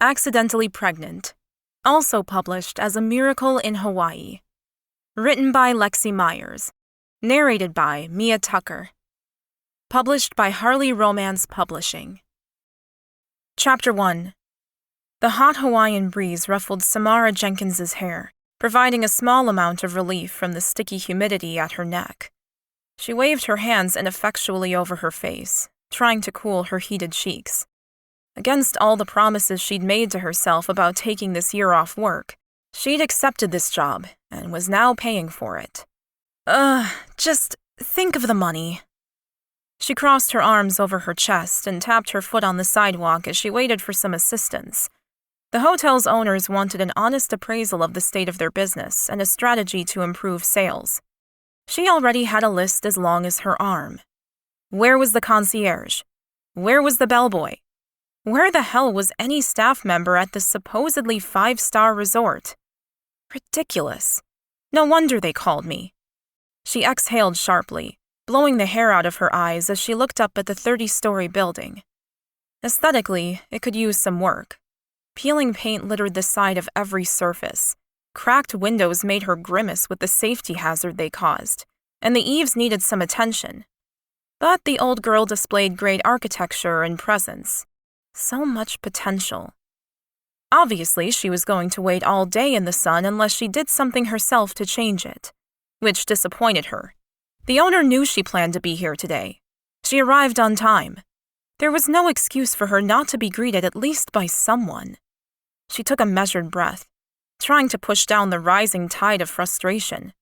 Accidentally Pregnant, also published as A Miracle in Hawaii. Written by Lexi Myers. Narrated by Mia Tucker. Published by Harley Romance Publishing. Chapter 1. The hot Hawaiian breeze ruffled Samara Jenkins's hair, providing a small amount of relief from the sticky humidity at her neck. She waved her hands ineffectually over her face, trying to cool her heated cheeks. Against all the promises she'd made to herself about taking this year off work, she'd accepted this job and was now paying for it. Just think of the money. She crossed her arms over her chest and tapped her foot on the sidewalk as she waited for some assistance. The hotel's owners wanted an honest appraisal of the state of their business and a strategy to improve sales. She already had a list as long as her arm. Where was the concierge? Where was the bellboy? Where the hell was any staff member at this supposedly 5-star resort? Ridiculous. No wonder they called me. She exhaled sharply, blowing the hair out of her eyes as she looked up at the 30-story building. Aesthetically, it could use some work. Peeling paint littered the side of every surface. Cracked windows made her grimace with the safety hazard they caused, and the eaves needed some attention. But the old girl displayed great architecture and presence. So much potential. Obviously, she was going to wait all day in the sun unless she did something herself to change it, which disappointed her. The owner knew she planned to be here today. She arrived on time. There was no excuse for her not to be greeted at least by someone. She took a measured breath, trying to push down the rising tide of frustration.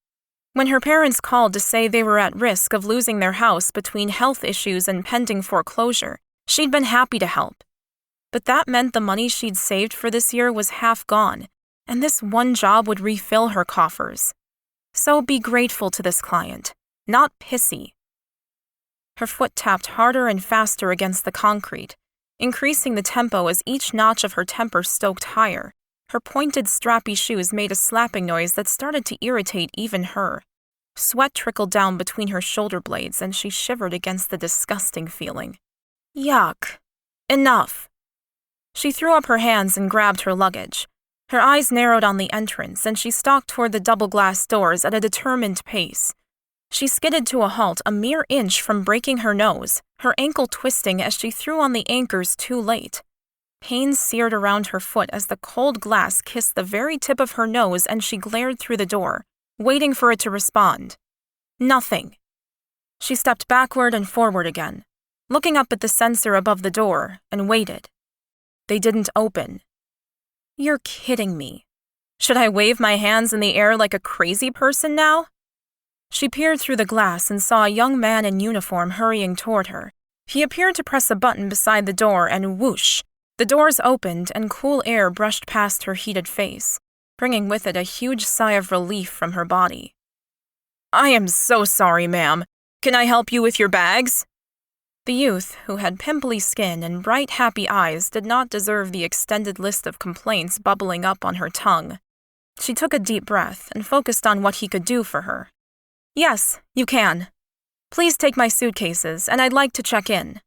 When her parents called to say they were at risk of losing their house between health issues and pending foreclosure, she'd been happy to help. But that meant the money she'd saved for this year was half gone, and this one job would refill her coffers. So be grateful to this client, not pissy. Her foot tapped harder and faster against the concrete, increasing the tempo as each notch of her temper stoked higher. Her pointed, strappy shoes made a slapping noise that started to irritate even her. Sweat trickled down between her shoulder blades, and she shivered against the disgusting feeling. Yuck. Enough. She threw up her hands and grabbed her luggage. Her eyes narrowed on the entrance, and she stalked toward the double-glass doors at a determined pace. She skidded to a halt a mere inch from breaking her nose, her ankle twisting as she threw on the anchors too late. Pain seared around her foot as the cold glass kissed the very tip of her nose, and she glared through the door, waiting for it to respond. Nothing. She stepped backward and forward again, looking up at the sensor above the door, and waited. They didn't open. You're kidding me. Should I wave my hands in the air like a crazy person now? She peered through the glass and saw a young man in uniform hurrying toward her. He appeared to press a button beside the door, and whoosh, the doors opened and cool air brushed past her heated face, bringing with it a huge sigh of relief from her body. I am so sorry, ma'am. Can I help you with your bags? The youth, who had pimply skin and bright, happy eyes, did not deserve the extended list of complaints bubbling up on her tongue. She took a deep breath and focused on what he could do for her. Yes, you can. Please take my suitcases, and I'd like to check in.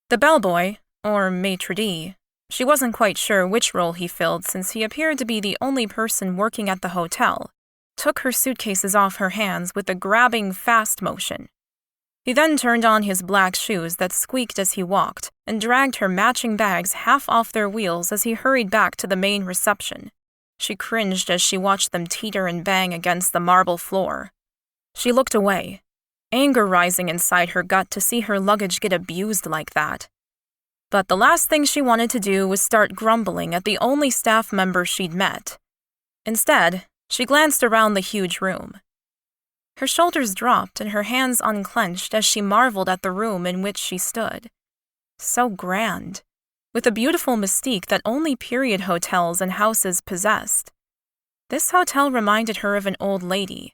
The bellboy, or maitre d', she wasn't quite sure which role he filled since he appeared to be the only person working at the hotel, took her suitcases off her hands with a grabbing, fast motion. He then turned on his black shoes that squeaked as he walked and dragged her matching bags half off their wheels as he hurried back to the main reception. She cringed as she watched them teeter and bang against the marble floor. She looked away, anger rising inside her gut to see her luggage get abused like that. But the last thing she wanted to do was start grumbling at the only staff member she'd met. Instead, she glanced around the huge room. Her shoulders dropped and her hands unclenched as she marveled at the room in which she stood. So grand, with a beautiful mystique that only period hotels and houses possessed. This hotel reminded her of an old lady.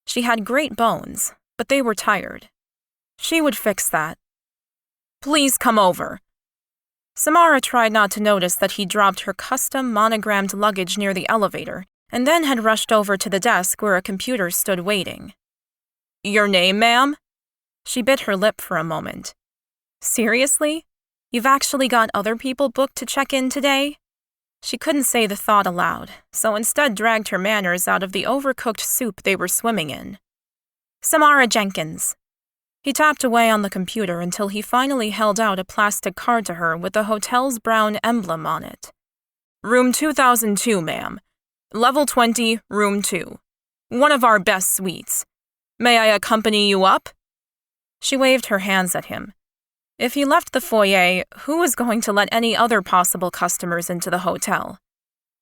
She had great bones, but they were tired. She would fix that. Please come over. Samara tried not to notice that he dropped her custom monogrammed luggage near the elevator and then had rushed over to the desk where a computer stood waiting. Your name, ma'am? She bit her lip for a moment. Seriously? You've actually got other people booked to check in today? She couldn't say the thought aloud, so instead dragged her manners out of the overcooked soup they were swimming in. Samara Jenkins. He tapped away on the computer until he finally held out a plastic card to her with the hotel's brown emblem on it. Room 2002, ma'am. Level 20, room 2. One of our best suites. May I accompany you up? She waved her hands at him. If he left the foyer, who was going to let any other possible customers into the hotel?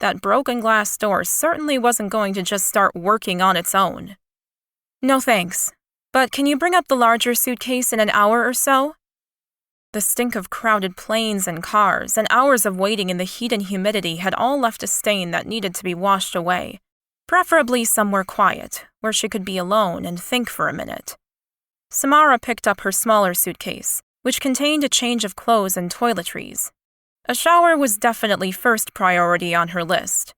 That broken glass door certainly wasn't going to just start working on its own. No thanks, but can you bring up the larger suitcase in an hour or so? The stink of crowded planes and cars and hours of waiting in the heat and humidity had all left a stain that needed to be washed away, preferably somewhere quiet, where she could be alone and think for a minute. Samara picked up her smaller suitcase, which contained a change of clothes and toiletries. A shower was definitely first priority on her list.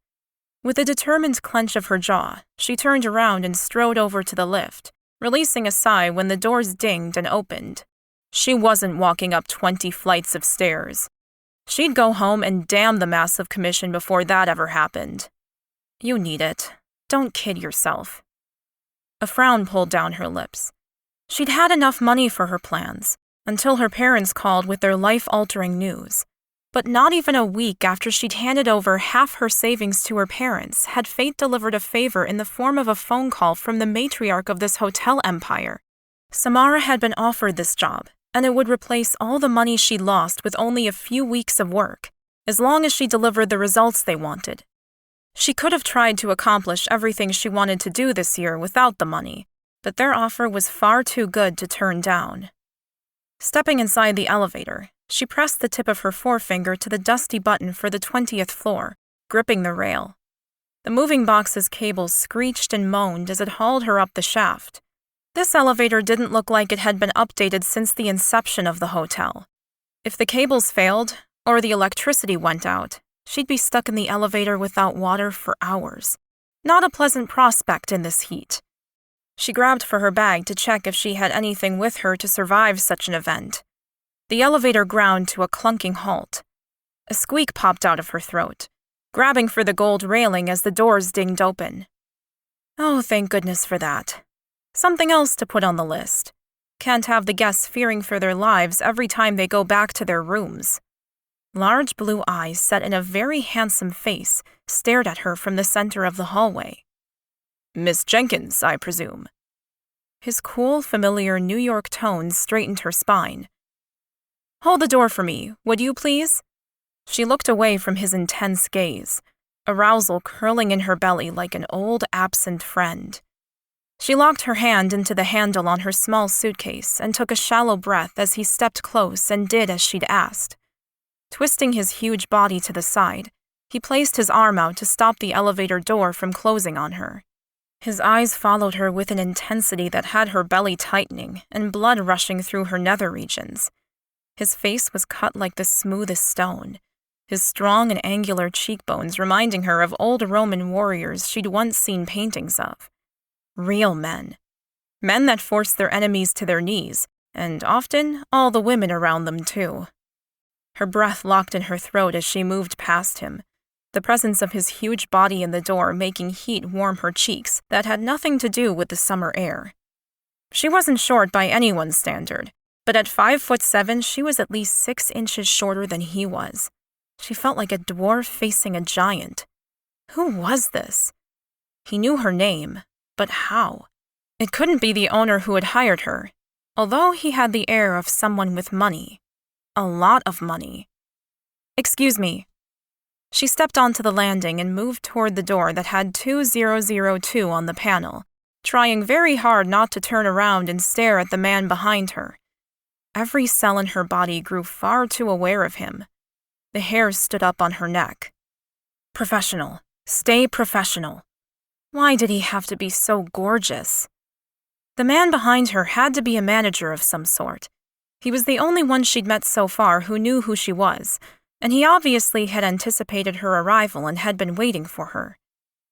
With a determined clench of her jaw, she turned around and strode over to the lift, releasing a sigh when the doors dinged and opened. She wasn't walking up 20 flights of stairs. She'd go home and damn the massive commission before that ever happened. You need it. Don't kid yourself. A frown pulled down her lips. She'd had enough money for her plans, until her parents called with their life-altering news. But not even a week after she'd handed over half her savings to her parents had fate delivered a favor in the form of a phone call from the matriarch of this hotel empire. Samara had been offered this job, and it would replace all the money she'd lost with only a few weeks of work, as long as she delivered the results they wanted. She could have tried to accomplish everything she wanted to do this year without the money, but their offer was far too good to turn down. Stepping inside the elevator, she pressed the tip of her forefinger to the dusty button for the 20th floor, gripping the rail. The moving box's cables screeched and moaned as it hauled her up the shaft. This elevator didn't look like it had been updated since the inception of the hotel. If the cables failed, or the electricity went out, she'd be stuck in the elevator without water for hours. Not a pleasant prospect in this heat. She grabbed for her bag to check if she had anything with her to survive such an event. The elevator ground to a clunking halt. A squeak popped out of her throat, grabbing for the gold railing as the doors dinged open. Oh, thank goodness for that. Something else to put on the list. Can't have the guests fearing for their lives every time they go back to their rooms. Large blue eyes set in a very handsome face stared at her from the center of the hallway. Miss Jenkins, I presume. His cool, familiar New York tones straightened her spine. Hold the door for me, would you please? She looked away from his intense gaze, arousal curling in her belly like an old, absent friend. She locked her hand into the handle on her small suitcase and took a shallow breath as he stepped close and did as she'd asked. Twisting his huge body to the side, he placed his arm out to stop the elevator door from closing on her. His eyes followed her with an intensity that had her belly tightening and blood rushing through her nether regions. His face was cut like the smoothest stone, his strong and angular cheekbones reminding her of old Roman warriors she'd once seen paintings of. Real men. Men that forced their enemies to their knees, and often all the women around them too. Her breath locked in her throat as she moved past him, the presence of his huge body in the door making heat warm her cheeks that had nothing to do with the summer air. She wasn't short by anyone's standard, but at 5'7", she was at least 6 inches shorter than he was. She felt like a dwarf facing a giant. Who was this? He knew her name, but how? It couldn't be the owner who had hired her, although he had the air of someone with money. A lot of money. Excuse me. She stepped onto the landing and moved toward the door that had 2002 on the panel, trying very hard not to turn around and stare at the man behind her. Every cell in her body grew far too aware of him. The hair stood up on her neck. Professional. Stay professional. Why did he have to be so gorgeous? The man behind her had to be a manager of some sort. He was the only one she'd met so far who knew who she was, and he obviously had anticipated her arrival and had been waiting for her.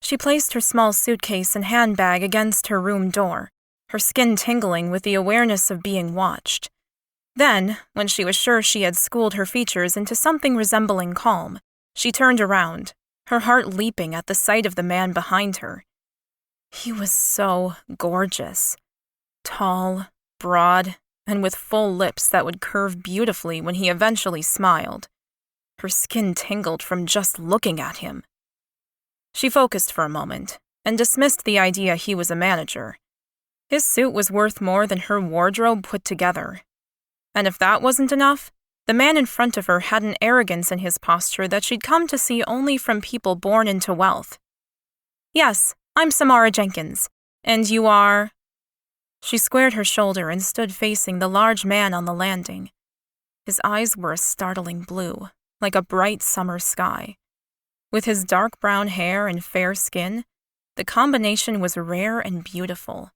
She placed her small suitcase and handbag against her room door, her skin tingling with the awareness of being watched. Then, when she was sure she had schooled her features into something resembling calm, She turned around, her heart leaping at the sight of the man behind her. He was so gorgeous. Tall, broad, and with full lips that would curve beautifully when he eventually smiled. Her skin tingled from just looking at him. She focused for a moment and dismissed the idea he was a manager. His suit was worth more than her wardrobe put together. And if that wasn't enough, the man in front of her had an arrogance in his posture that she'd come to see only from people born into wealth. "Yes, I'm Samara Jenkins. And you are?" She squared her shoulder and stood facing the large man on the landing. His eyes were a startling blue, like a bright summer sky. With his dark brown hair and fair skin, the combination was rare and beautiful.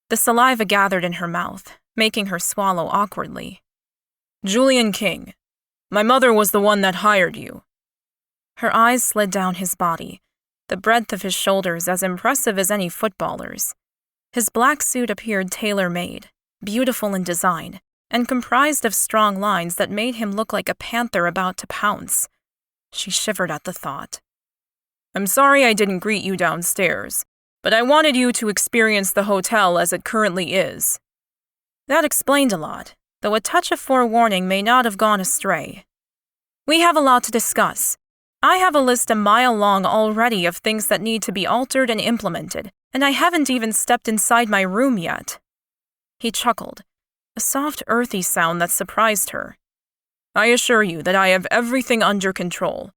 The saliva gathered in her mouth, making her swallow awkwardly. "Julian King. My mother was the one that hired you." Her eyes slid down his body, the breadth of his shoulders as impressive as any footballer's. His black suit appeared tailor-made, beautiful in design, and comprised of strong lines that made him look like a panther about to pounce. She shivered at the thought. "I'm sorry I didn't greet you downstairs, but I wanted you to experience the hotel as it currently is." That explained a lot, though a touch of forewarning may not have gone astray. "We have a lot to discuss. I have a list a mile long already of things that need to be altered and implemented, and I haven't even stepped inside my room yet." He chuckled, a soft, earthy sound that surprised her. "I assure you that I have everything under control.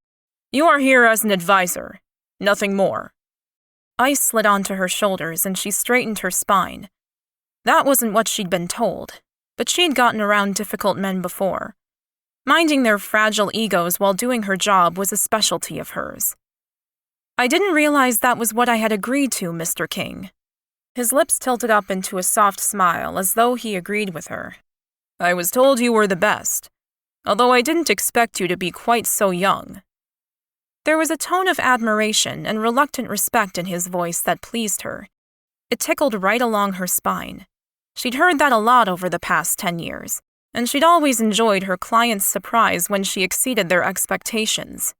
You are here as an advisor, nothing more." Ice slid onto her shoulders and she straightened her spine. That wasn't what she'd been told, but she'd gotten around difficult men before. Minding their fragile egos while doing her job was a specialty of hers. "I didn't realize that was what I had agreed to, Mr. King." His lips tilted up into a soft smile as though he agreed with her. "I was told you were the best, although I didn't expect you to be quite so young." There was a tone of admiration and reluctant respect in his voice that pleased her. It tickled right along her spine. She'd heard that a lot over the past 10 years, and she'd always enjoyed her clients' surprise when she exceeded their expectations.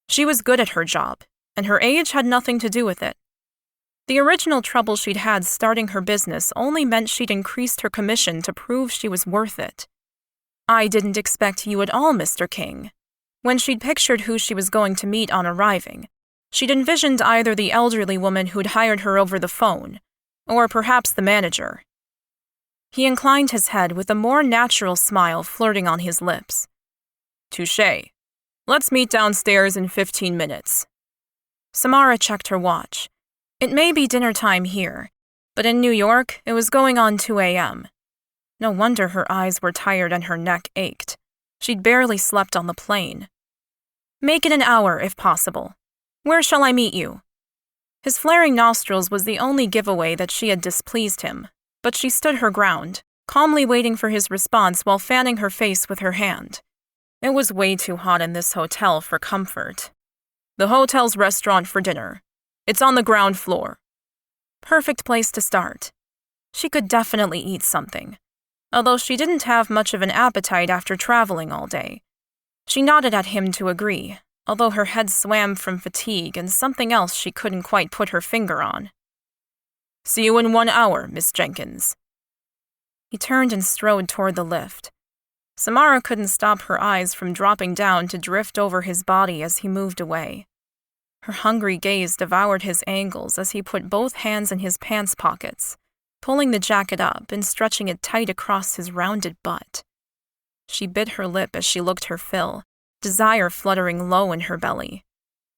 She was good at her job, and her age had nothing to do with it. The original trouble she'd had starting her business only meant she'd increased her commission to prove she was worth it. "I didn't expect you at all, Mr. King." When she'd pictured who she was going to meet on arriving, she'd envisioned either the elderly woman who'd hired her over the phone, or perhaps the manager. He inclined his head with a more natural smile flirting on his lips. "Touché. Let's meet downstairs in 15 minutes. Samara checked her watch. It may be dinner time here, but in New York, it was going on 2 a.m. No wonder her eyes were tired and her neck ached. She'd barely slept on the plane. "Make it an hour, if possible. Where shall I meet you?" His flaring nostrils was the only giveaway that she had displeased him, but she stood her ground, calmly waiting for his response while fanning her face with her hand. It was way too hot in this hotel for comfort. "The hotel's restaurant for dinner. It's on the ground floor." Perfect place to start. She could definitely eat something, although she didn't have much of an appetite after traveling all day. She nodded at him to agree, although her head swam from fatigue and something else she couldn't quite put her finger on. "See you in 1 hour, Miss Jenkins." He turned and strode toward the lift. Samara couldn't stop her eyes from dropping down to drift over his body as he moved away. Her hungry gaze devoured his ankles as he put both hands in his pants pockets, pulling the jacket up and stretching it tight across his rounded butt. She bit her lip as she looked her fill, desire fluttering low in her belly.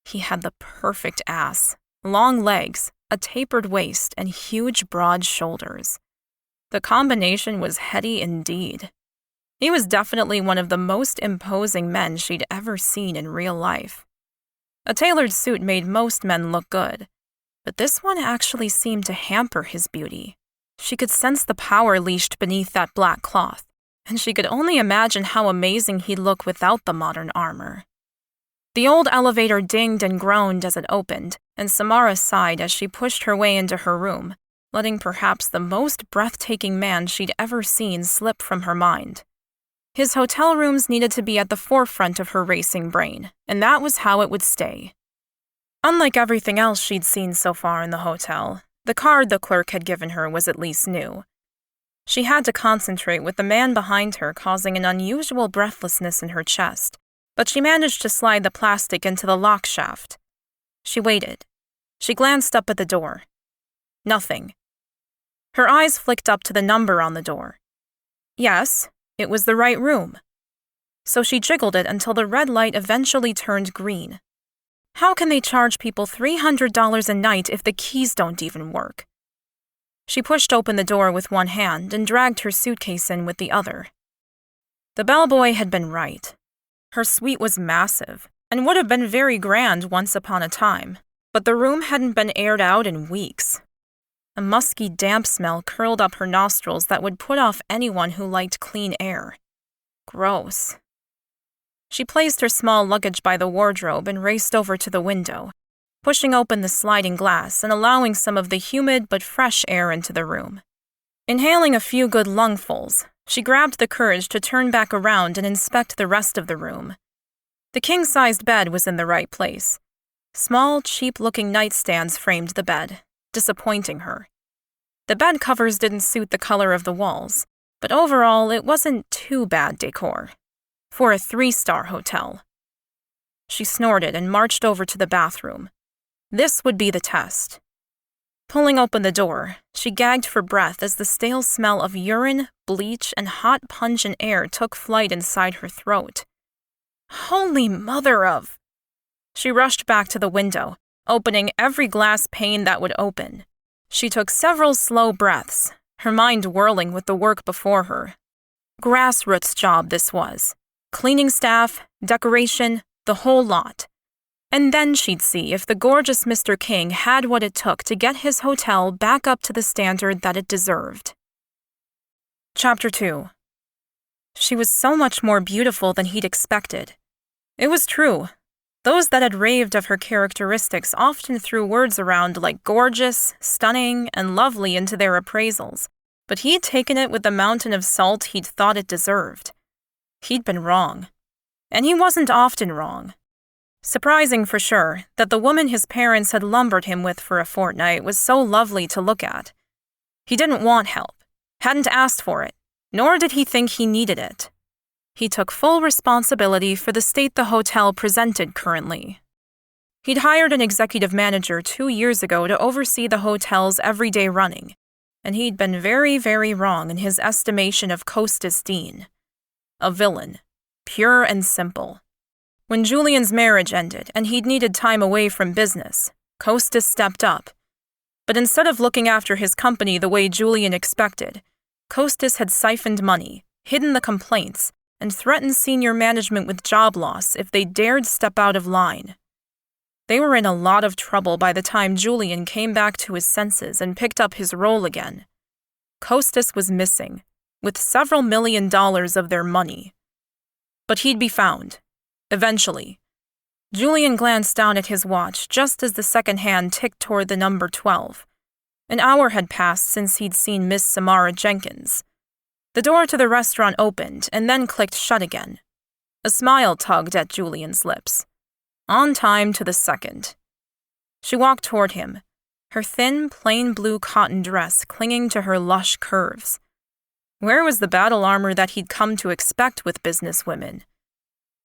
He had the perfect ass, long legs, a tapered waist, and huge, broad shoulders. The combination was heady indeed. He was definitely one of the most imposing men she'd ever seen in real life. A tailored suit made most men look good, but this one actually seemed to hamper his beauty. She could sense the power leashed beneath that black cloth, and she could only imagine how amazing he'd look without the modern armor. The old elevator dinged and groaned as it opened, and Samara sighed as she pushed her way into her room, letting perhaps the most breathtaking man she'd ever seen slip from her mind. His hotel rooms needed to be at the forefront of her racing brain, and that was how it would stay. Unlike everything else she'd seen so far in the hotel, the card the clerk had given her was at least new. She had to concentrate with the man behind her causing an unusual breathlessness in her chest, but she managed to slide the plastic into the lock shaft. She waited. She glanced up at the door. Nothing. Her eyes flicked up to the number on the door. Yes, it was the right room. So she jiggled it until the red light eventually turned green. How can they charge people $300 a night if the keys don't even work? She pushed open the door with one hand and dragged her suitcase in with the other. The bellboy had been right. Her suite was massive and would have been very grand once upon a time, but the room hadn't been aired out in weeks. A musky, damp smell curled up her nostrils that would put off anyone who liked clean air. Gross. She placed her small luggage by the wardrobe and raced over to the window, pushing open the sliding glass and allowing some of the humid but fresh air into the room. Inhaling a few good lungfuls, she grabbed the courage to turn back around and inspect the rest of the room. The king-sized bed was in the right place. Small, cheap-looking nightstands framed the bed, disappointing her. The bed covers didn't suit the color of the walls, but overall it wasn't too bad decor. For a 3-star hotel. She snorted and marched over to the bathroom. This would be the test. Pulling open the door, she gagged for breath as the stale smell of urine, bleach, and hot pungent air took flight inside her throat. Holy mother of! She rushed back to the window, opening every glass pane that would open. She took several slow breaths, her mind whirling with the work before her. Grassroots job this was. Cleaning staff, decoration, the whole lot. And then she'd see if the gorgeous Mr. King had what it took to get his hotel back up to the standard that it deserved. Chapter 2. She was so much more beautiful than he'd expected. It was true. Those that had raved of her characteristics often threw words around like gorgeous, stunning, and lovely into their appraisals, but he'd taken it with the mountain of salt he'd thought it deserved. He'd been wrong. And he wasn't often wrong. Surprising for sure that the woman his parents had lumbered him with for a fortnight was so lovely to look at. He didn't want help, hadn't asked for it, nor did he think he needed it. He took full responsibility for the state the hotel presented currently. He'd hired an executive manager 2 years ago to oversee the hotel's everyday running, and he'd been very, very wrong in his estimation of Costas Dean. A villain, pure and simple. When Julian's marriage ended and he'd needed time away from business, Costas stepped up. But instead of looking after his company the way Julian expected, Costas had siphoned money, hidden the complaints, and threatened senior management with job loss if they dared step out of line. They were in a lot of trouble by the time Julian came back to his senses and picked up his role again. Costas was missing, with several $1 million of their money. But he'd be found. Eventually. Julian glanced down at his watch just as the second hand ticked toward the number 12. An hour had passed since he'd seen Miss Samara Jenkins. The door to the restaurant opened and then clicked shut again. A smile tugged at Julian's lips. On time to the second. She walked toward him, her thin, plain blue cotton dress clinging to her lush curves. Where was the battle armor that he'd come to expect with businesswomen?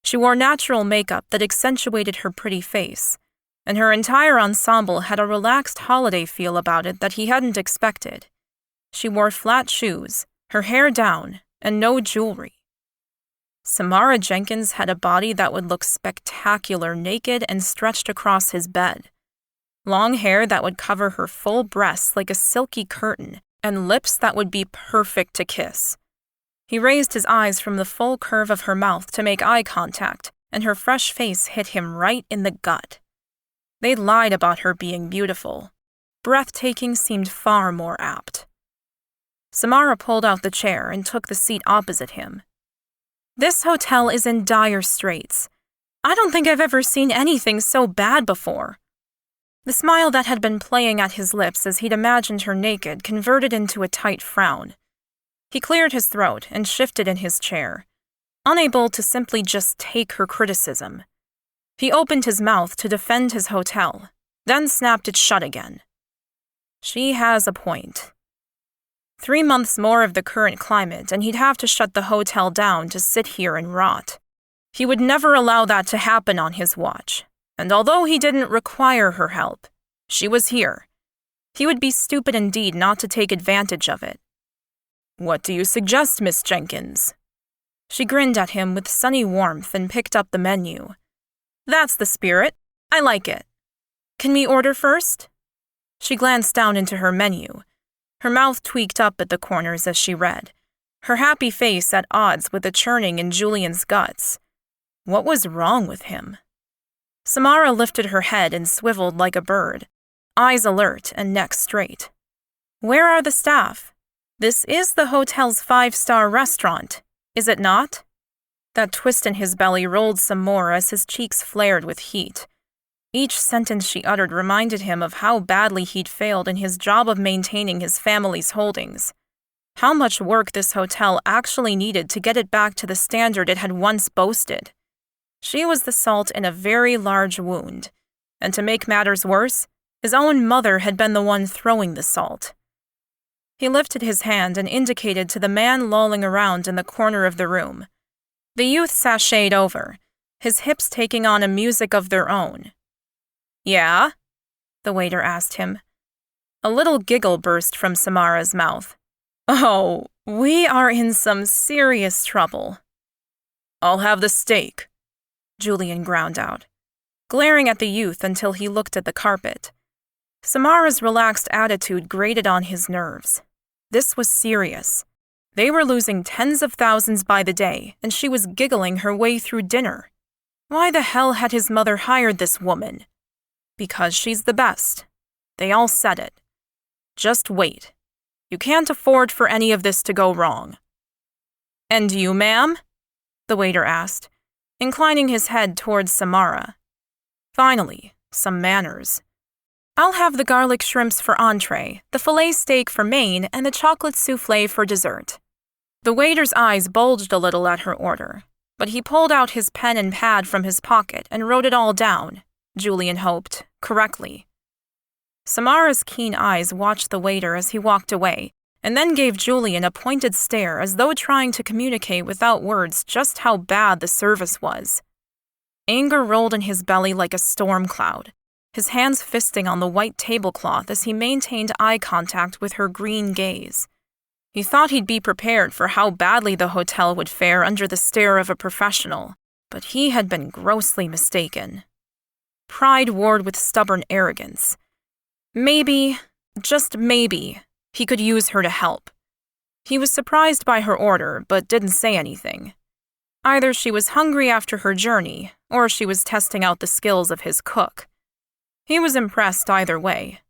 She wore natural makeup that accentuated her pretty face, and her entire ensemble had a relaxed holiday feel about it that he hadn't expected. She wore flat shoes, her hair down, and no jewelry. Samara Jenkins had a body that would look spectacular naked and stretched across his bed. Long hair that would cover her full breasts like a silky curtain, and lips that would be perfect to kiss. He raised his eyes from the full curve of her mouth to make eye contact, and her fresh face hit him right in the gut. They lied about her being beautiful. Breathtaking seemed far more apt. Samara pulled out the chair and took the seat opposite him. This hotel is in dire straits. I don't think I've ever seen anything so bad before. The smile that had been playing at his lips as he'd imagined her naked converted into a tight frown. He cleared his throat and shifted in his chair. unable to simply just take her criticism. He opened his mouth to defend his hotel, then snapped it shut again. She has a point. 3 months more of the current climate, and he'd have to shut the hotel down to sit here and rot. He would never allow that to happen on his watch, and although he didn't require her help, she was here. He would be stupid indeed not to take advantage of it. "What do you suggest, Miss Jenkins?" She grinned at him with sunny warmth and picked up the menu. "That's the spirit. I like it. Can we order first?" She glanced down into her menu. Her mouth tweaked up at the corners as she read, her happy face at odds with the churning in Julian's guts. What was wrong with him? Samara lifted her head and swiveled like a bird, eyes alert and neck straight. "Where are the staff? This is the hotel's 5-star restaurant, is it not?" That twist in his belly rolled some more as his cheeks flared with heat. Each sentence she uttered reminded him of how badly he'd failed in his job of maintaining his family's holdings. How much work this hotel actually needed to get it back to the standard it had once boasted. She was the salt in a very large wound, and to make matters worse, his own mother had been the one throwing the salt. He lifted his hand and indicated to the man lolling around in the corner of the room. The youth sashayed over, his hips taking on a music of their own. "Yeah?" the waiter asked him. A little giggle burst from Samara's mouth. "Oh, we are in some serious trouble." "I'll have the steak," Julian ground out, glaring at the youth until he looked at the carpet. Samara's relaxed attitude grated on his nerves. This was serious. They were losing tens of thousands by the day, and she was giggling her way through dinner. Why the hell had his mother hired this woman? Because she's the best. They all said it. Just wait. You can't afford for any of this to go wrong. "And you, ma'am?" the waiter asked, inclining his head towards Samara. Finally, some manners. "I'll have the garlic shrimps for entree, the filet steak for main, and the chocolate soufflé for dessert." The waiter's eyes bulged a little at her order, but he pulled out his pen and pad from his pocket and wrote it all down, Julian hoped, correctly. Samara's keen eyes watched the waiter as he walked away, and then gave Julian a pointed stare as though trying to communicate without words just how bad the service was. Anger rolled in his belly like a storm cloud, his hands fisting on the white tablecloth as he maintained eye contact with her green gaze. He thought he'd be prepared for how badly the hotel would fare under the stare of a professional, but he had been grossly mistaken. Pride warred with stubborn arrogance. Maybe, just maybe, he could use her to help. He was surprised by her order, but didn't say anything. Either she was hungry after her journey, or she was testing out the skills of his cook. He was impressed either way.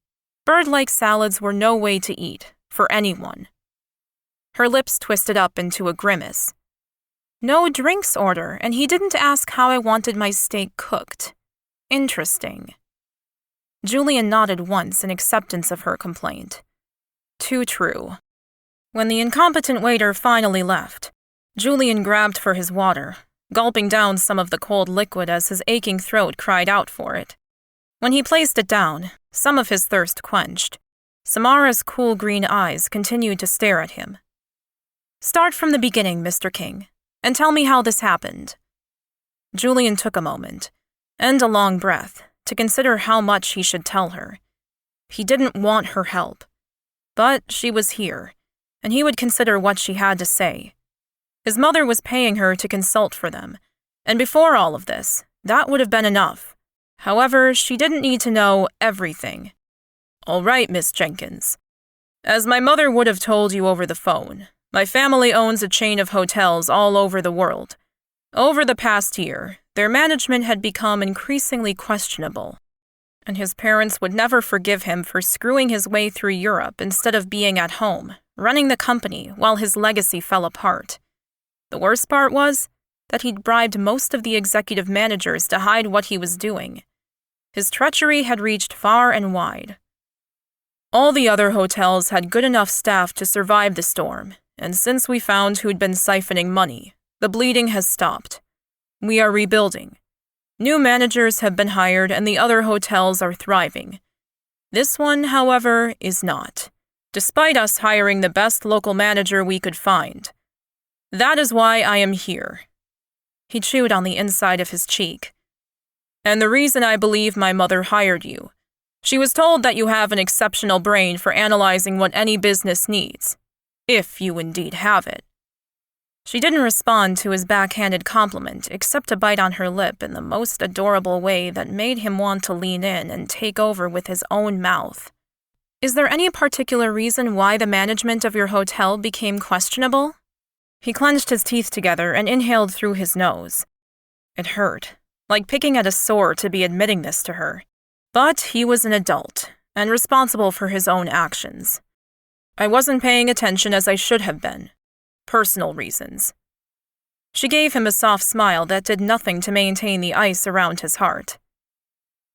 Bird-like salads were no way to eat, for anyone. Her lips twisted up into a grimace. "No drinks order, and he didn't ask how I wanted my steak cooked. Interesting." Julian nodded once in acceptance of her complaint. Too true. When the incompetent waiter finally left, Julian grabbed for his water, gulping down some of the cold liquid as his aching throat cried out for it. When he placed it down, some of his thirst quenched. Samara's cool green eyes continued to stare at him. "Start from the beginning, Mr. King, and tell me how this happened." Julian took a moment, and a long breath, to consider how much he should tell her. He didn't want her help, but she was here, and he would consider what she had to say. His mother was paying her to consult for them, and before all of this, that would have been enough. However, she didn't need to know everything. "All right, Miss Jenkins. As my mother would have told you over the phone, my family owns a chain of hotels all over the world. Over the past year, their management had become increasingly questionable, and his parents would never forgive him for screwing his way through Europe instead of being at home, running the company while his legacy fell apart. The worst part was that he'd bribed most of the executive managers to hide what he was doing. His treachery had reached far and wide. All the other hotels had good enough staff to survive the storm, and since we found who'd been siphoning money, The bleeding has stopped. We are rebuilding. New managers have been hired and the other hotels are thriving. This one, however, is not, despite us hiring the best local manager we could find. That is why I am here." He chewed on the inside of his cheek. "And the reason I believe my mother hired you. She was told that you have an exceptional brain for analyzing what any business needs, if you indeed have it." She didn't respond to his backhanded compliment except to bite on her lip in the most adorable way that made him want to lean in and take over with his own mouth. "Is there any particular reason why the management of your hotel became questionable?" He clenched his teeth together and inhaled through his nose. It hurt, like picking at a sore to be admitting this to her. But he was an adult, and responsible for his own actions. "I wasn't paying attention as I should have been. Personal reasons." She gave him a soft smile that did nothing to maintain the ice around his heart.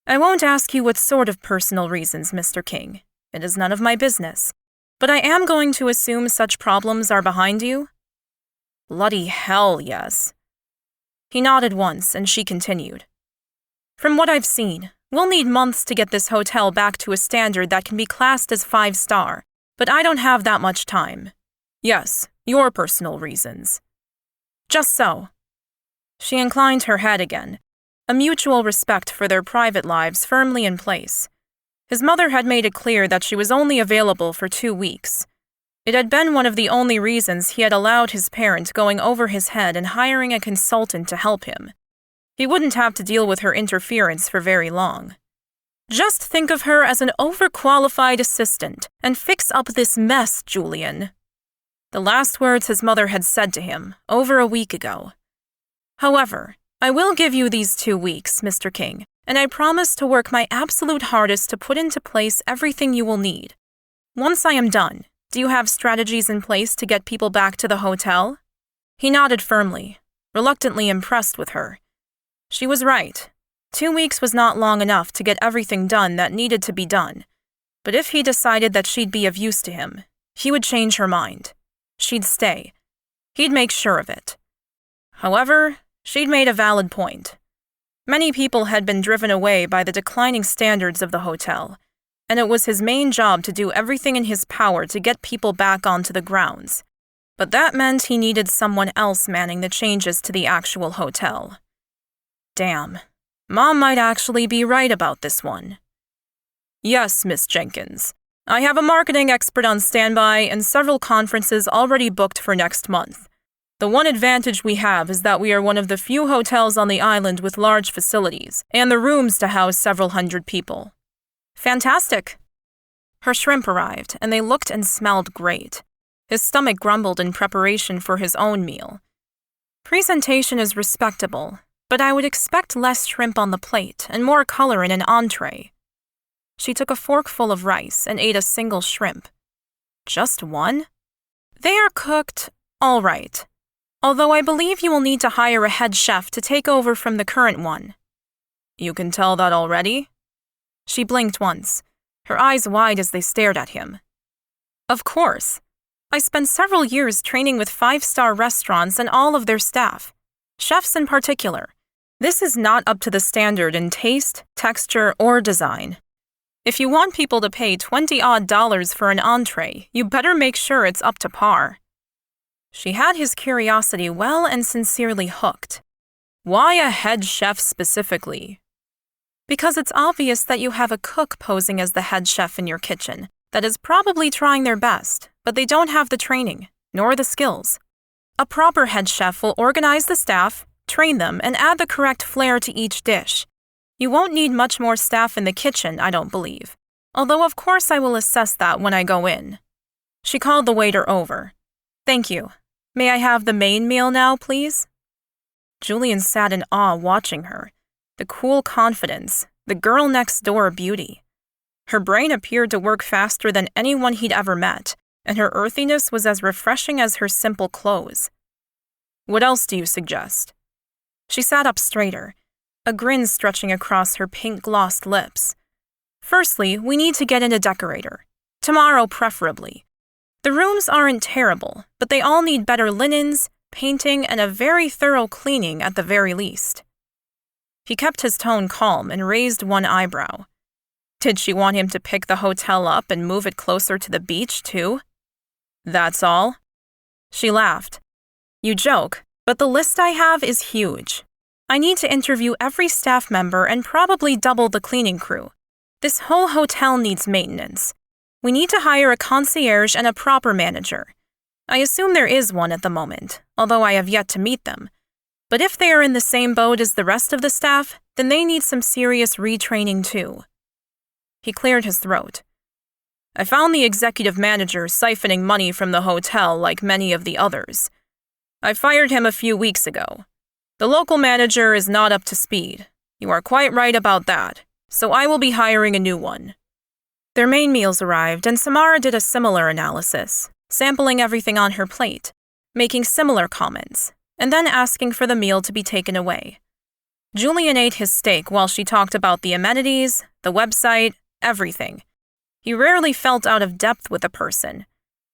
"I won't ask you what sort of personal reasons, Mr. King. It is none of my business. But I am going to assume such problems are behind you?" "Bloody hell, yes." He nodded once, and she continued. "From what I've seen, we'll need months to get this hotel back to a standard that can be classed as 5-star, but I don't have that much time." "Yes, your personal reasons." "Just so." She inclined her head again, a mutual respect for their private lives firmly in place. His mother had made it clear that she was only available for 2 weeks. It had been one of the only reasons he had allowed his parent going over his head and hiring a consultant to help him. He wouldn't have to deal with her interference for very long. "Just think of her as an overqualified assistant and fix up this mess, Julian." The last words his mother had said to him over a week ago. "However, I will give you these 2 weeks, Mr. King, and I promise to work my absolute hardest to put into place everything you will need. Once I am done, do you have strategies in place to get people back to the hotel?" He nodded firmly, reluctantly impressed with her. She was right. 2 weeks was not long enough to get everything done that needed to be done. But if he decided that she'd be of use to him, he would change her mind. She'd stay. He'd make sure of it. However, she'd made a valid point. Many people had been driven away by the declining standards of the hotel, and it was his main job to do everything in his power to get people back onto the grounds. But that meant he needed someone else manning the changes to the actual hotel. Damn, Mom might actually be right about this one. "Yes, Miss Jenkins. I have a marketing expert on standby and several conferences already booked for next month. The one advantage we have is that we are one of the few hotels on the island with large facilities, and the rooms to house several hundred people." "Fantastic." Her shrimp arrived, and they looked and smelled great. His stomach grumbled in preparation for his own meal. "Presentation is respectable, but I would expect less shrimp on the plate and more color in an entree." She took a forkful of rice and ate a single shrimp. "Just one?" "They are cooked all right. Although I believe you will need to hire a head chef to take over from the current one." "You can tell that already?" She blinked once, her eyes wide as they stared at him. "Of course. I spent several years training with 5-star restaurants and all of their staff, chefs in particular. This is not up to the standard in taste, texture, or design. If you want people to pay $20-odd for an entree, you better make sure it's up to par." She had his curiosity well and sincerely hooked. "Why a head chef specifically?" "Because it's obvious that you have a cook posing as the head chef in your kitchen that is probably trying their best, but they don't have the training, nor the skills. A proper head chef will organize the staff, train them, and add the correct flair to each dish. You won't need much more staff in the kitchen, I don't believe, although of course I will assess that when I go in." She called the waiter over. "Thank you. May I have the main meal now, please?" Julian sat in awe watching her. The cool confidence, the girl next door beauty. Her brain appeared to work faster than anyone he'd ever met, and her earthiness was as refreshing as her simple clothes. "What else do you suggest?" She sat up straighter, a grin stretching across her pink-glossed lips. "Firstly, we need to get in a decorator. Tomorrow, preferably. The rooms aren't terrible, but they all need better linens, painting, and a very thorough cleaning at the very least. He kept his tone calm and raised one eyebrow. Did she want him to pick the hotel up and move it closer to the beach, too? That's all? She laughed. You joke, but the list I have is huge. I need to interview every staff member and probably double the cleaning crew. This whole hotel needs maintenance. We need to hire a concierge and a proper manager. I assume there is one at the moment, although I have yet to meet them. But if they are in the same boat as the rest of the staff, then they need some serious retraining too. He cleared his throat. I found the executive manager siphoning money from the hotel like many of the others. I fired him a few weeks ago. The local manager is not up to speed. You are quite right about that, so I will be hiring a new one. Their main meals arrived, and Samara did a similar analysis, sampling everything on her plate, making similar comments, and then asking for the meal to be taken away. Julian ate his steak while she talked about the amenities, the website, everything. He rarely felt out of depth with a person.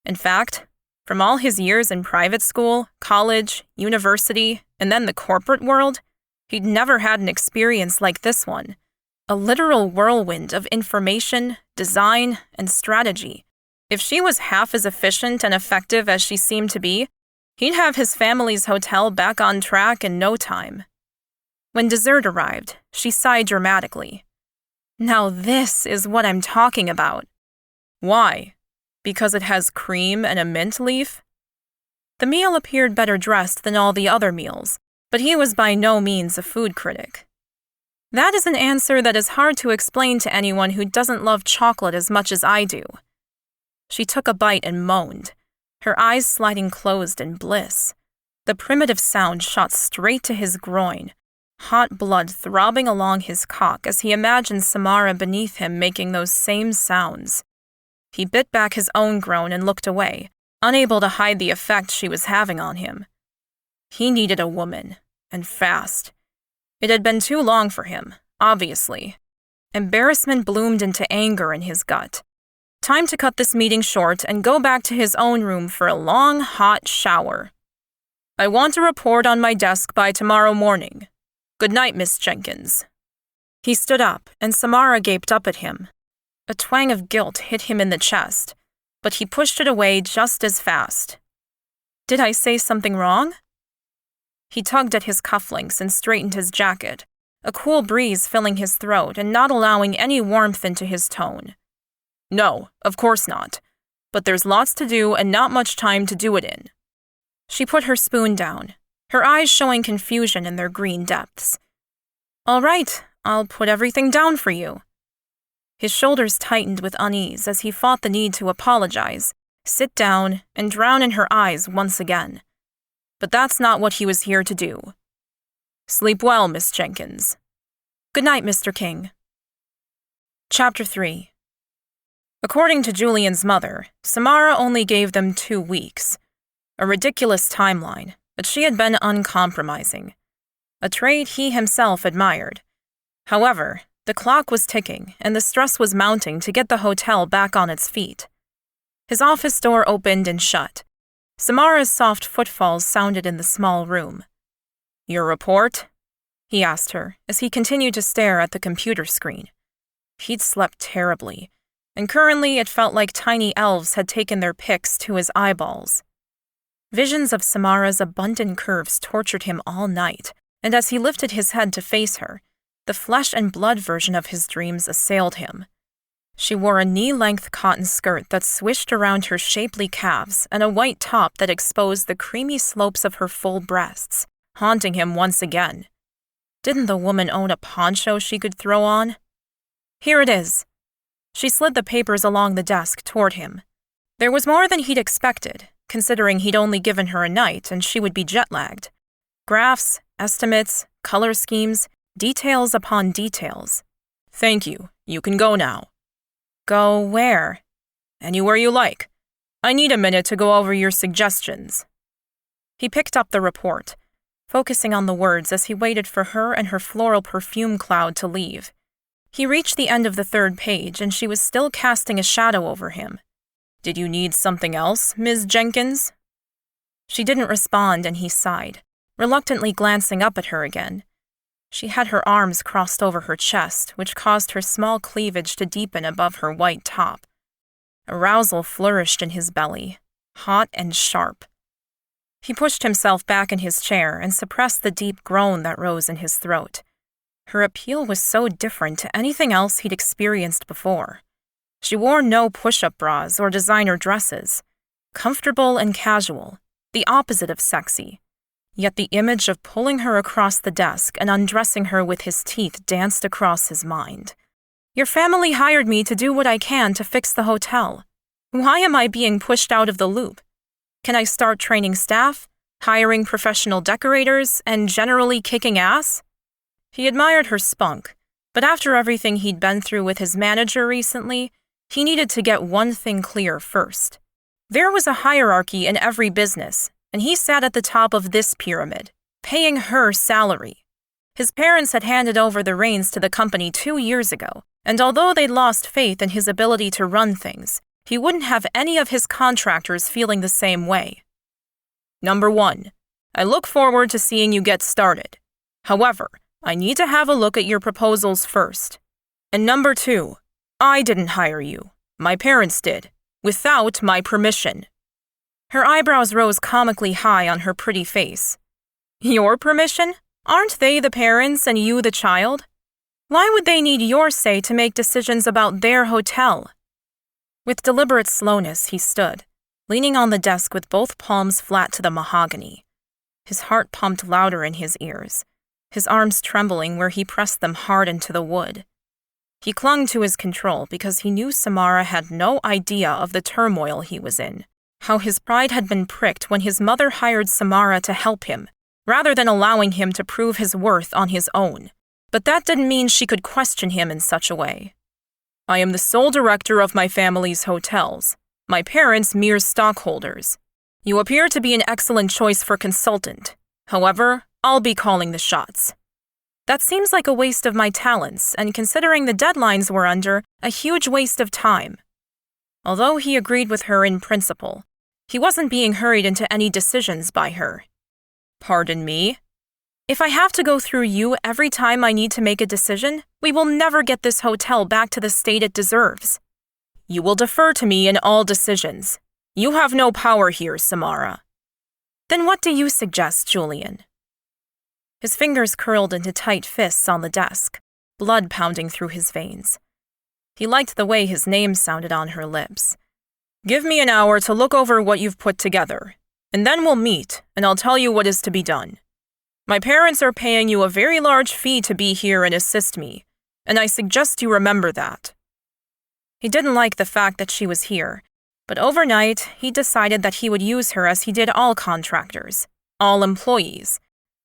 In fact, from all his years in private school, college, university, and then the corporate world, he'd never had an experience like this one. A literal whirlwind of information, design, and strategy. If she was half as efficient and effective as she seemed to be, he'd have his family's hotel back on track in no time. When dessert arrived, she sighed dramatically. Now this is what I'm talking about. Why? Because it has cream and a mint leaf? The meal appeared better dressed than all the other meals, but he was by no means a food critic. That is an answer that is hard to explain to anyone who doesn't love chocolate as much as I do. She took a bite and moaned, her eyes sliding closed in bliss. The primitive sound shot straight to his groin, hot blood throbbing along his cock as he imagined Samara beneath him making those same sounds. He bit back his own groan and looked away, unable to hide the effect she was having on him. He needed a woman, and fast. It had been too long for him, obviously. Embarrassment bloomed into anger in his gut. Time to cut this meeting short and go back to his own room for a long, hot shower. I want a report on my desk by tomorrow morning. Good night, Miss Jenkins. He stood up, and Samara gaped up at him. A twang of guilt hit him in the chest, but he pushed it away just as fast. Did I say something wrong? He tugged at his cufflinks and straightened his jacket, a cool breeze filling his throat and not allowing any warmth into his tone. No, of course not. But there's lots to do and not much time to do it in. She put her spoon down, her eyes showing confusion in their green depths. All right, I'll put everything down for you. His shoulders tightened with unease as he fought the need to apologize, sit down, and drown in her eyes once again. But that's not what he was here to do. Sleep well, Miss Jenkins. Good night, Mr. King. Chapter 3. According to Julian's mother, Samara only gave them 2 weeks. A ridiculous timeline, but she had been uncompromising. A trait he himself admired. However, the clock was ticking, and the stress was mounting to get the hotel back on its feet. His office door opened and shut. Samara's soft footfalls sounded in the small room. Your report? He asked her, as he continued to stare at the computer screen. He'd slept terribly, and currently it felt like tiny elves had taken their picks to his eyeballs. Visions of Samara's abundant curves tortured him all night, and as he lifted his head to face her, the flesh and blood version of his dreams assailed him. She wore a knee-length cotton skirt that swished around her shapely calves and a white top that exposed the creamy slopes of her full breasts, haunting him once again. Didn't the woman own a poncho she could throw on? Here it is. She slid the papers along the desk toward him. There was more than he'd expected, considering he'd only given her a night and she would be jet-lagged. Graphs, estimates, color schemes, details upon details. Thank you. You can go now. Go where? Anywhere you like. I need a minute to go over your suggestions. He picked up the report, focusing on the words as he waited for her and her floral perfume cloud to leave. He reached the end of the 3rd page, and she was still casting a shadow over him. Did you need something else, Ms. Jenkins? She didn't respond and he sighed, reluctantly glancing up at her again. She had her arms crossed over her chest, which caused her small cleavage to deepen above her white top. Arousal flourished in his belly, hot and sharp. He pushed himself back in his chair and suppressed the deep groan that rose in his throat. Her appeal was so different to anything else he'd experienced before. She wore no push-up bras or designer dresses. Comfortable and casual, the opposite of sexy. Yet the image of pulling her across the desk and undressing her with his teeth danced across his mind. Your family hired me to do what I can to fix the hotel. Why am I being pushed out of the loop? Can I start training staff, hiring professional decorators, and generally kicking ass? He admired her spunk, but after everything he'd been through with his manager recently, he needed to get one thing clear first. There was a hierarchy in every business, and he sat at the top of this pyramid, paying her salary. His parents had handed over the reins to the company 2 years ago, and although they'd lost faith in his ability to run things, he wouldn't have any of his contractors feeling the same way. Number 1, I look forward to seeing you get started. However, I need to have a look at your proposals first. And number 2, I didn't hire you. My parents did, without my permission. Her eyebrows rose comically high on her pretty face. Your permission? Aren't they the parents and you the child? Why would they need your say to make decisions about their hotel? With deliberate slowness, he stood, leaning on the desk with both palms flat to the mahogany. His heart pumped louder in his ears, his arms trembling where he pressed them hard into the wood. He clung to his control because he knew Samara had no idea of the turmoil he was in, how his pride had been pricked when his mother hired Samara to help him, rather than allowing him to prove his worth on his own. But that didn't mean she could question him in such a way. I am the sole director of my family's hotels, my parents mere stockholders. You appear to be an excellent choice for consultant. However, I'll be calling the shots. That seems like a waste of my talents, and considering the deadlines we're under, a huge waste of time. Although he agreed with her in principle, he wasn't being hurried into any decisions by her. Pardon me? If I have to go through you every time I need to make a decision, we will never get this hotel back to the state it deserves. You will defer to me in all decisions. You have no power here, Samara. Then what do you suggest, Julian? His fingers curled into tight fists on the desk, blood pounding through his veins. He liked the way his name sounded on her lips. Give me an hour to look over what you've put together, and then we'll meet, and I'll tell you what is to be done. My parents are paying you a very large fee to be here and assist me, and I suggest you remember that. He didn't like the fact that she was here, but overnight he decided that he would use her as he did all contractors, all employees,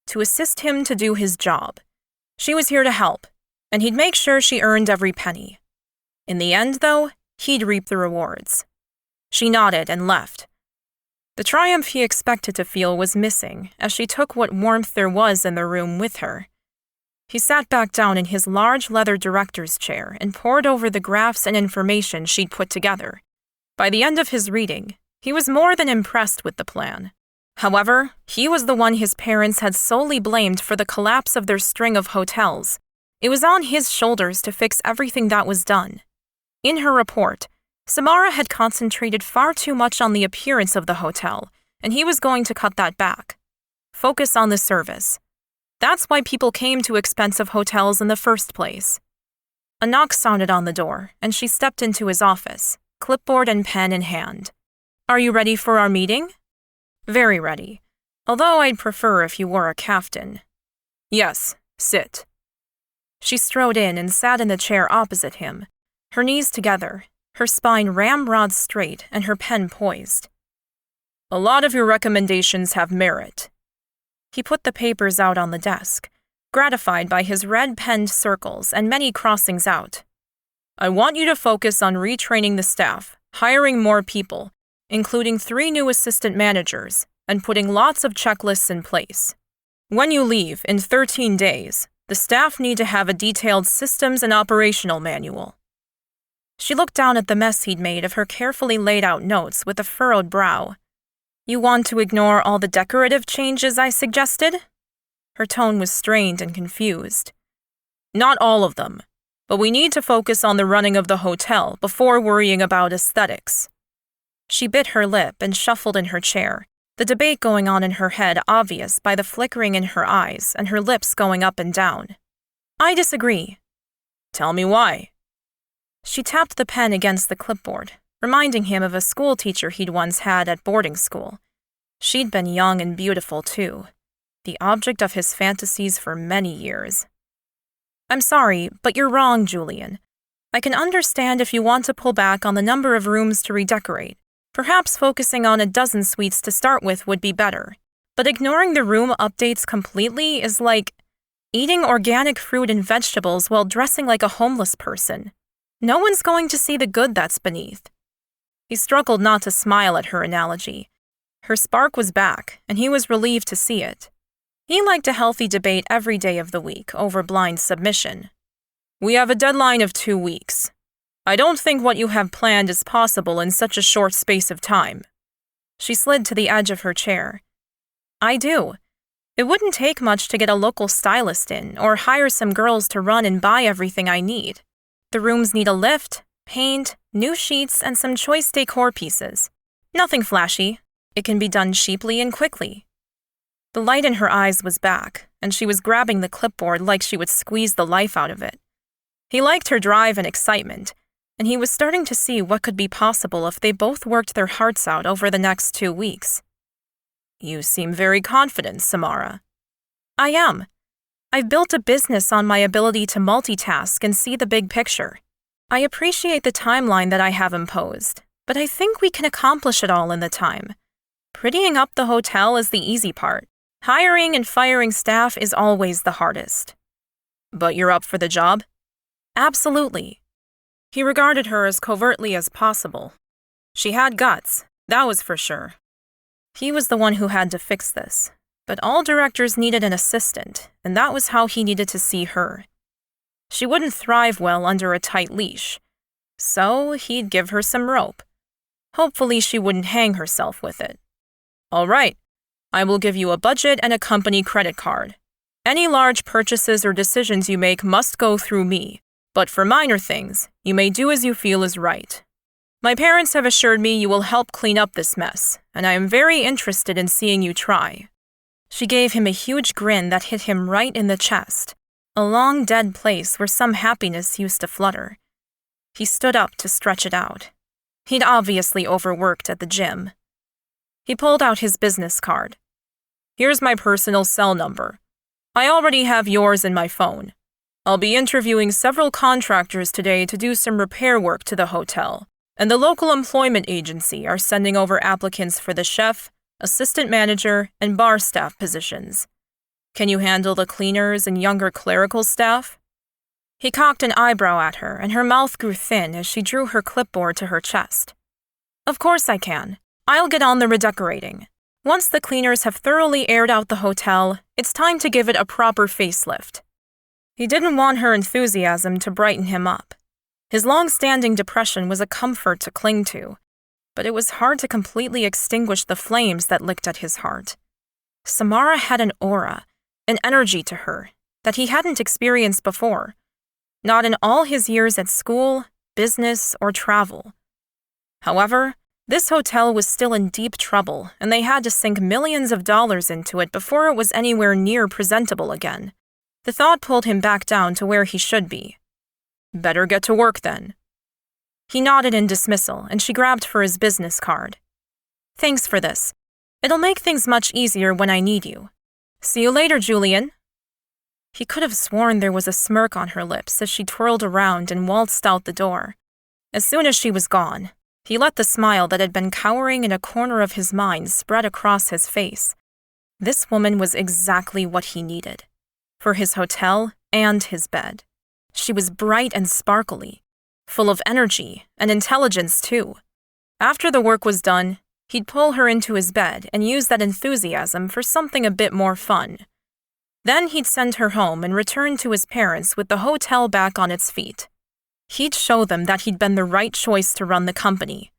to assist him to do his job. She was here to help, and he'd make sure she earned every penny. In the end, though, he'd reap the rewards. She nodded and left. The triumph he expected to feel was missing as she took what warmth there was in the room with her. He sat back down in his large leather director's chair and pored over the graphs and information she'd put together. By the end of his reading, he was more than impressed with the plan. However, he was the one his parents had solely blamed for the collapse of their string of hotels. It was on his shoulders to fix everything that was done. In her report, Samara had concentrated far too much on the appearance of the hotel, and he was going to cut that back. Focus on the service. That's why people came to expensive hotels in the first place. A knock sounded on the door, and she stepped into his office, clipboard and pen in hand. Are you ready for our meeting? Very ready, although I'd prefer if you wore a caftan. Yes, sit. She strode in and sat in the chair opposite him, her knees together, her spine ramrod straight and her pen poised. A lot of your recommendations have merit. He put the papers out on the desk, gratified by his red-penned circles and many crossings out. I want you to focus on retraining the staff, hiring more people, including 3 new assistant managers, and putting lots of checklists in place. When you leave, in 13 days, the staff need to have a detailed systems and operational manual. She looked down at the mess he'd made of her carefully laid out notes with a furrowed brow. You want to ignore all the decorative changes I suggested? Her tone was strained and confused. Not all of them, but we need to focus on the running of the hotel before worrying about aesthetics. She bit her lip and shuffled in her chair, the debate going on in her head obvious by the flickering in her eyes and her lips going up and down. I disagree. Tell me why. She tapped the pen against the clipboard, reminding him of a school teacher he'd once had at boarding school. She'd been young and beautiful, too, the object of his fantasies for many years. I'm sorry, but you're wrong, Julian. I can understand if you want to pull back on the number of rooms to redecorate. Perhaps focusing on a dozen suites to start with would be better. But ignoring the room updates completely is like eating organic fruit and vegetables while dressing like a homeless person. No one's going to see the good that's beneath. He struggled not to smile at her analogy. Her spark was back, and he was relieved to see it. He liked a healthy debate every day of the week over blind submission. We have a deadline of 2 weeks. I don't think what you have planned is possible in such a short space of time. She slid to the edge of her chair. I do. It wouldn't take much to get a local stylist in or hire some girls to run and buy everything I need. The rooms need a lift, paint, new sheets, and some choice decor pieces. Nothing flashy. It can be done cheaply and quickly. The light in her eyes was back, and she was grabbing the clipboard like she would squeeze the life out of it. He liked her drive and excitement, and he was starting to see what could be possible if they both worked their hearts out over the next 2 weeks. You seem very confident, Samara. I am. I've built a business on my ability to multitask and see the big picture. I appreciate the timeline that I have imposed, but I think we can accomplish it all in the time. Prettying up the hotel is the easy part. Hiring and firing staff is always the hardest. But you're up for the job? Absolutely. He regarded her as covertly as possible. She had guts, that was for sure. He was the one who had to fix this, but all directors needed an assistant, and that was how he needed to see her. She wouldn't thrive well under a tight leash, so he'd give her some rope. Hopefully she wouldn't hang herself with it. All right, I will give you a budget and a company credit card. Any large purchases or decisions you make must go through me, but for minor things, you may do as you feel is right. My parents have assured me you will help clean up this mess, and I am very interested in seeing you try. She gave him a huge grin that hit him right in the chest, a long dead place where some happiness used to flutter. He stood up to stretch it out. He'd obviously overworked at the gym. He pulled out his business card. Here's my personal cell number. I already have yours in my phone. I'll be interviewing several contractors today to do some repair work to the hotel, and the local employment agency are sending over applicants for the chef, assistant manager, and bar staff positions. Can you handle the cleaners and younger clerical staff? He cocked an eyebrow at her, and her mouth grew thin as she drew her clipboard to her chest. Of course I can. I'll get on the redecorating. Once the cleaners have thoroughly aired out the hotel, it's time to give it a proper facelift. He didn't want her enthusiasm to brighten him up. His long-standing depression was a comfort to cling to, but it was hard to completely extinguish the flames that licked at his heart. Samara had an aura, an energy to her, that he hadn't experienced before, not in all his years at school, business, or travel. However, this hotel was still in deep trouble, and they had to sink millions of dollars into it before it was anywhere near presentable again. The thought pulled him back down to where he should be. Better get to work then. He nodded in dismissal, and she grabbed for his business card. Thanks for this. It'll make things much easier when I need you. See you later, Julian. He could have sworn there was a smirk on her lips as she twirled around and waltzed out the door. As soon as she was gone, he let the smile that had been cowering in a corner of his mind spread across his face. This woman was exactly what he needed, for his hotel and his bed. She was bright and sparkly, full of energy and intelligence too. After the work was done, he'd pull her into his bed and use that enthusiasm for something a bit more fun. Then he'd send her home and return to his parents with the hotel back on its feet. He'd show them that he'd been the right choice to run the company.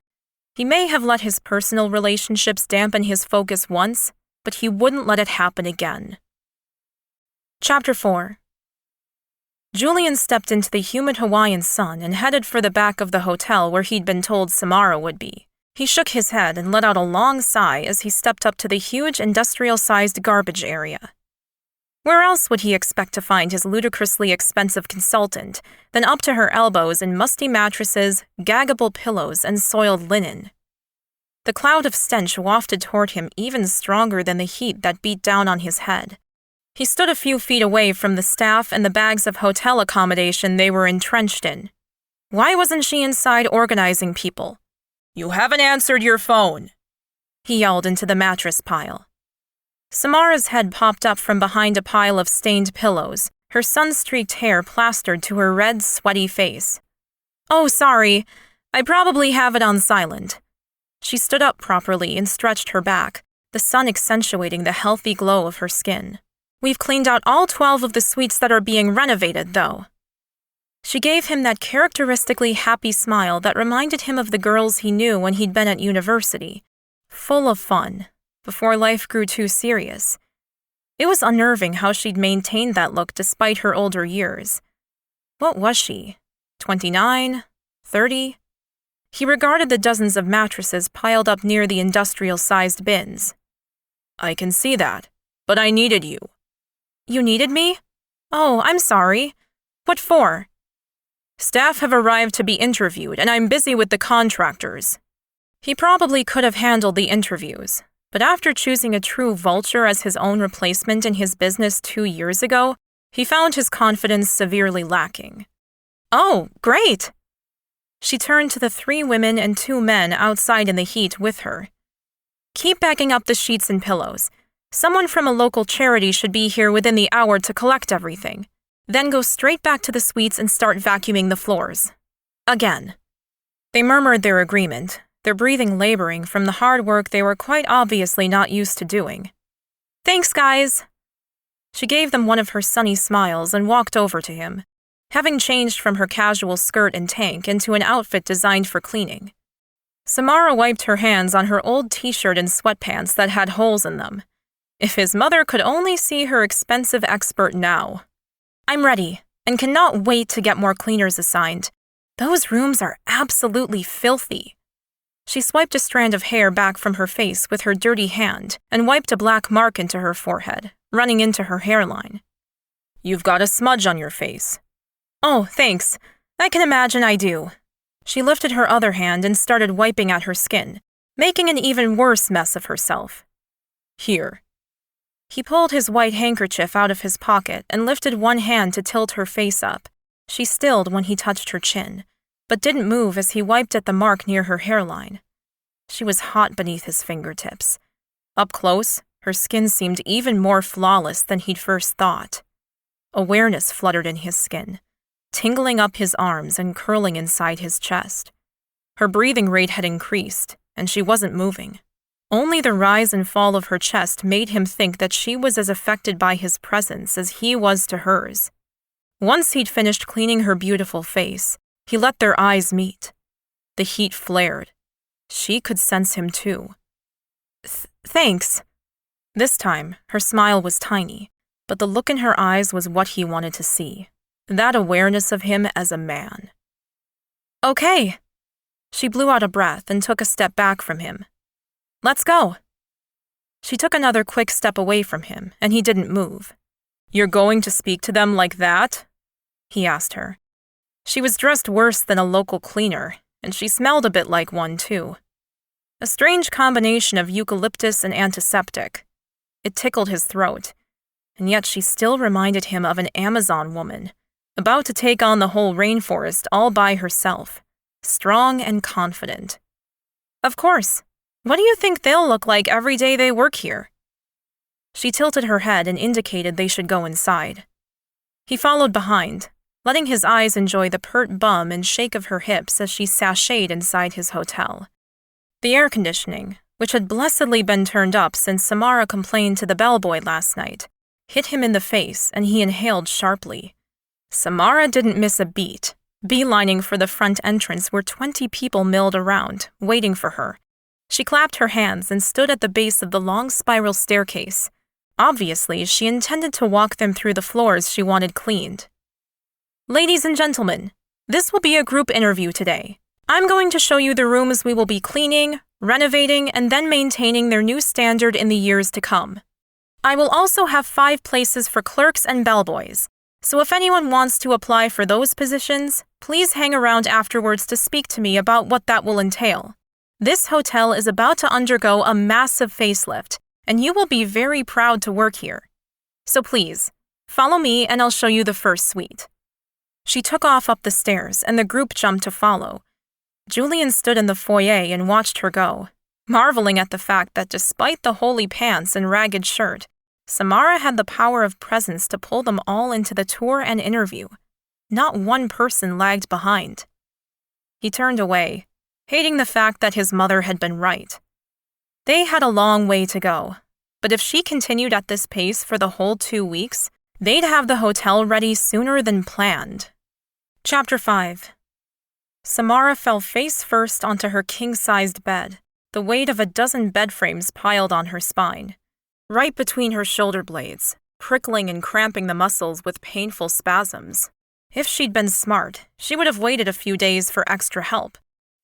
He may have let his personal relationships dampen his focus once, but he wouldn't let it happen again. Chapter 4. Julian stepped into the humid Hawaiian sun and headed for the back of the hotel where he'd been told Samara would be. He shook his head and let out a long sigh as he stepped up to the huge industrial-sized garbage area. Where else would he expect to find his ludicrously expensive consultant than up to her elbows in musty mattresses, gaggable pillows, and soiled linen? The cloud of stench wafted toward him even stronger than the heat that beat down on his head. He stood a few feet away from the staff and the bags of hotel accommodation they were entrenched in. Why wasn't she inside organizing people? "You haven't answered your phone," he yelled into the mattress pile. Samara's head popped up from behind a pile of stained pillows, her sun-streaked hair plastered to her red, sweaty face. "Oh, sorry. I probably have it on silent." She stood up properly and stretched her back, the sun accentuating the healthy glow of her skin. "We've cleaned out all 12 of the suites that are being renovated, though." She gave him that characteristically happy smile that reminded him of the girls he knew when he'd been at university, full of fun, before life grew too serious. It was unnerving how she'd maintained that look despite her older years. What was she? 29? 30? He regarded the dozens of mattresses piled up near the industrial-sized bins. "I can see that, but I needed you." "You needed me? Oh, I'm sorry. What for?" "Staff have arrived to be interviewed, and I'm busy with the contractors." He probably could have handled the interviews, but after choosing a true vulture as his own replacement in his business 2 years ago, he found his confidence severely lacking. "Oh, great!" She turned to the 3 women and 2 men outside in the heat with her. "Keep backing up the sheets and pillows. Someone from a local charity should be here within the hour to collect everything. Then go straight back to the suites and start vacuuming the floors. Again." They murmured their agreement, their breathing laboring from the hard work they were quite obviously not used to doing. "Thanks, guys." She gave them one of her sunny smiles and walked over to him, having changed from her casual skirt and tank into an outfit designed for cleaning. Samara wiped her hands on her old t-shirt and sweatpants that had holes in them. If his mother could only see her expensive expert now. "I'm ready, and cannot wait to get more cleaners assigned. Those rooms are absolutely filthy." She swiped a strand of hair back from her face with her dirty hand and wiped a black mark into her forehead, running into her hairline. "You've got a smudge on your face." "Oh, thanks. I can imagine I do." She lifted her other hand and started wiping at her skin, making an even worse mess of herself. "Here." He pulled his white handkerchief out of his pocket and lifted one hand to tilt her face up. She stilled when he touched her chin, but didn't move as he wiped at the mark near her hairline. She was hot beneath his fingertips. Up close, her skin seemed even more flawless than he'd first thought. Awareness fluttered in his skin, tingling up his arms and curling inside his chest. Her breathing rate had increased, and she wasn't moving. Only the rise and fall of her chest made him think that she was as affected by his presence as he was to hers. Once he'd finished cleaning her beautiful face, he let their eyes meet. The heat flared. She could sense him too. Thanks." This time, her smile was tiny, but the look in her eyes was what he wanted to see. That awareness of him as a man. "Okay." She blew out a breath and took a step back from him. "Let's go." She took another quick step away from him, and he didn't move. "You're going to speak to them like that?" he asked her. She was dressed worse than a local cleaner, and she smelled a bit like one, too. A strange combination of eucalyptus and antiseptic. It tickled his throat, and yet she still reminded him of an Amazon woman, about to take on the whole rainforest all by herself, strong and confident. "Of course. What do you think they'll look like every day they work here?" She tilted her head and indicated they should go inside. He followed behind, letting his eyes enjoy the pert bum and shake of her hips as she sashayed inside his hotel. The air conditioning, which had blessedly been turned up since Samara complained to the bellboy last night, hit him in the face and he inhaled sharply. Samara didn't miss a beat, Beelining for the front entrance where 20 people milled around, waiting for her. She clapped her hands and stood at the base of the long spiral staircase. Obviously, she intended to walk them through the floors she wanted cleaned. Ladies and gentlemen, this will be a group interview today. I'm going to show you the rooms we will be cleaning, renovating, and then maintaining their new standard in the years to come. I will also have 5 places for clerks and bellboys, so if anyone wants to apply for those positions, please hang around afterwards to speak to me about what that will entail. This hotel is about to undergo a massive facelift, and you will be very proud to work here. So please, follow me and I'll show you the first suite. She took off up the stairs, and the group jumped to follow. Julian stood in the foyer and watched her go, marveling at the fact that despite the holey pants and ragged shirt, Samara had the power of presence to pull them all into the tour and interview. Not one person lagged behind. He turned away, hating the fact that his mother had been right. They had a long way to go, but if she continued at this pace for the whole 2 weeks, they'd have the hotel ready sooner than planned. Chapter 5. Samara fell face first onto her king-sized bed, the weight of a dozen bed frames piled on her spine, right between her shoulder blades, prickling and cramping the muscles with painful spasms. If she'd been smart, she would have waited a few days for extra help.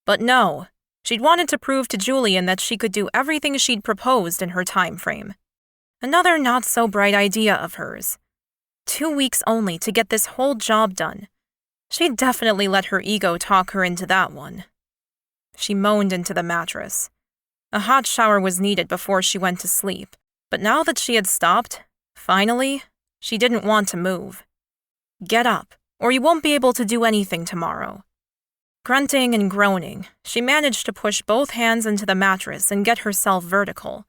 But no, she'd wanted to prove to Julian that she could do everything she'd proposed in her time frame. Another not-so-bright idea of hers. 2 weeks only to get this whole job done. She'd definitely let her ego talk her into that one. She moaned into the mattress. A hot shower was needed before she went to sleep, but now that she had stopped, finally, she didn't want to move. Get up, or you won't be able to do anything tomorrow. Grunting and groaning, she managed to push both hands into the mattress and get herself vertical.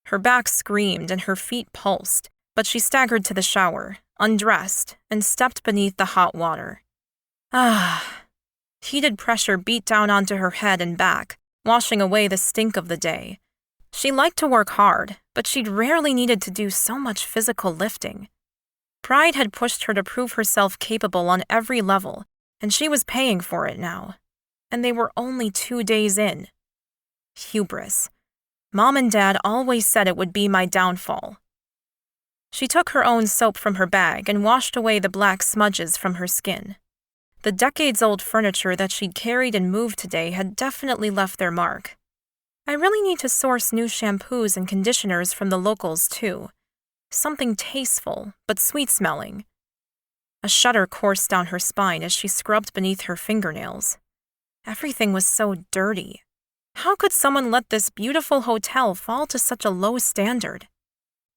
Her back screamed and her feet pulsed, but she staggered to the shower, undressed, and stepped beneath the hot water. Heated pressure beat down onto her head and back, washing away the stink of the day. She liked to work hard, but she'd rarely needed to do so much physical lifting. Pride had pushed her to prove herself capable on every level, and she was paying for it now. And they were only 2 days in. Hubris. Mom and Dad always said it would be my downfall. She took her own soap from her bag and washed away the black smudges from her skin. The decades-old furniture that she'd carried and moved today had definitely left their mark. I really need to source new shampoos and conditioners from the locals, too. Something tasteful, but sweet-smelling. A shudder coursed down her spine as she scrubbed beneath her fingernails. Everything was so dirty. How could someone let this beautiful hotel fall to such a low standard?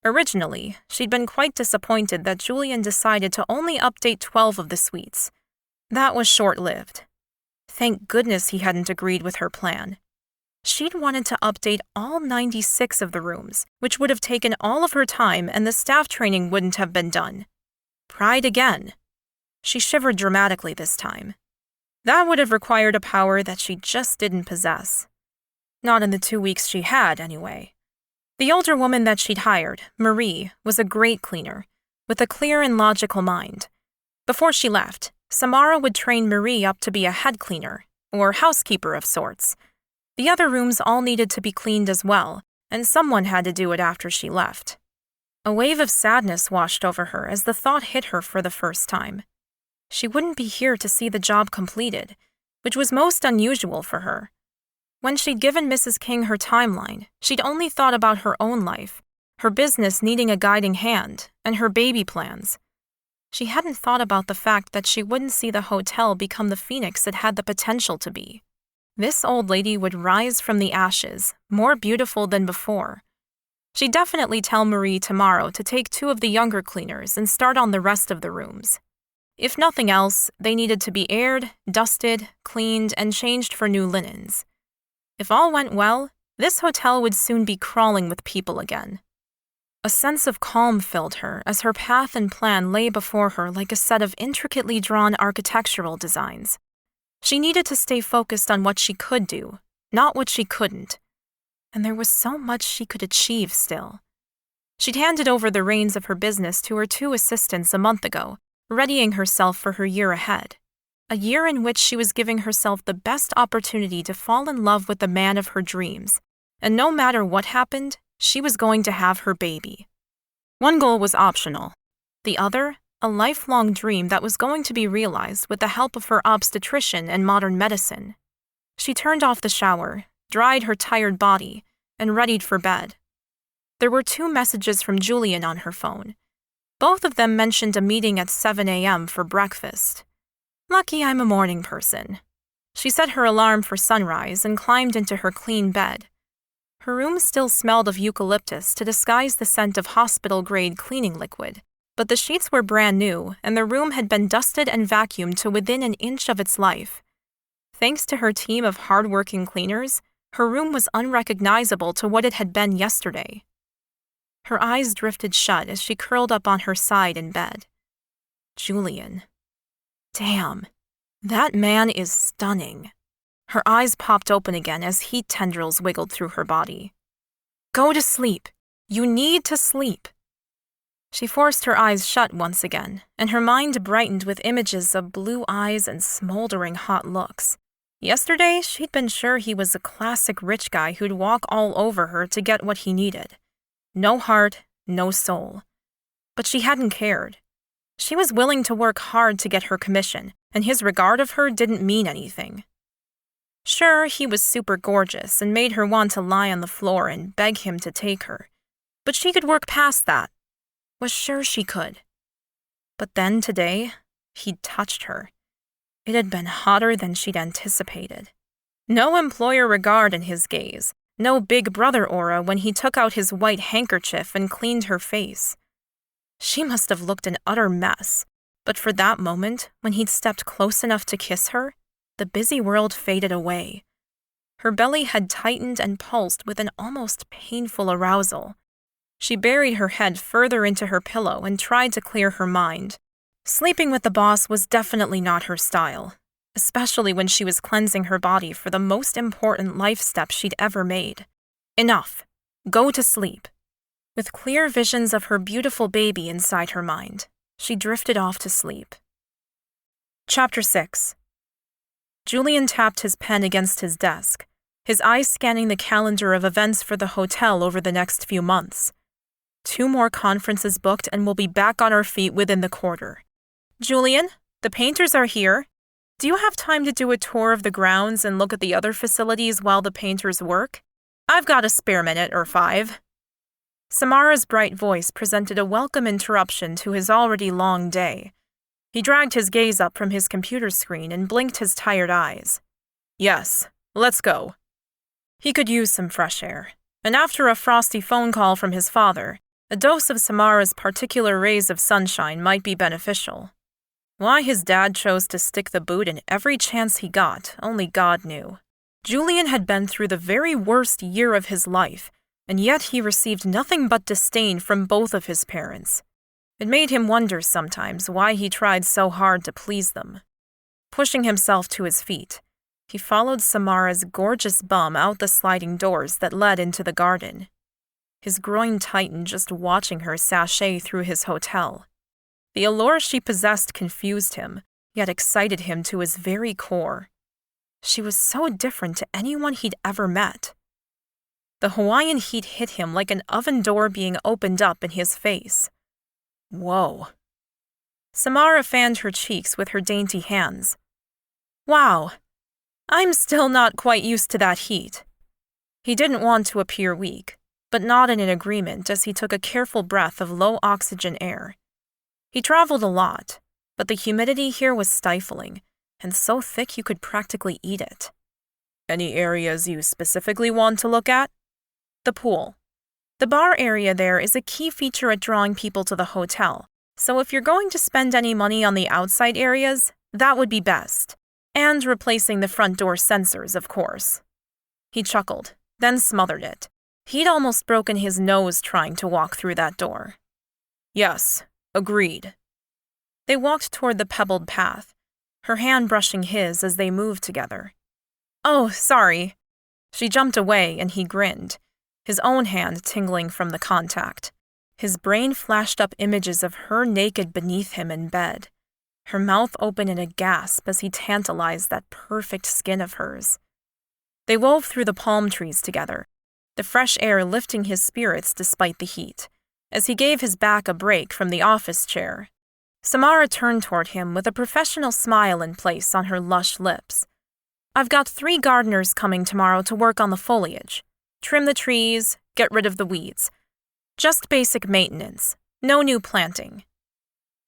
Originally, she'd been quite disappointed that Julian decided to only update 12 of the suites. That was short-lived. Thank goodness he hadn't agreed with her plan. She'd wanted to update all 96 of the rooms, which would have taken all of her time and the staff training wouldn't have been done. Pride again. She shivered dramatically this time. That would have required a power that she just didn't possess. Not in the 2 weeks she had, anyway. The older woman that she'd hired, Marie, was a great cleaner, with a clear and logical mind. Before she left, Samara would train Marie up to be a head cleaner, or housekeeper of sorts. The other rooms all needed to be cleaned as well, and someone had to do it after she left. A wave of sadness washed over her as the thought hit her for the first time. She wouldn't be here to see the job completed, which was most unusual for her. When she'd given Mrs. King her timeline, she'd only thought about her own life, her business needing a guiding hand, and her baby plans. She hadn't thought about the fact that she wouldn't see the hotel become the phoenix it had the potential to be. This old lady would rise from the ashes, more beautiful than before. She'd definitely tell Marie tomorrow to take 2 of the younger cleaners and start on the rest of the rooms. If nothing else, they needed to be aired, dusted, cleaned, and changed for new linens. If all went well, this hotel would soon be crawling with people again. A sense of calm filled her as her path and plan lay before her like a set of intricately drawn architectural designs. She needed to stay focused on what she could do, not what she couldn't. And there was so much she could achieve still. She'd handed over the reins of her business to her 2 assistants a month ago, readying herself for her year ahead. A year in which she was giving herself the best opportunity to fall in love with the man of her dreams, and no matter what happened, she was going to have her baby. One goal was optional. The other, a lifelong dream that was going to be realized with the help of her obstetrician and modern medicine. She turned off the shower, dried her tired body, and readied for bed. There were 2 messages from Julian on her phone. Both of them mentioned a meeting at 7 a.m. for breakfast. Lucky I'm a morning person. She set her alarm for sunrise and climbed into her clean bed. Her room still smelled of eucalyptus to disguise the scent of hospital-grade cleaning liquid, but the sheets were brand new and the room had been dusted and vacuumed to within an inch of its life. Thanks to her team of hard-working cleaners, her room was unrecognizable to what it had been yesterday. Her eyes drifted shut as she curled up on her side in bed. Julian. Damn, that man is stunning. Her eyes popped open again as heat tendrils wiggled through her body. Go to sleep. You need to sleep. She forced her eyes shut once again, and her mind brightened with images of blue eyes and smoldering hot looks. Yesterday, she'd been sure he was a classic rich guy who'd walk all over her to get what he needed. No heart, no soul. But she hadn't cared. She was willing to work hard to get her commission, and his regard of her didn't mean anything. Sure, he was super gorgeous and made her want to lie on the floor and beg him to take her. But she could work past that. Was sure she could. But then today, he'd touched her. It had been hotter than she'd anticipated. No employer regard in his gaze, no big brother aura when he took out his white handkerchief and cleaned her face. She must have looked an utter mess, but for that moment, when he'd stepped close enough to kiss her, the busy world faded away. Her belly had tightened and pulsed with an almost painful arousal. She buried her head further into her pillow and tried to clear her mind. Sleeping with the boss was definitely not her style, especially when she was cleansing her body for the most important life step she'd ever made. Enough. Go to sleep. With clear visions of her beautiful baby inside her mind, she drifted off to sleep. Chapter 6. Julian tapped his pen against his desk, his eyes scanning the calendar of events for the hotel over the next few months. 2 more conferences booked and we'll be back on our feet within the quarter. Julian, the painters are here. Do you have time to do a tour of the grounds and look at the other facilities while the painters work? I've got a spare minute or 5. Samara's bright voice presented a welcome interruption to his already long day. He dragged his gaze up from his computer screen and blinked his tired eyes. Yes, let's go. He could use some fresh air, and after a frosty phone call from his father, a dose of Samara's particular rays of sunshine might be beneficial. Why his dad chose to stick the boot in every chance he got, only God knew. Julian had been through the very worst year of his life, and yet he received nothing but disdain from both of his parents. It made him wonder sometimes why he tried so hard to please them. Pushing himself to his feet, he followed Samara's gorgeous bum out the sliding doors that led into the garden. His groin tightened just watching her sashay through his hotel. The allure she possessed confused him, yet excited him to his very core. She was so different to anyone he'd ever met. The Hawaiian heat hit him like an oven door being opened up in his face. Whoa. Samara fanned her cheeks with her dainty hands. Wow. I'm still not quite used to that heat. He didn't want to appear weak, but nodded in agreement as he took a careful breath of low-oxygen air. He traveled a lot, but the humidity here was stifling, and so thick you could practically eat it. Any areas you specifically want to look at? The pool. The bar area there is a key feature at drawing people to the hotel, so if you're going to spend any money on the outside areas, that would be best. And replacing the front door sensors, of course. He chuckled, then smothered it. He'd almost broken his nose trying to walk through that door. Yes, agreed. They walked toward the pebbled path, her hand brushing his as they moved together. Oh, sorry. She jumped away and he grinned, his own hand tingling from the contact. His brain flashed up images of her naked beneath him in bed. her mouth open in a gasp as he tantalized that perfect skin of hers. They wove through the palm trees together, the fresh air lifting his spirits despite the heat, as he gave his back a break from the office chair. Samara turned toward him with a professional smile in place on her lush lips. "I've got 3 gardeners coming tomorrow to work on the foliage. Trim the trees, get rid of the weeds. Just basic maintenance, no new planting."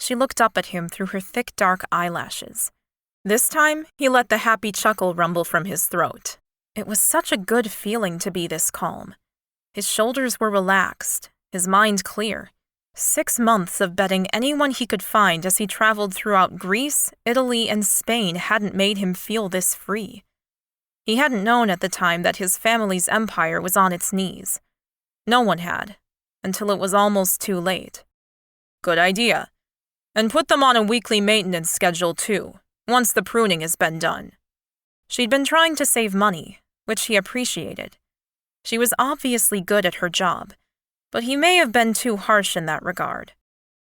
She looked up at him through her thick dark eyelashes. This time, he let the happy chuckle rumble from his throat. It was such a good feeling to be this calm. His shoulders were relaxed, his mind clear. 6 months of betting anyone he could find as he traveled throughout Greece, Italy, and Spain hadn't made him feel this free. He hadn't known at the time that his family's empire was on its knees. No one had, until it was almost too late. "Good idea. And put them on a weekly maintenance schedule too, once the pruning has been done." She'd been trying to save money, which he appreciated. She was obviously good at her job, but he may have been too harsh in that regard.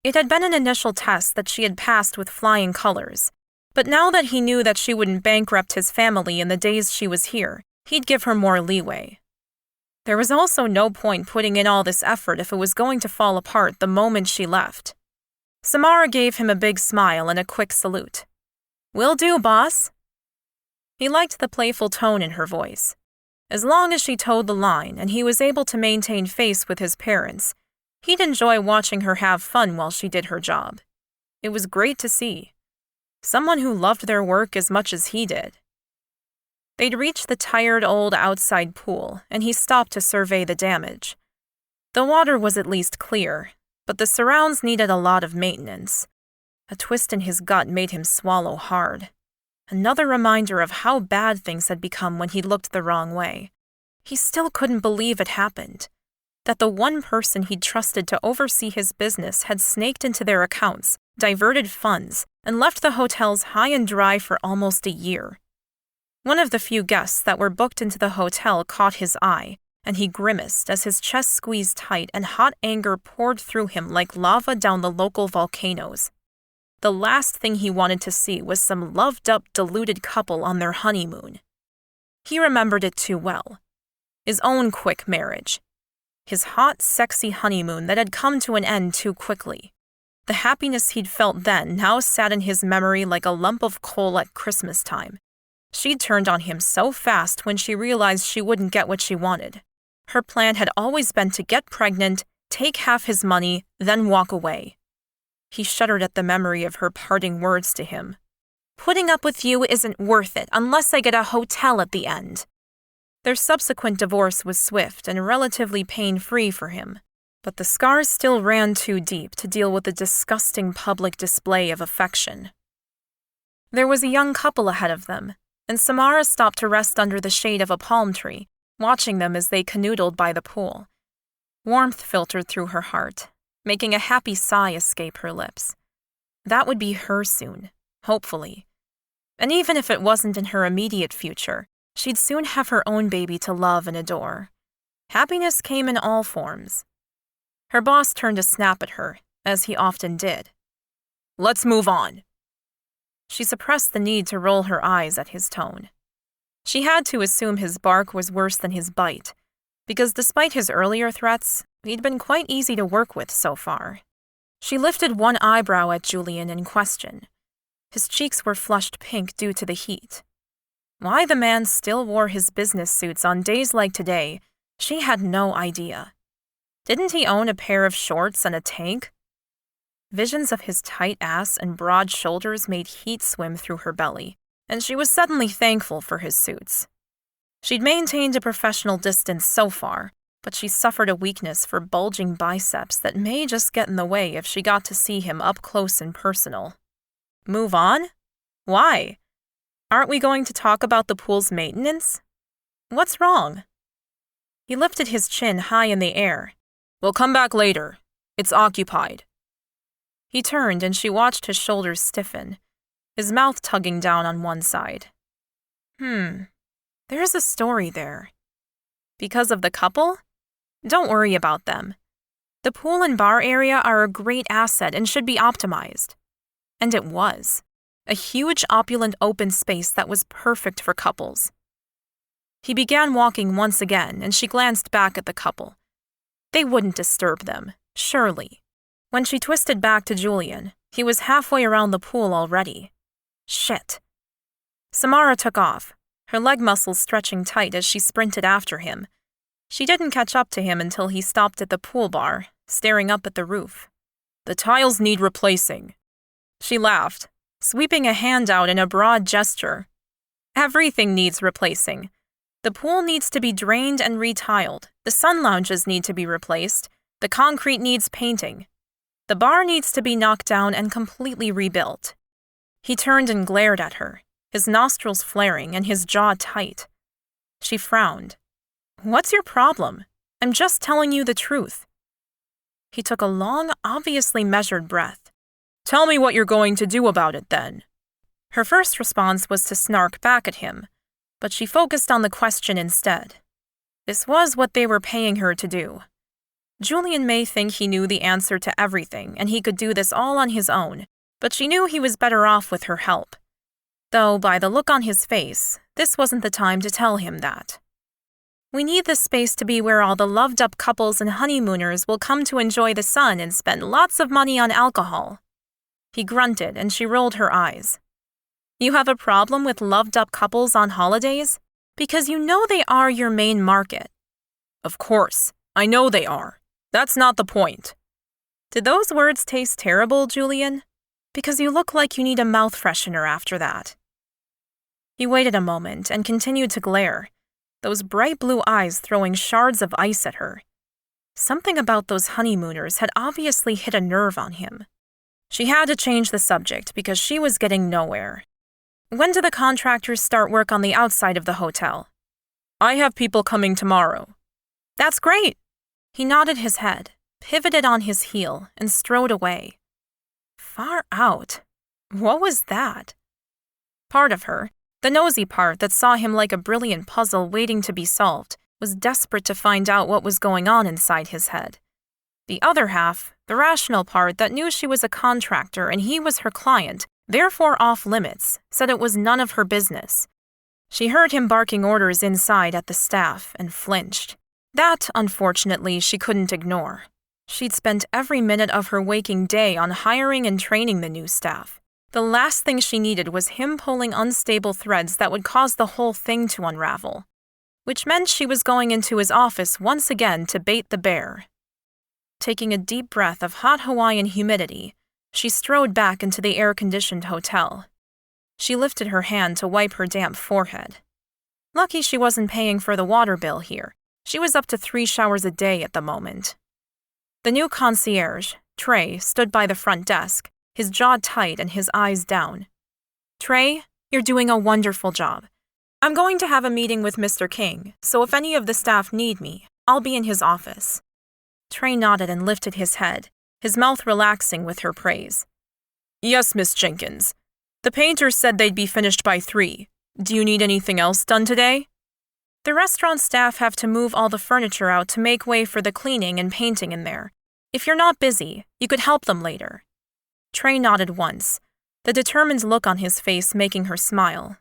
It had been an initial test that she had passed with flying colors, but now that he knew that she wouldn't bankrupt his family in the days she was here, he'd give her more leeway. There was also no point putting in all this effort if it was going to fall apart the moment she left. Samara gave him a big smile and a quick salute. "Will do, boss." He liked the playful tone in her voice. As long as she towed the line and he was able to maintain face with his parents, he'd enjoy watching her have fun while she did her job. It was great to see. Someone who loved their work as much as he did. They'd reached the tired old outside pool, and he stopped to survey the damage. The water was at least clear, but the surrounds needed a lot of maintenance. A twist in his gut made him swallow hard. Another reminder of how bad things had become when he looked the wrong way. He still couldn't believe it happened. That the one person he'd trusted to oversee his business had snaked into their accounts, diverted funds, and left the hotels high and dry for almost a year. One of the few guests that were booked into the hotel caught his eye, and he grimaced as his chest squeezed tight and hot anger poured through him like lava down the local volcanoes. The last thing he wanted to see was some loved-up, deluded couple on their honeymoon. He remembered it too well. His own quick marriage. His hot, sexy honeymoon that had come to an end too quickly. The happiness he'd felt then now sat in his memory like a lump of coal at Christmas time. She'd turned on him so fast when she realized she wouldn't get what she wanted. Her plan had always been to get pregnant, take half his money, then walk away. He shuddered at the memory of her parting words to him. "Putting up with you isn't worth it unless I get a hotel at the end." Their subsequent divorce was swift and relatively pain-free for him, but the scars still ran too deep to deal with the disgusting public display of affection. There was a young couple ahead of them, and Samara stopped to rest under the shade of a palm tree, watching them as they canoodled by the pool. Warmth filtered through her heart, making a happy sigh escape her lips. That would be her soon, hopefully. And even if it wasn't in her immediate future, she'd soon have her own baby to love and adore. Happiness came in all forms. Her boss turned to snap at her, as he often did. "Let's move on." She suppressed the need to roll her eyes at his tone. She had to assume his bark was worse than his bite, because despite his earlier threats, he'd been quite easy to work with so far. She lifted one eyebrow at Julian in question. His cheeks were flushed pink due to the heat. Why the man still wore his business suits on days like today, she had no idea. Didn't he own a pair of shorts and a tank? Visions of his tight ass and broad shoulders made heat swim through her belly, and she was suddenly thankful for his suits. She'd maintained a professional distance so far, but she suffered a weakness for bulging biceps that may just get in the way if she got to see him up close and personal. Move on? Why? Aren't we going to talk about the pool's maintenance? What's wrong? He lifted his chin high in the air. We'll come back later. It's occupied. He turned and she watched his shoulders stiffen, his mouth tugging down on one side. There's a story there. Because of the couple? Don't worry about them. The pool and bar area are a great asset and should be optimized. And it was. A huge, opulent open space that was perfect for couples. He began walking once again, and she glanced back at the couple. They wouldn't disturb them, surely. When she twisted back to Julian, he was halfway around the pool already. Shit. Samara took off, her leg muscles stretching tight as she sprinted after him. She didn't catch up to him until he stopped at the pool bar, staring up at the roof. "The tiles need replacing." She laughed, sweeping a hand out in a broad gesture. "Everything needs replacing. The pool needs to be drained and retiled. The sun lounges need to be replaced. The concrete needs painting. The bar needs to be knocked down and completely rebuilt." He turned and glared at her, his nostrils flaring and his jaw tight. She frowned. "What's your problem? I'm just telling you the truth." He took a long, obviously measured breath. "Tell me what you're going to do about it, then." Her first response was to snark back at him, but she focused on the question instead. This was what they were paying her to do. Julian may think he knew the answer to everything and he could do this all on his own, but she knew he was better off with her help. Though, by the look on his face, this wasn't the time to tell him that. "We need this space to be where all the loved-up couples and honeymooners will come to enjoy the sun and spend lots of money on alcohol." He grunted, and she rolled her eyes. "You have a problem with loved-up couples on holidays? Because you know they are your main market." "Of course, I know they are. That's not the point." "Did those words taste terrible, Julian? Because you look like you need a mouth freshener after that." He waited a moment and continued to glare, those bright blue eyes throwing shards of ice at her. Something about those honeymooners had obviously hit a nerve on him. She had to change the subject because she was getting nowhere. "When do the contractors start work on the outside of the hotel?" "I have people coming tomorrow." "That's great." He nodded his head, pivoted on his heel, and strode away. Far out. What was that? Part of her, the nosy part that saw him like a brilliant puzzle waiting to be solved, was desperate to find out what was going on inside his head. The other half, the rational part that knew she was a contractor and he was her client, therefore off limits, said it was none of her business. She heard him barking orders inside at the staff and flinched. That, unfortunately, she couldn't ignore. She'd spent every minute of her waking day on hiring and training the new staff. The last thing she needed was him pulling unstable threads that would cause the whole thing to unravel. Which meant she was going into his office once again to bait the bear. Taking a deep breath of hot Hawaiian humidity, she strode back into the air-conditioned hotel. She lifted her hand to wipe her damp forehead. Lucky she wasn't paying for the water bill here. She was up to 3 showers a day at the moment. The new concierge, Trey, stood by the front desk, his jaw tight and his eyes down. "Trey, you're doing a wonderful job. I'm going to have a meeting with Mr. King, so if any of the staff need me, I'll be in his office." Trey nodded and lifted his head, his mouth relaxing with her praise. "Yes, Miss Jenkins. The painters said they'd be finished by 3. Do you need anything else done today?" "The restaurant staff have to move all the furniture out to make way for the cleaning and painting in there. If you're not busy, you could help them later." Trey nodded once, the determined look on his face making her smile.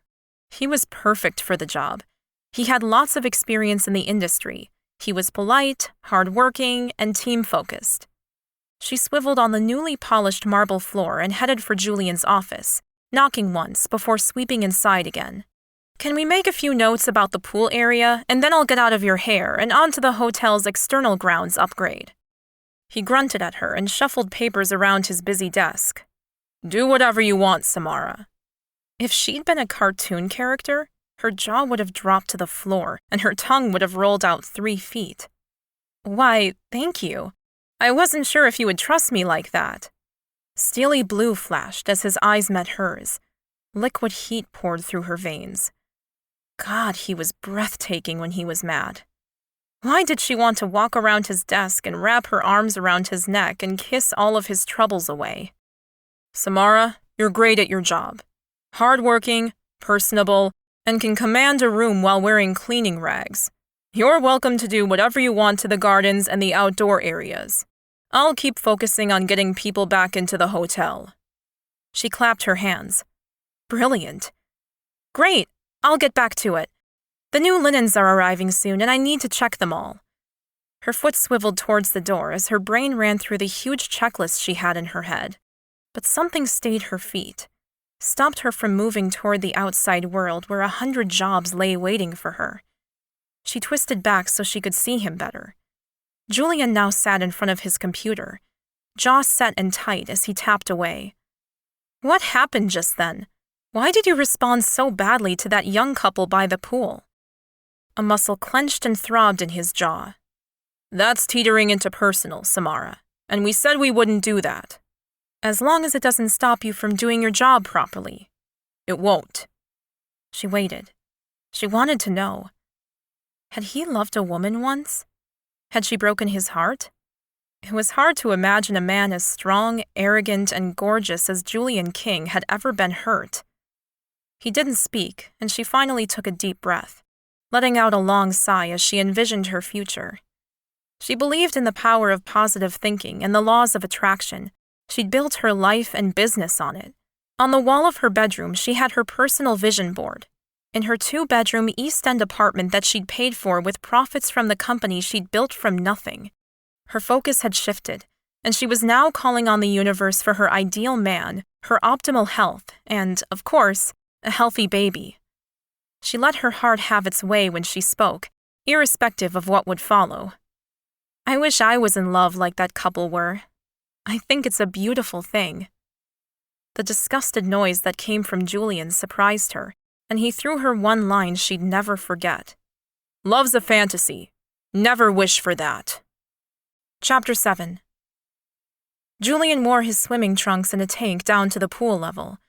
He was perfect for the job. He had lots of experience in the industry. He was polite, hard-working, and team-focused. She swiveled on the newly polished marble floor and headed for Julian's office, knocking once before sweeping inside again. "Can we make a few notes about the pool area, and then I'll get out of your hair and onto the hotel's external grounds upgrade?" He grunted at her and shuffled papers around his busy desk. "Do whatever you want, Samara." If she'd been a cartoon character, her jaw would have dropped to the floor and her tongue would have rolled out 3 feet. "Why, thank you. I wasn't sure if you would trust me like that." Steely blue flashed as his eyes met hers. Liquid heat poured through her veins. God, he was breathtaking when he was mad. Why did she want to walk around his desk and wrap her arms around his neck and kiss all of his troubles away? "Samara, you're great at your job. Hardworking, personable, and can command a room while wearing cleaning rags. You're welcome to do whatever you want to the gardens and the outdoor areas. I'll keep focusing on getting people back into the hotel." She clapped her hands. Brilliant. Great, I'll get back to it. The new linens are arriving soon, and I need to check them all. Her foot swiveled towards the door as her brain ran through the huge checklist she had in her head. But something stayed her feet, stopped her from moving toward the outside world where 100 jobs lay waiting for her. She twisted back so she could see him better. Julian now sat in front of his computer, jaw set and tight as he tapped away. What happened just then? Why did you respond so badly to that young couple by the pool? A muscle clenched and throbbed in his jaw. That's teetering into personal, Samara, and we said we wouldn't do that. As long as it doesn't stop you from doing your job properly. It won't. She waited. She wanted to know. Had he loved a woman once? Had she broken his heart? It was hard to imagine a man as strong, arrogant, and gorgeous as Julian King had ever been hurt. He didn't speak, and she finally took a deep breath, letting out a long sigh as she envisioned her future. She believed in the power of positive thinking and the laws of attraction. She'd built her life and business on it. On the wall of her bedroom, she had her personal vision board. In her 2-bedroom East End apartment that she'd paid for with profits from the company she'd built from nothing. Her focus had shifted, and she was now calling on the universe for her ideal man, her optimal health, and, of course, a healthy baby. She let her heart have its way when she spoke, irrespective of what would follow. I wish I was in love like that couple were. I think it's a beautiful thing. The disgusted noise that came from Julian surprised her, and he threw her one line she'd never forget. Love's a fantasy. Never wish for that. Chapter 7. Julian wore his swimming trunks and a tank down to the pool level.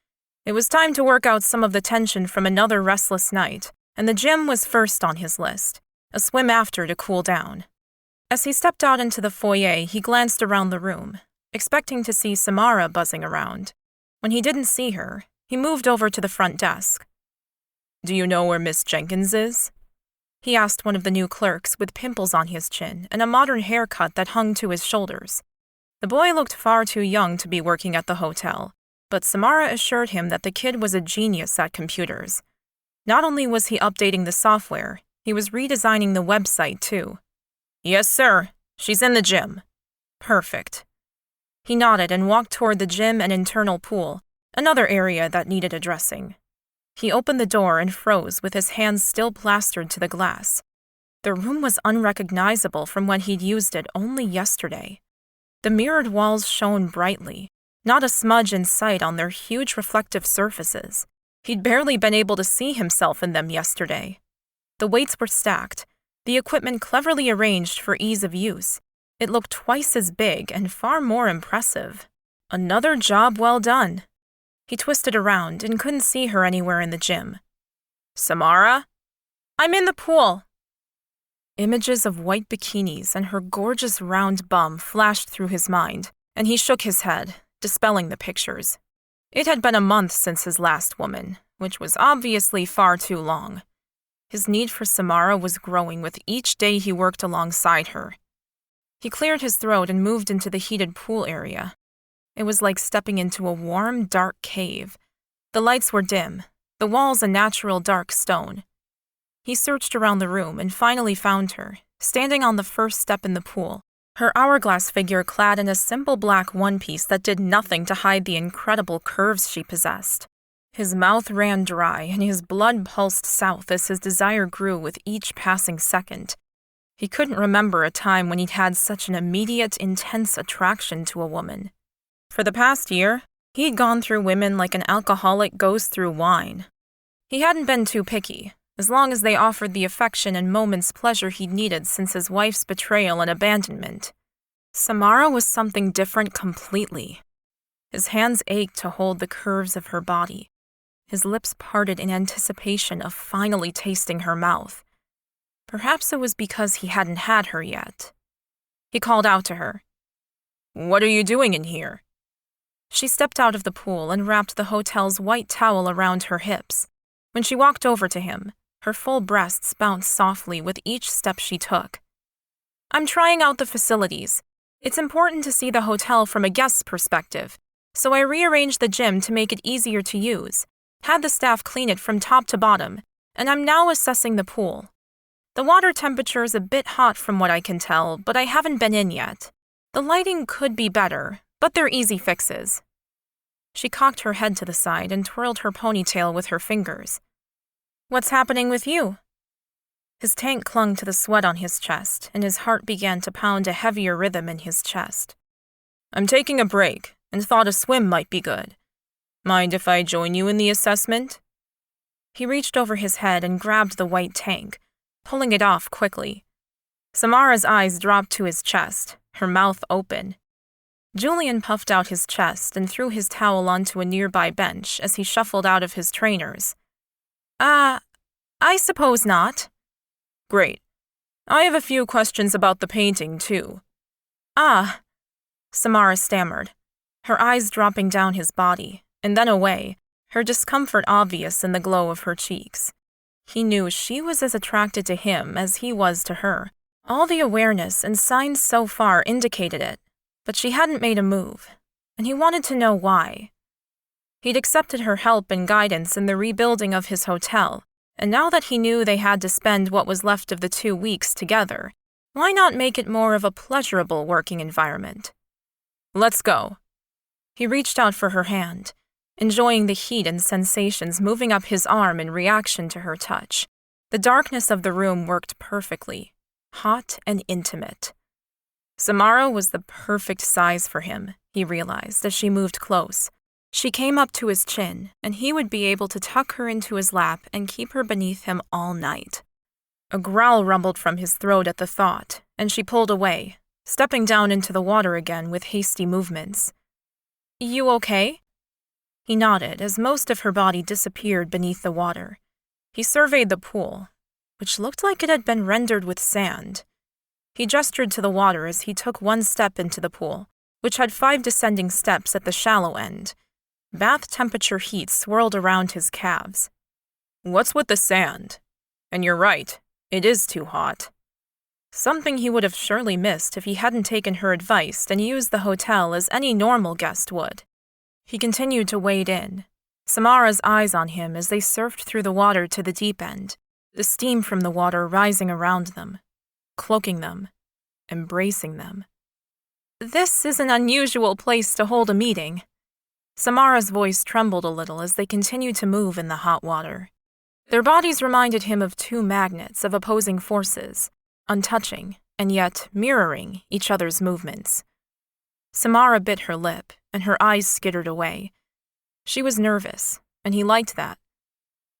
It was time to work out some of the tension from another restless night, and the gym was first on his list, a swim after to cool down. As he stepped out into the foyer, he glanced around the room, expecting to see Samara buzzing around. When he didn't see her, he moved over to the front desk. Do you know where Miss Jenkins is? He asked one of the new clerks with pimples on his chin and a modern haircut that hung to his shoulders. The boy looked far too young to be working at the hotel, but Samara assured him that the kid was a genius at computers. Not only was he updating the software, he was redesigning the website too. Yes, sir. She's in the gym. Perfect. He nodded and walked toward the gym and internal pool, another area that needed addressing. He opened the door and froze with his hands still plastered to the glass. The room was unrecognizable from when he'd used it only yesterday. The mirrored walls shone brightly, not a smudge in sight on their huge reflective surfaces. He'd barely been able to see himself in them yesterday. The weights were stacked, the equipment cleverly arranged for ease of use. It looked twice as big and far more impressive. Another job well done. He twisted around and couldn't see her anywhere in the gym. Samara? I'm in the pool. Images of white bikinis and her gorgeous round bum flashed through his mind, and he shook his head, dispelling the pictures. It had been a month since his last woman, which was obviously far too long. His need for Samara was growing with each day he worked alongside her. He cleared his throat and moved into the heated pool area. It was like stepping into a warm, dark cave. The lights were dim, the walls a natural dark stone. He searched around the room and finally found her, standing on the first step in the pool, her hourglass figure clad in a simple black one-piece that did nothing to hide the incredible curves she possessed. His mouth ran dry and his blood pulsed south as his desire grew with each passing second. He couldn't remember a time when he'd had such an immediate, intense attraction to a woman. For the past year, he'd gone through women like an alcoholic goes through wine. He hadn't been too picky, as long as they offered the affection and moment's pleasure he'd needed since his wife's betrayal and abandonment. Samara was something different completely. His hands ached to hold the curves of her body. His lips parted in anticipation of finally tasting her mouth. Perhaps it was because he hadn't had her yet. He called out to her. What are you doing in here? She stepped out of the pool and wrapped the hotel's white towel around her hips. When she walked over to him, her full breasts bounced softly with each step she took. I'm trying out the facilities. It's important to see the hotel from a guest's perspective, so I rearranged the gym to make it easier to use, had the staff clean it from top to bottom, and I'm now assessing the pool. The water temperature is a bit hot from what I can tell, but I haven't been in yet. The lighting could be better, but they're easy fixes. She cocked her head to the side and twirled her ponytail with her fingers. What's happening with you? His tank clung to the sweat on his chest, and his heart began to pound a heavier rhythm in his chest. I'm taking a break, and thought a swim might be good. Mind if I join you in the assessment? He reached over his head and grabbed the white tank, pulling it off quickly. Samara's eyes dropped to his chest, her mouth open. Julian puffed out his chest and threw his towel onto a nearby bench as he shuffled out of his trainers. I suppose not. Great. I have a few questions about the painting, too. Ah, Samara stammered, her eyes dropping down his body, and then away, her discomfort obvious in the glow of her cheeks. He knew she was as attracted to him as he was to her. All the awareness and signs so far indicated it, but she hadn't made a move, and he wanted to know why. He'd accepted her help and guidance in the rebuilding of his hotel, and now that he knew they had to spend what was left of the 2 weeks together, why not make it more of a pleasurable working environment? Let's go. He reached out for her hand, enjoying the heat and sensations moving up his arm in reaction to her touch. The darkness of the room worked perfectly, hot and intimate. Samara was the perfect size for him, he realized as she moved close. She came up to his chin, and he would be able to tuck her into his lap and keep her beneath him all night. A growl rumbled from his throat at the thought, and she pulled away, stepping down into the water again with hasty movements. You okay? He nodded as most of her body disappeared beneath the water. He surveyed the pool, which looked like it had been rendered with sand. He gestured to the water as he took one step into the pool, which had 5 descending steps at the shallow end. Bath temperature heat swirled around his calves. What's with the sand? And you're right, it is too hot. Something he would have surely missed if he hadn't taken her advice and used the hotel as any normal guest would. He continued to wade in, Samara's eyes on him as they surfed through the water to the deep end, the steam from the water rising around them, cloaking them, embracing them. This is an unusual place to hold a meeting. Samara's voice trembled a little as they continued to move in the hot water. Their bodies reminded him of 2 magnets of opposing forces, untouching and yet mirroring each other's movements. Samara bit her lip, and her eyes skittered away. She was nervous, and he liked that.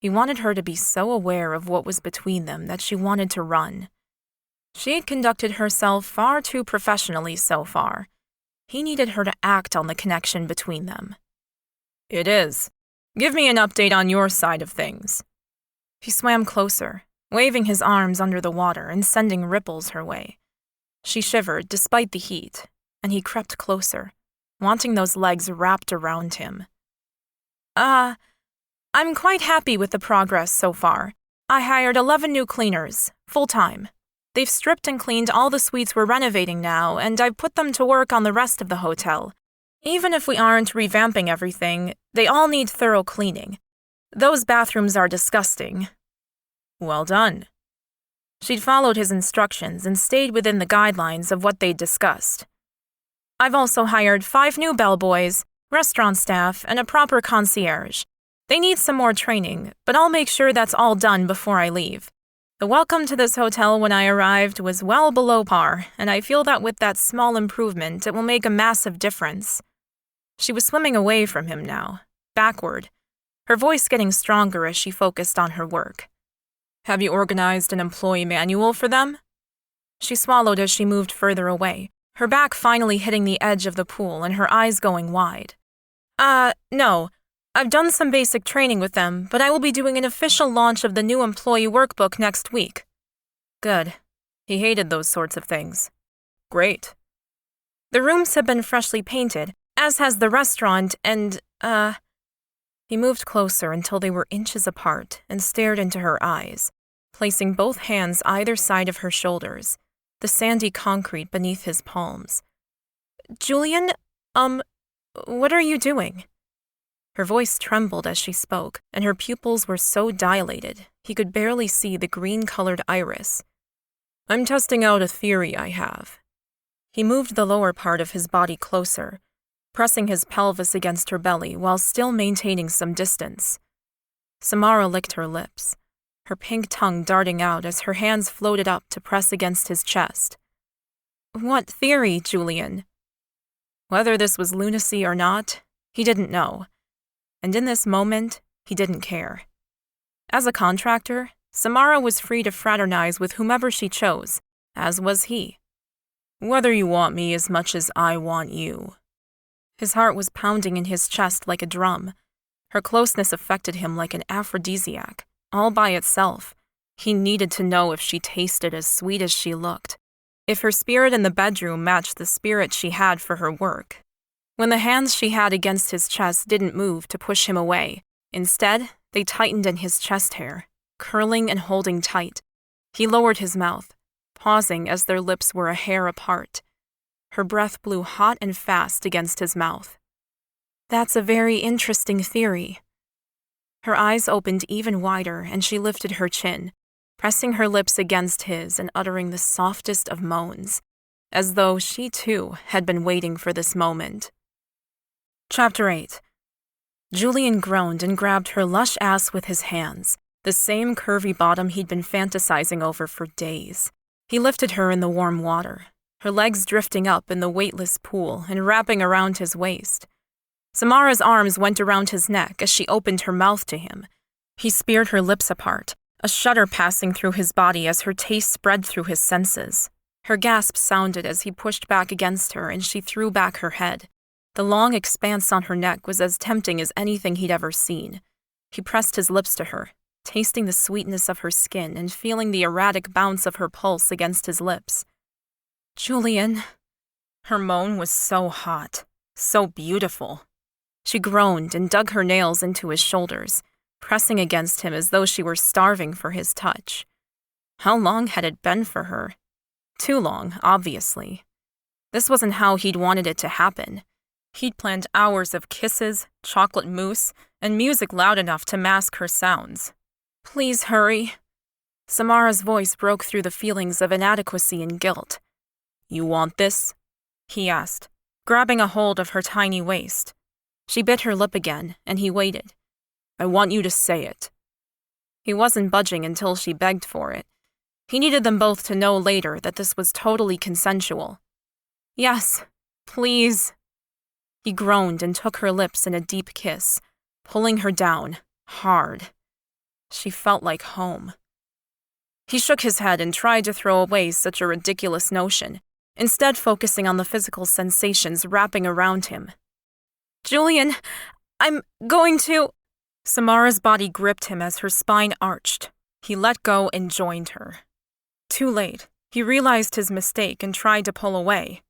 He wanted her to be so aware of what was between them that she wanted to run. She had conducted herself far too professionally so far. He needed her to act on the connection between them. It is. Give me an update on your side of things. He swam closer, waving his arms under the water and sending ripples her way. She shivered despite the heat, and he crept closer, wanting those legs wrapped around him. I'm quite happy with the progress so far. I hired 11 new cleaners, full-time. They've stripped and cleaned all the suites we're renovating now, and I've put them to work on the rest of the hotel. Even if we aren't revamping everything, they all need thorough cleaning. Those bathrooms are disgusting. Well done. She'd followed his instructions and stayed within the guidelines of what they'd discussed. I've also hired 5 new bellboys, restaurant staff, and a proper concierge. They need some more training, but I'll make sure that's all done before I leave. The welcome to this hotel when I arrived was well below par, and I feel that with that small improvement, it will make a massive difference. She was swimming away from him now, backward, her voice getting stronger as she focused on her work. Have you organized an employee manual for them? She swallowed as she moved further away, her back finally hitting the edge of the pool and her eyes going wide. No. I've done some basic training with them, but I will be doing an official launch of the new employee workbook next week. Good. He hated those sorts of things. Great. The rooms have been freshly painted, as has the restaurant, and, He moved closer until they were inches apart and stared into her eyes, placing both hands either side of her shoulders, the sandy concrete beneath his palms. Julian, What are you doing?" Her voice trembled as she spoke, and her pupils were so dilated he could barely see the green-colored iris. "I'm testing out a theory I have." He moved the lower part of his body closer, pressing his pelvis against her belly while still maintaining some distance. Samara licked her lips, her pink tongue darting out as her hands floated up to press against his chest. "What theory, Julian?" Whether this was lunacy or not, he didn't know. And in this moment, he didn't care. As a contractor, Samara was free to fraternize with whomever she chose, as was he. "Whether you want me as much as I want you." His heart was pounding in his chest like a drum. Her closeness affected him like an aphrodisiac, all by itself. He needed to know if she tasted as sweet as she looked, if her spirit in the bedroom matched the spirit she had for her work. When the hands she had against his chest didn't move to push him away, instead, they tightened in his chest hair, curling and holding tight. He lowered his mouth, pausing as their lips were a hair apart. Her breath blew hot and fast against his mouth. "That's a very interesting theory." Her eyes opened even wider and she lifted her chin, pressing her lips against his and uttering the softest of moans, as though she too had been waiting for this moment. Chapter 8. Julian groaned and grabbed her lush ass with his hands, the same curvy bottom he'd been fantasizing over for days. He lifted her in the warm water, her legs drifting up in the weightless pool and wrapping around his waist. Samara's arms went around his neck as she opened her mouth to him. He speared her lips apart, a shudder passing through his body as her taste spread through his senses. Her gasp sounded as he pushed back against her and she threw back her head. The long expanse on her neck was as tempting as anything he'd ever seen. He pressed his lips to her, tasting the sweetness of her skin and feeling the erratic bounce of her pulse against his lips. "Julian." Her moan was so hot, so beautiful. She groaned and dug her nails into his shoulders, pressing against him as though she were starving for his touch. How long had it been for her? Too long, obviously. This wasn't how he'd wanted it to happen. He'd planned hours of kisses, chocolate mousse, and music loud enough to mask her sounds. "Please hurry." Samara's voice broke through the feelings of inadequacy and guilt. "You want this?" he asked, grabbing a hold of her tiny waist. She bit her lip again, and he waited. "I want you to say it." He wasn't budging until she begged for it. He needed them both to know later that this was totally consensual. "Yes, please." He groaned and took her lips in a deep kiss, pulling her down, hard. She felt like home. He shook his head and tried to throw away such a ridiculous notion, instead focusing on the physical sensations wrapping around him. "Julian, I'm going to—" Samara's body gripped him as her spine arched. He let go and joined her. Too late, he realized his mistake and tried to pull away.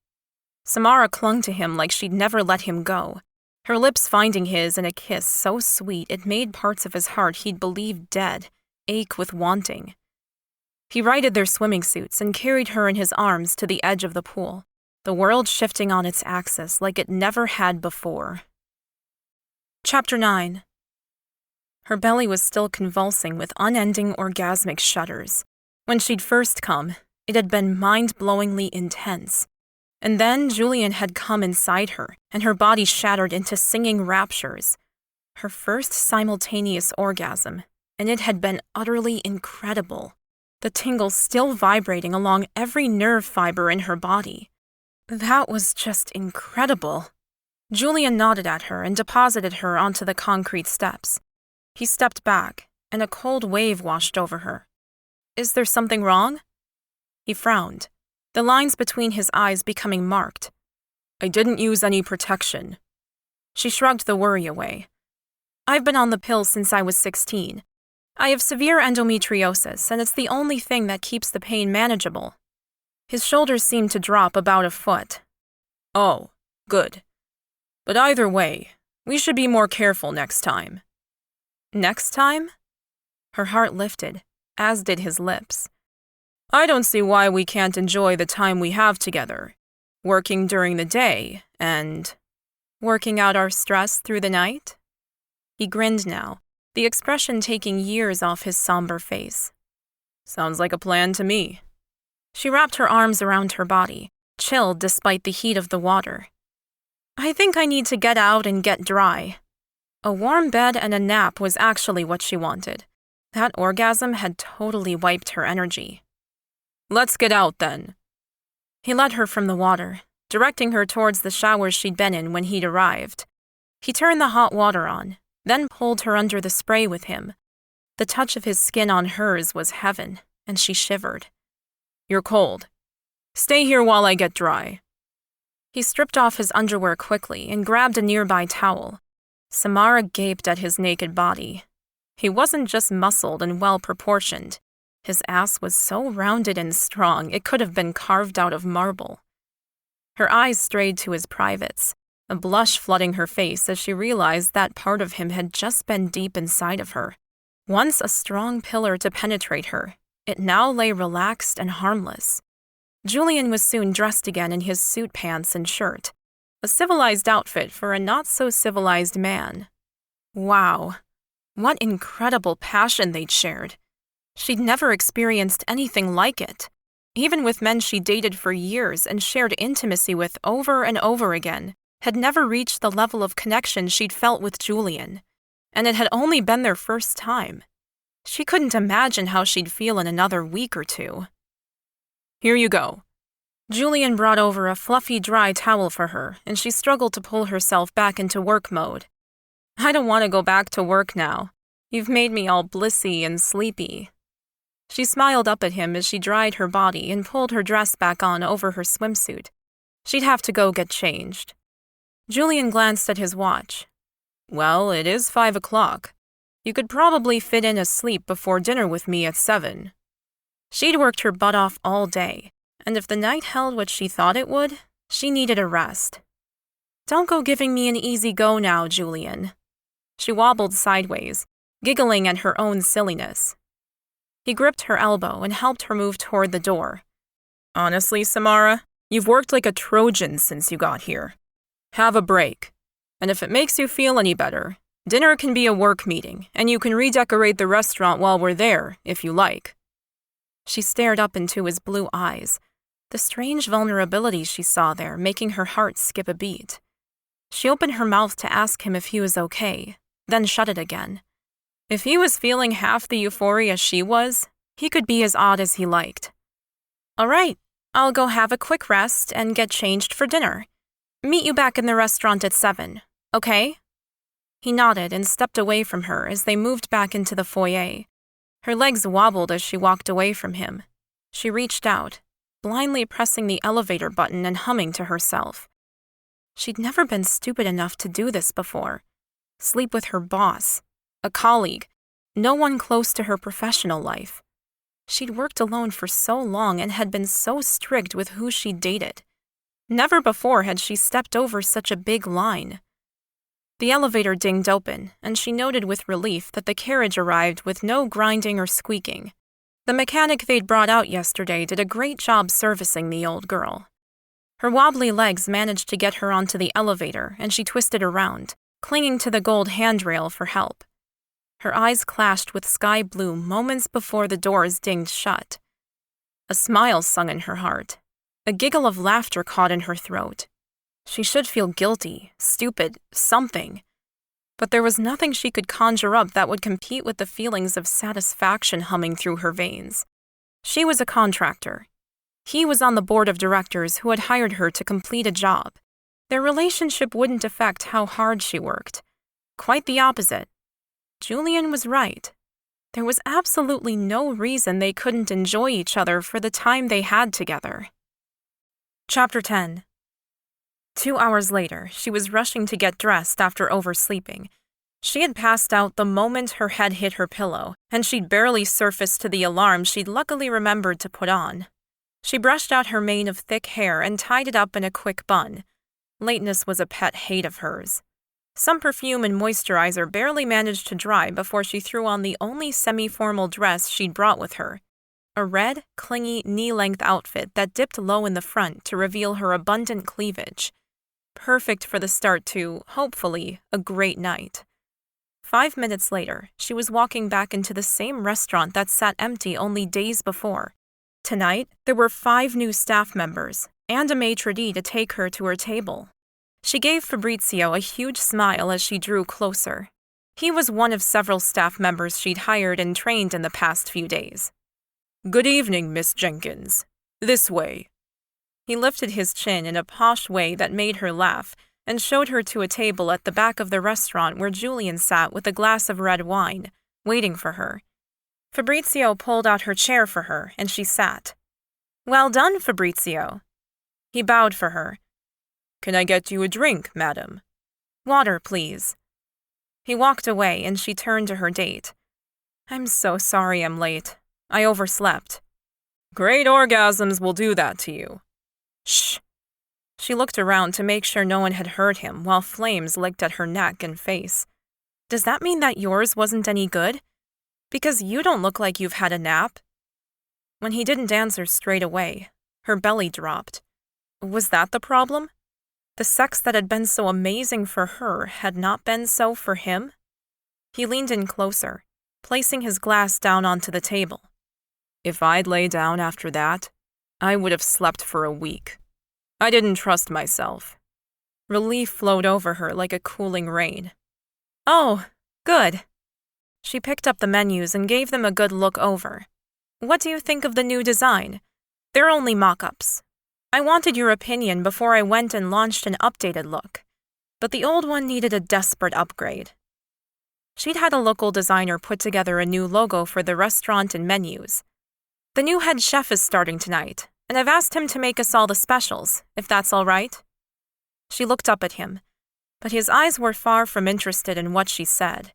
Samara clung to him like she'd never let him go, her lips finding his in a kiss so sweet it made parts of his heart he'd believed dead ache with wanting. He righted their swimming suits and carried her in his arms to the edge of the pool, the world shifting on its axis like it never had before. Chapter 9. Her belly was still convulsing with unending orgasmic shudders. When she'd first come, it had been mind-blowingly intense. And then Julian had come inside her, and her body shattered into singing raptures. Her first simultaneous orgasm, and it had been utterly incredible, the tingles still vibrating along every nerve fiber in her body. That was just incredible. Julian nodded at her and deposited her onto the concrete steps. He stepped back, and a cold wave washed over her. "Is there something wrong?" He frowned, the lines between his eyes becoming marked. "I didn't use any protection." She shrugged the worry away. "I've been on the pill since I was 16. I have severe endometriosis, and it's the only thing that keeps the pain manageable." His shoulders seemed to drop about a foot. "Oh, good. But either way, we should be more careful next time." "Next time?" Her heart lifted, as did his lips. "I don't see why we can't enjoy the time we have together, working during the day, and—" Working out our stress through the night? He grinned now, the expression taking years off his somber face. Sounds like a plan to me. She wrapped her arms around her body, chilled despite the heat of the water. I think I need to get out and get dry. A warm bed and a nap was actually what she wanted. That orgasm had totally wiped her energy. Let's get out then. He led her from the water, directing her towards the showers she'd been in when he'd arrived. He turned the hot water on, then pulled her under the spray with him. The touch of his skin on hers was heaven, and she shivered. You're cold. Stay here while I get dry. He stripped off his underwear quickly and grabbed a nearby towel. Samara gaped at his naked body. He wasn't just muscled and well-proportioned. His ass was so rounded and strong it could have been carved out of marble. Her eyes strayed to his privates, a blush flooding her face as she realized that part of him had just been deep inside of her. Once a strong pillar to penetrate her, it now lay relaxed and harmless. Julian was soon dressed again in his suit pants and shirt, a civilized outfit for a not-so-civilized man. Wow, what incredible passion they'd shared. She'd never experienced anything like it, even with men she dated for years and shared intimacy with over and over again, had never reached the level of connection she'd felt with Julian, and it had only been their first time. She couldn't imagine how she'd feel in another week or two. Here you go. Julian brought over a fluffy, dry towel for her, and she struggled to pull herself back into work mode. I don't want to go back to work now. You've made me all blissy and sleepy. She smiled up at him as she dried her body and pulled her dress back on over her swimsuit. She'd have to go get changed. Julian glanced at his watch. Well, it is 5 o'clock. You could probably fit in a sleep before dinner with me at 7. She'd worked her butt off all day, and if the night held what she thought it would, she needed a rest. Don't go giving me an easy go now, Julian. She wobbled sideways, giggling at her own silliness. He gripped her elbow and helped her move toward the door. Honestly, Samara, you've worked like a Trojan since you got here. Have a break. And if it makes you feel any better, dinner can be a work meeting, and you can redecorate the restaurant while we're there, if you like. She stared up into his blue eyes, the strange vulnerability she saw there making her heart skip a beat. She opened her mouth to ask him if he was okay, then shut it again. If he was feeling half the euphoria she was, he could be as odd as he liked. All right, I'll go have a quick rest and get changed for dinner. Meet you back in the restaurant at 7, okay? He nodded and stepped away from her as they moved back into the foyer. Her legs wobbled as she walked away from him. She reached out, blindly pressing the elevator button and humming to herself. She'd never been stupid enough to do this before. Sleep with her boss, a colleague, no one close to her professional life. She'd worked alone for so long and had been so strict with who she dated. Never before had she stepped over such a big line. The elevator dinged open, and she noted with relief that the carriage arrived with no grinding or squeaking. The mechanic they'd brought out yesterday did a great job servicing the old girl. Her wobbly legs managed to get her onto the elevator, and she twisted around, clinging to the gold handrail for help. Her eyes clashed with sky blue moments before the doors dinged shut. A smile sung in her heart. A giggle of laughter caught in her throat. She should feel guilty, stupid, something. But there was nothing she could conjure up that would compete with the feelings of satisfaction humming through her veins. She was a contractor. He was on the board of directors who had hired her to complete a job. Their relationship wouldn't affect how hard she worked. Quite the opposite. Julian was right. There was absolutely no reason they couldn't enjoy each other for the time they had together. Chapter 10. 2 hours later, she was rushing to get dressed after oversleeping. She had passed out the moment her head hit her pillow, and she'd barely surfaced to the alarm she'd luckily remembered to put on. She brushed out her mane of thick hair and tied it up in a quick bun. Lateness was a pet hate of hers. Some perfume and moisturizer barely managed to dry before she threw on the only semi-formal dress she'd brought with her. A red, clingy, knee-length outfit that dipped low in the front to reveal her abundant cleavage. perfect for the start to, hopefully, a great night. 5 minutes later, she was walking back into the same restaurant that sat empty only days before. Tonight, there were 5 new staff members and a maitre d' to take her to her table. She gave Fabrizio a huge smile as she drew closer. He was one of several staff members she'd hired and trained in the past few days. "Good evening, Miss Jenkins. This way." He lifted his chin in a posh way that made her laugh and showed her to a table at the back of the restaurant where Julian sat with a glass of red wine, waiting for her. Fabrizio pulled out her chair for her, and she sat. "Well done, Fabrizio." He bowed for her. "Can I get you a drink, madam?" "Water, please." He walked away, and she turned to her date. "I'm so sorry I'm late. I overslept." "Great orgasms will do that to you." "Shh." She looked around to make sure no one had heard him while flames licked at her neck and face. "Does that mean that yours wasn't any good? Because you don't look like you've had a nap." When he didn't answer straight away, her belly dropped. Was that the problem? The sex that had been so amazing for her had not been so for him? He leaned in closer, placing his glass down onto the table. "If I'd lay down after that, I would have slept for a week. I didn't trust myself." Relief flowed over her like a cooling rain. "Oh, good." She picked up the menus and gave them a good look over. "What do you think of the new design? They're only mock-ups. I wanted your opinion before I went and launched an updated look, but the old one needed a desperate upgrade." She'd had a local designer put together a new logo for the restaurant and menus. "The new head chef is starting tonight, and I've asked him to make us all the specials, if that's all right." She looked up at him, but his eyes were far from interested in what she said.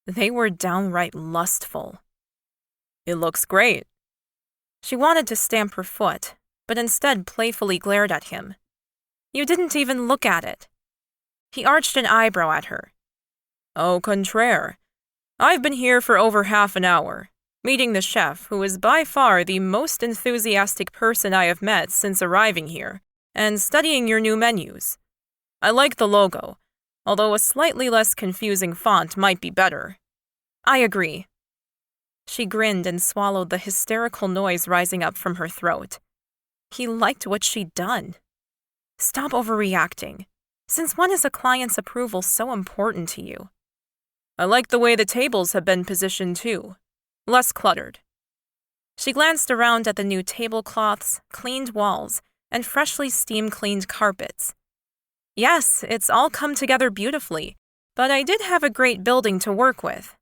They were downright lustful. "It looks great." She wanted to stamp her foot, but instead playfully glared at him. "You didn't even look at it." He arched an eyebrow at her. "Au contraire. I've been here for over half an hour, meeting the chef, who is by far the most enthusiastic person I have met since arriving here, and studying your new menus. I like the logo, although a slightly less confusing font might be better." "I agree." She grinned and swallowed the hysterical noise rising up from her throat. He liked what she'd done. "Stop overreacting. Since when is a client's approval so important to you?" "I like the way the tables have been positioned too. Less cluttered." She glanced around at the new tablecloths, cleaned walls, and freshly steam-cleaned carpets. "Yes, it's all come together beautifully, but I did have a great building to work with."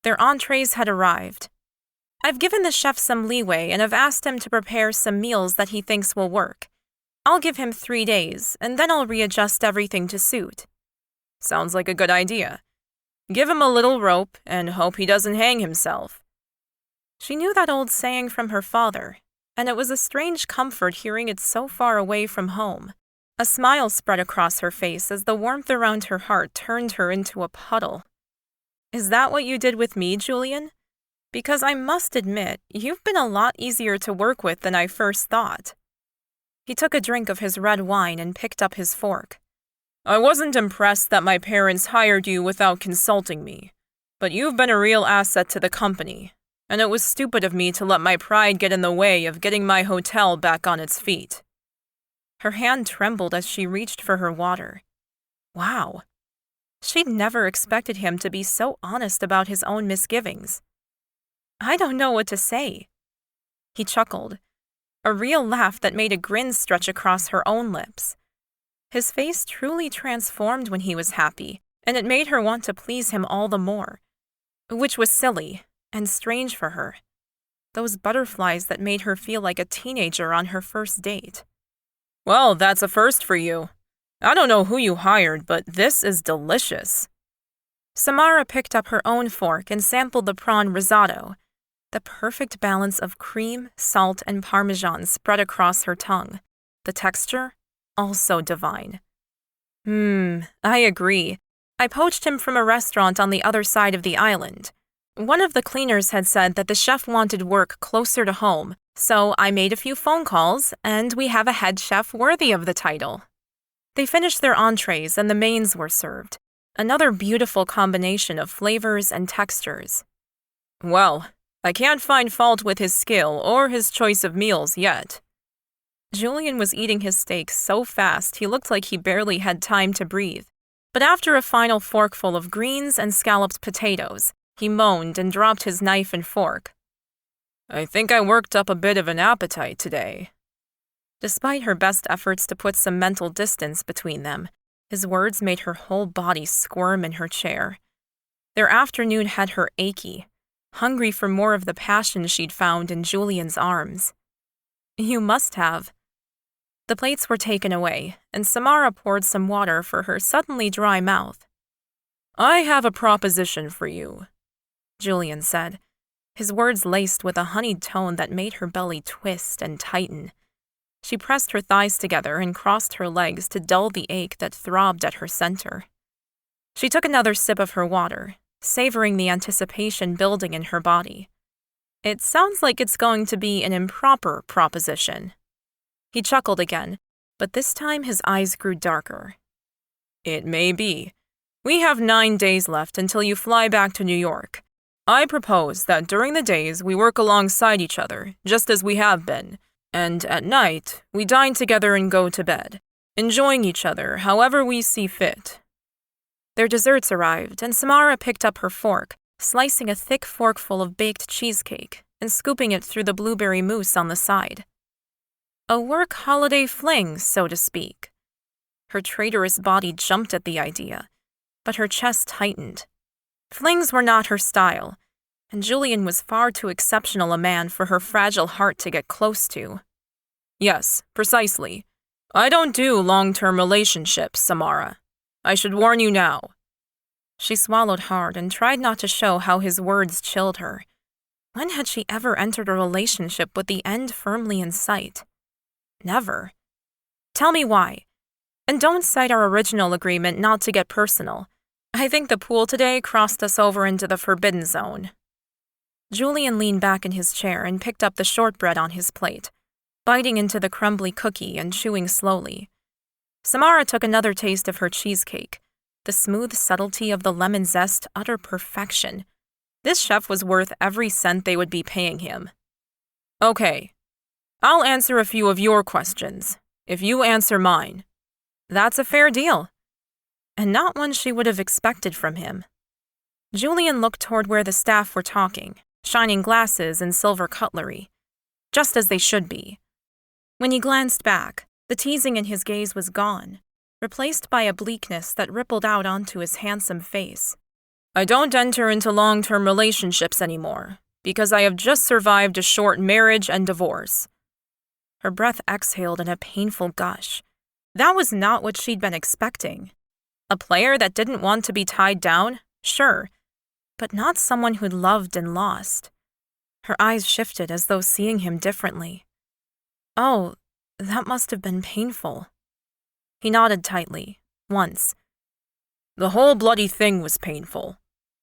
Their entrees had arrived. "I've given the chef some leeway and have asked him to prepare some meals that he thinks will work. I'll give him 3 days, and then I'll readjust everything to suit." "Sounds like a good idea. Give him a little rope and hope he doesn't hang himself." She knew that old saying from her father, and it was a strange comfort hearing it so far away from home. A smile spread across her face as the warmth around her heart turned her into a puddle. "Is that what you did with me, Julian? Because I must admit, you've been a lot easier to work with than I first thought." He took a drink of his red wine and picked up his fork. "I wasn't impressed that my parents hired you without consulting me, but you've been a real asset to the company, and it was stupid of me to let my pride get in the way of getting my hotel back on its feet." Her hand trembled as she reached for her water. Wow. She'd never expected him to be so honest about his own misgivings. "I don't know what to say." He chuckled, a real laugh that made a grin stretch across her own lips. His face truly transformed when he was happy, and it made her want to please him all the more. Which was silly and strange for her. Those butterflies that made her feel like a teenager on her first date. "Well, that's a first for you. I don't know who you hired, but this is delicious." Samara picked up her own fork and sampled the prawn risotto. The perfect balance of cream, salt, and parmesan spread across her tongue. The texture, also divine. I agree. I poached him from a restaurant on the other side of the island. One of the cleaners had said that the chef wanted work closer to home, so I made a few phone calls, and we have a head chef worthy of the title." They finished their entrees and the mains were served, another beautiful combination of flavors and textures. Well, I can't find fault with his skill or his choice of meals yet. Julian was eating his steak so fast he looked like he barely had time to breathe. But after a final forkful of greens and scalloped potatoes, he moaned and dropped his knife and fork. I think I worked up a bit of an appetite today. Despite her best efforts to put some mental distance between them, his words made her whole body squirm in her chair. Their afternoon had her achy, hungry for more of the passion she'd found in Julian's arms. You must have. The plates were taken away, and Samara poured some water for her suddenly dry mouth. I have a proposition for you, Julian said, his words laced with a honeyed tone that made her belly twist and tighten. She pressed her thighs together and crossed her legs to dull the ache that throbbed at her center. She took another sip of her water, savoring the anticipation building in her body. It sounds like it's going to be an improper proposition. He chuckled again, but this time his eyes grew darker. It may be. We have 9 days left until you fly back to New York. I propose that during the days we work alongside each other, just as we have been, and at night we dine together and go to bed, enjoying each other however we see fit. Their desserts arrived, and Samara picked up her fork, slicing a thick forkful of baked cheesecake and scooping it through the blueberry mousse on the side. A work holiday fling, so to speak. Her traitorous body jumped at the idea, but her chest tightened. Flings were not her style, and Julian was far too exceptional a man for her fragile heart to get close to. Yes, precisely. I don't do long-term relationships, Samara. I should warn you now. She swallowed hard and tried not to show how his words chilled her. When had she ever entered a relationship with the end firmly in sight? Never. Tell me why. And don't cite our original agreement not to get personal. I think the pool today crossed us over into the forbidden zone. Julian leaned back in his chair and picked up the shortbread on his plate, biting into the crumbly cookie and chewing slowly. Samara took another taste of her cheesecake, the smooth subtlety of the lemon zest utter perfection. This chef was worth every cent they would be paying him. Okay. I'll answer a few of your questions, if you answer mine. That's a fair deal. And not one she would have expected from him. Julian looked toward where the staff were talking, shining glasses and silver cutlery, just as they should be. When he glanced back, the teasing in his gaze was gone, replaced by a bleakness that rippled out onto his handsome face. I don't enter into long-term relationships anymore, because I have just survived a short marriage and divorce. Her breath exhaled in a painful gush. That was not what she'd been expecting. A player that didn't want to be tied down, sure, but not someone who'd loved and lost. Her eyes shifted as though seeing him differently. Oh, that must have been painful. He nodded tightly, once. The whole bloody thing was painful.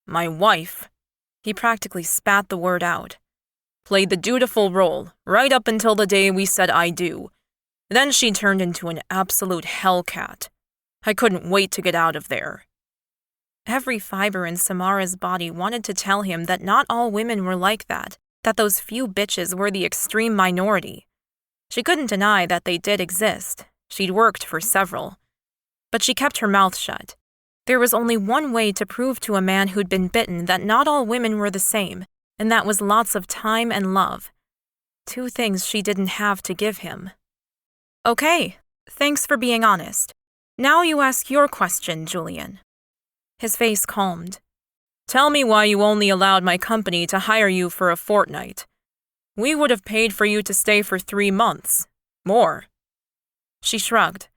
My wife, he practically spat the word out, played the dutiful role right up until the day we said I do. Then she turned into an absolute hellcat. I couldn't wait to get out of there. Every fiber in Samara's body wanted to tell him that not all women were like that those few bitches were the extreme minority. She couldn't deny that they did exist. She'd worked for several. But she kept her mouth shut. There was only one way to prove to a man who'd been bitten that not all women were the same, and that was lots of time and love. 2 things she didn't have to give him. Okay, thanks for being honest. Now you ask your question, Julian. His face calmed. Tell me why you only allowed my company to hire you for a fortnight. We would have paid for you to stay for 3 months. More. She shrugged.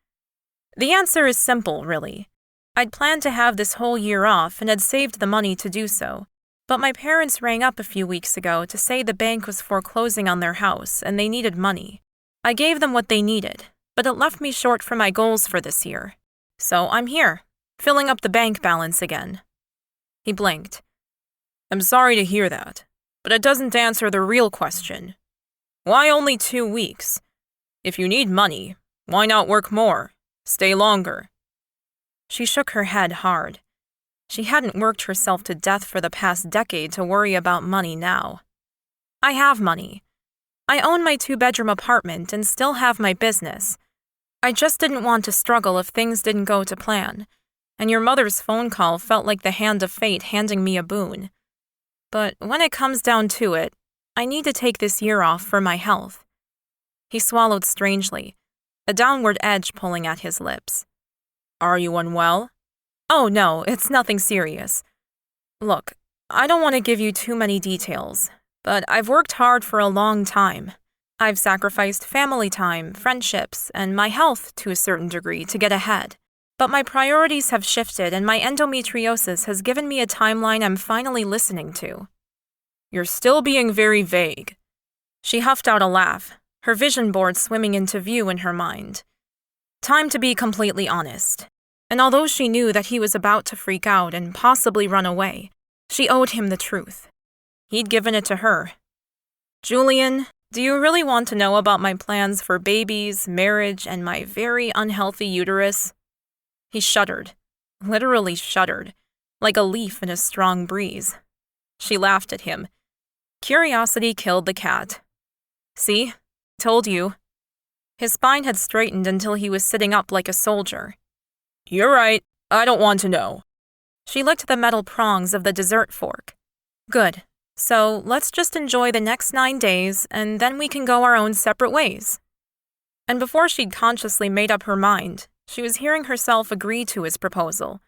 The answer is simple, really. I'd planned to have this whole year off and had saved the money to do so. But my parents rang up a few weeks ago to say the bank was foreclosing on their house and they needed money. I gave them what they needed, but it left me short for my goals for this year. So I'm here, filling up the bank balance again. He blinked. I'm sorry to hear that, but it doesn't answer the real question. Why only 2 weeks? If you need money, why not work more? Stay longer. She shook her head hard. She hadn't worked herself to death for the past decade to worry about money now. I have money. I own my 2-bedroom apartment and still have my business. I just didn't want to struggle if things didn't go to plan, and your mother's phone call felt like the hand of fate handing me a boon. But when it comes down to it, I need to take this year off for my health. He swallowed strangely, a downward edge pulling at his lips. Are you unwell? Oh no, it's nothing serious. Look, I don't want to give you too many details, but I've worked hard for a long time. I've sacrificed family time, friendships, and my health to a certain degree to get ahead. But my priorities have shifted and my endometriosis has given me a timeline I'm finally listening to. You're still being very vague. She huffed out a laugh, her vision board swimming into view in her mind. Time to be completely honest. And although she knew that he was about to freak out and possibly run away, she owed him the truth. He'd given it to her. Julian, do you really want to know about my plans for babies, marriage, and my very unhealthy uterus? He shuddered, literally shuddered, like a leaf in a strong breeze. She laughed at him. Curiosity killed the cat. See? Told you. His spine had straightened until he was sitting up like a soldier. You're right. I don't want to know. She licked the metal prongs of the dessert fork. Good. So let's just enjoy the next 9 days, and then we can go our own separate ways. And before she'd consciously made up her mind, she was hearing herself agree to his proposal.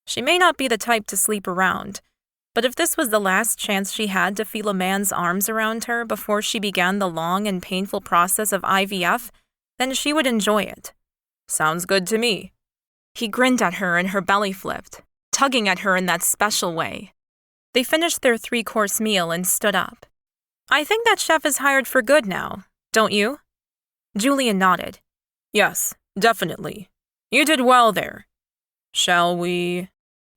She may not be the type to sleep around, but if this was the last chance she had to feel a man's arms around her before she began the long and painful process of IVF, then she would enjoy it. Sounds good to me. He grinned at her and her belly flipped, tugging at her in that special way. They finished their 3-course meal and stood up. I think that chef is hired for good now, don't you? Julian nodded. Yes, definitely. You did well there. Shall we?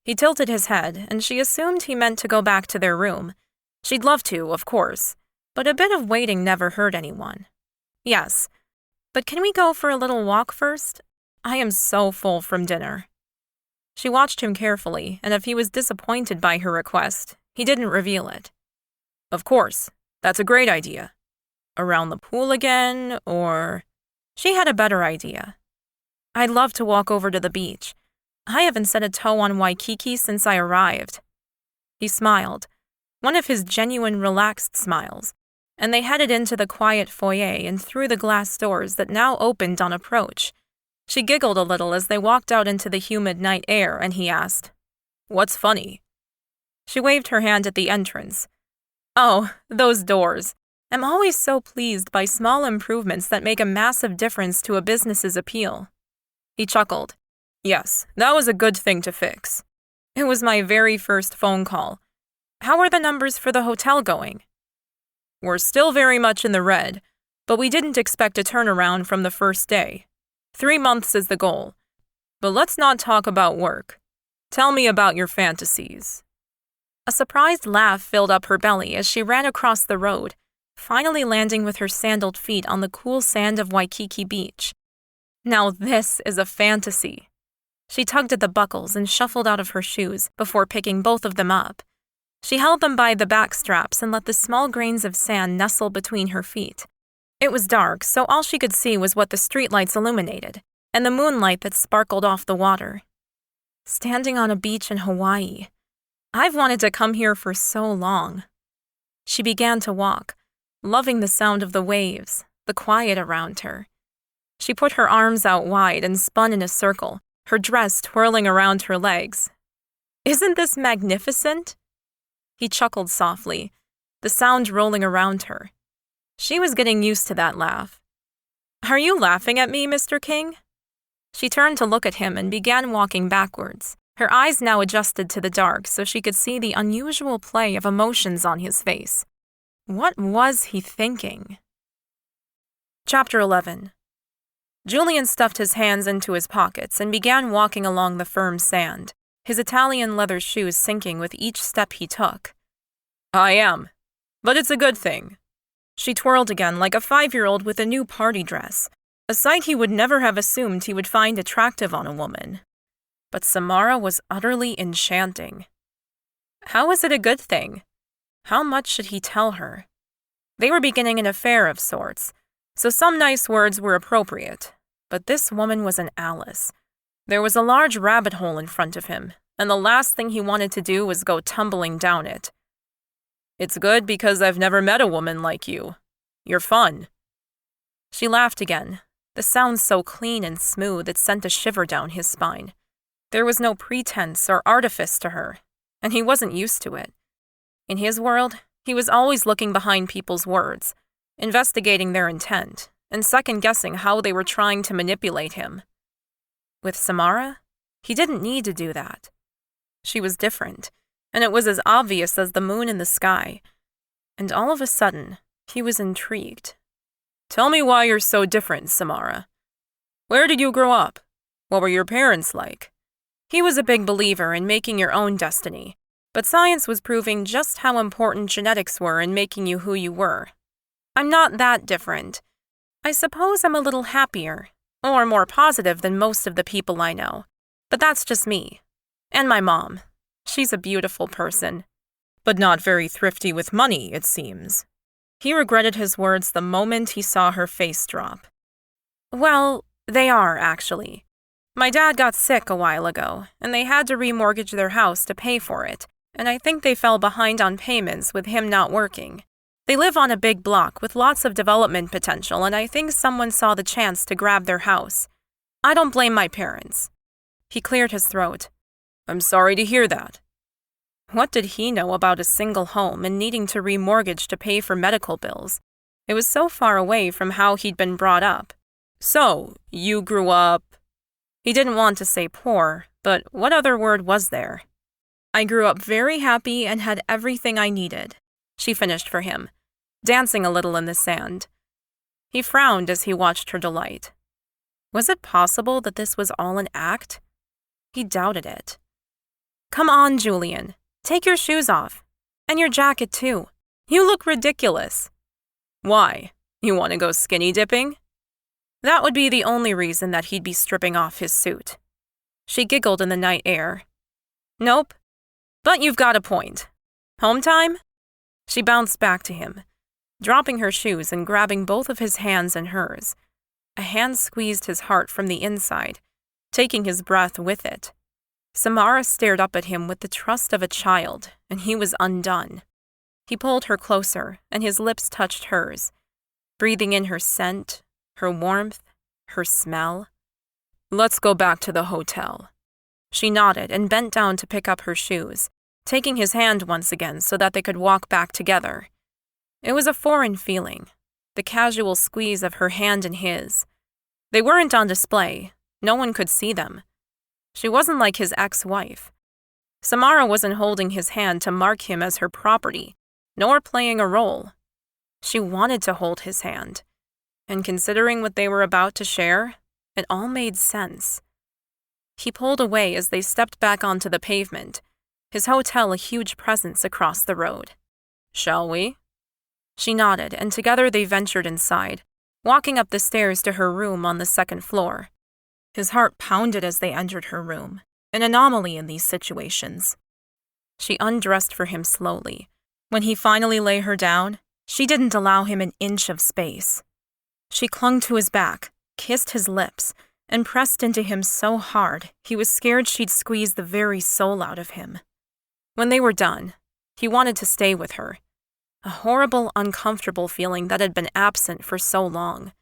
He tilted his head, and she assumed he meant to go back to their room. She'd love to, of course, but a bit of waiting never hurt anyone. Yes, but can we go for a little walk first? I am so full from dinner. She watched him carefully, and if he was disappointed by her request, he didn't reveal it. Of course, that's a great idea. Around the pool again, or… She had a better idea. I'd love to walk over to the beach. I haven't set a toe on Waikiki since I arrived. He smiled, one of his genuine relaxed smiles, and they headed into the quiet foyer and through the glass doors that now opened on approach. She giggled a little as they walked out into the humid night air, and he asked, "What's funny?" She waved her hand at the entrance. "Oh, those doors. I'm always so pleased by small improvements that make a massive difference to a business's appeal." He chuckled. Yes, that was a good thing to fix. It was my very first phone call. How are the numbers for the hotel going? We're still very much in the red, but we didn't expect a turnaround from the first day. 3 months is the goal. But let's not talk about work. Tell me about your fantasies. A surprised laugh filled up her belly as she ran across the road, finally landing with her sandaled feet on the cool sand of Waikiki Beach. Now this is a fantasy. She tugged at the buckles and shuffled out of her shoes before picking both of them up. She held them by the back straps and let the small grains of sand nestle between her feet. It was dark, so all she could see was what the streetlights illuminated, and the moonlight that sparkled off the water. Standing on a beach in Hawaii. I've wanted to come here for so long. She began to walk, loving the sound of the waves, the quiet around her. She put her arms out wide and spun in a circle, her dress twirling around her legs. Isn't this magnificent? He chuckled softly, the sound rolling around her. She was getting used to that laugh. Are you laughing at me, Mr. King? She turned to look at him and began walking backwards, her eyes now adjusted to the dark so she could see the unusual play of emotions on his face. What was he thinking? Chapter 11. Julian stuffed his hands into his pockets and began walking along the firm sand, his Italian leather shoes sinking with each step he took. I am, but it's a good thing. She twirled again like a 5-year-old with a new party dress, a sight he would never have assumed he would find attractive on a woman. But Samara was utterly enchanting. How was it a good thing? How much should he tell her? They were beginning an affair of sorts, so some nice words were appropriate. But this woman was an Alice. There was a large rabbit hole in front of him, and the last thing he wanted to do was go tumbling down it. It's good because I've never met a woman like you. You're fun. She laughed again, the sound so clean and smooth it sent a shiver down his spine. There was no pretense or artifice to her, and he wasn't used to it. In his world, he was always looking behind people's words, investigating their intent, and second-guessing how they were trying to manipulate him. With Samara, he didn't need to do that. She was different, and it was as obvious as the moon in the sky. And all of a sudden, he was intrigued. Tell me why you're so different, Samara. Where did you grow up? What were your parents like? He was a big believer in making your own destiny, but science was proving just how important genetics were in making you who you were. I'm not that different. I suppose I'm a little happier, or more positive than most of the people I know, but that's just me. And my mom. She's a beautiful person, but not very thrifty with money, it seems. He regretted his words the moment he saw her face drop. Well, they are, actually. My dad got sick a while ago, and they had to remortgage their house to pay for it, and I think they fell behind on payments with him not working. They live on a big block with lots of development potential, and I think someone saw the chance to grab their house. I don't blame my parents. He cleared his throat. I'm sorry to hear that. What did he know about a single home and needing to remortgage to pay for medical bills? It was so far away from how he'd been brought up. So, you grew up... He didn't want to say poor, but what other word was there? I grew up very happy and had everything I needed, she finished for him, dancing a little in the sand. He frowned as he watched her delight. Was it possible that this was all an act? He doubted it. Come on, Julian. Take your shoes off. And your jacket, too. You look ridiculous. Why? You want to go skinny dipping? That would be the only reason that he'd be stripping off his suit. She giggled in the night air. Nope. But you've got a point. Home time? She bounced back to him, dropping her shoes and grabbing both of his hands in hers. A hand squeezed his heart from the inside, taking his breath with it. Samara stared up at him with the trust of a child, and he was undone. He pulled her closer, and his lips touched hers, breathing in her scent, her warmth, her smell. Let's go back to the hotel. She nodded and bent down to pick up her shoes, taking his hand once again so that they could walk back together. It was a foreign feeling, the casual squeeze of her hand in his. They weren't on display. No one could see them. She wasn't like his ex-wife. Samara wasn't holding his hand to mark him as her property, nor playing a role. She wanted to hold his hand, and considering what they were about to share, it all made sense. He pulled away as they stepped back onto the pavement, his hotel a huge presence across the road. Shall we? She nodded, and together they ventured inside, walking up the stairs to her room on the second floor. His heart pounded as they entered her room, an anomaly in these situations. She undressed for him slowly. When he finally lay her down, she didn't allow him an inch of space. She clung to his back, kissed his lips, and pressed into him so hard he was scared she'd squeeze the very soul out of him. When they were done, he wanted to stay with her, a horrible, uncomfortable feeling that had been absent for so long.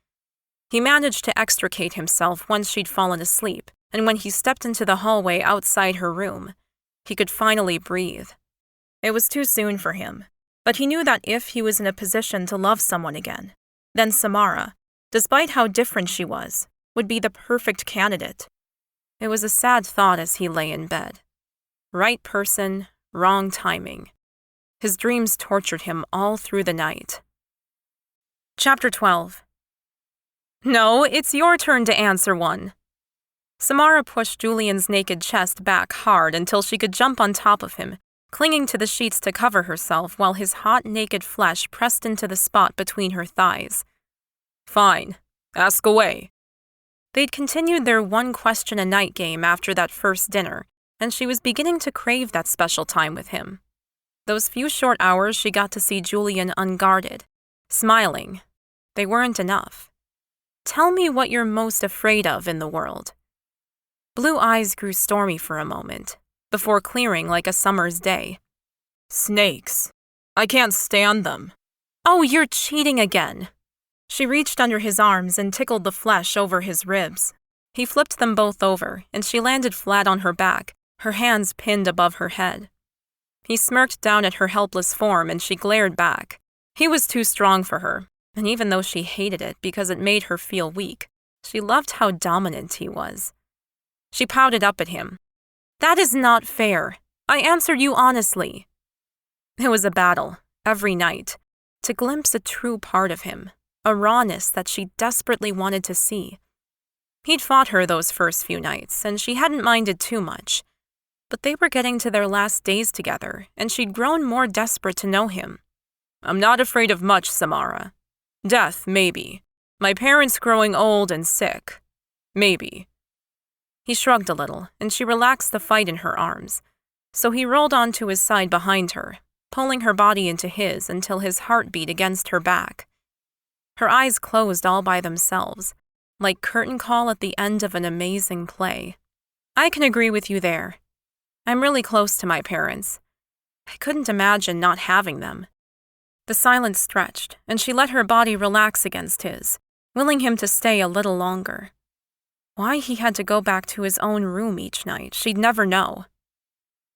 He managed to extricate himself once she'd fallen asleep, and when he stepped into the hallway outside her room, he could finally breathe. It was too soon for him, but he knew that if he was in a position to love someone again, then Samara, despite how different she was, would be the perfect candidate. It was a sad thought as he lay in bed. Right person, wrong timing. His dreams tortured him all through the night. Chapter 12. No, it's your turn to answer one. Samara pushed Julian's naked chest back hard until she could jump on top of him, clinging to the sheets to cover herself while his hot, naked flesh pressed into the spot between her thighs. Fine. Ask away. They'd continued their one-question-a-night game after that first dinner, and she was beginning to crave that special time with him. Those few short hours she got to see Julian unguarded, smiling, they weren't enough. "Tell me what you're most afraid of in the world." Blue eyes grew stormy for a moment, before clearing like a summer's day. "Snakes. I can't stand them." "Oh, you're cheating again." She reached under his arms and tickled the flesh over his ribs. He flipped them both over, and she landed flat on her back, her hands pinned above her head. He smirked down at her helpless form, and she glared back. He was too strong for her, and even though she hated it because it made her feel weak, she loved how dominant he was. She pouted up at him. "That is not fair. I answered you honestly." It was a battle, every night, to glimpse a true part of him, a rawness that she desperately wanted to see. He'd fought her those first few nights, and she hadn't minded too much. But they were getting to their last days together, and she'd grown more desperate to know him. "I'm not afraid of much, Samara. Death, maybe. My parents growing old and sick. Maybe." He shrugged a little, and she relaxed the fight in her arms. So he rolled onto his side behind her, pulling her body into his until his heart beat against her back. Her eyes closed all by themselves, like curtain call at the end of an amazing play. "I can agree with you there. I'm really close to my parents. I couldn't imagine not having them." The silence stretched, and she let her body relax against his, willing him to stay a little longer. Why he had to go back to his own room each night, she'd never know.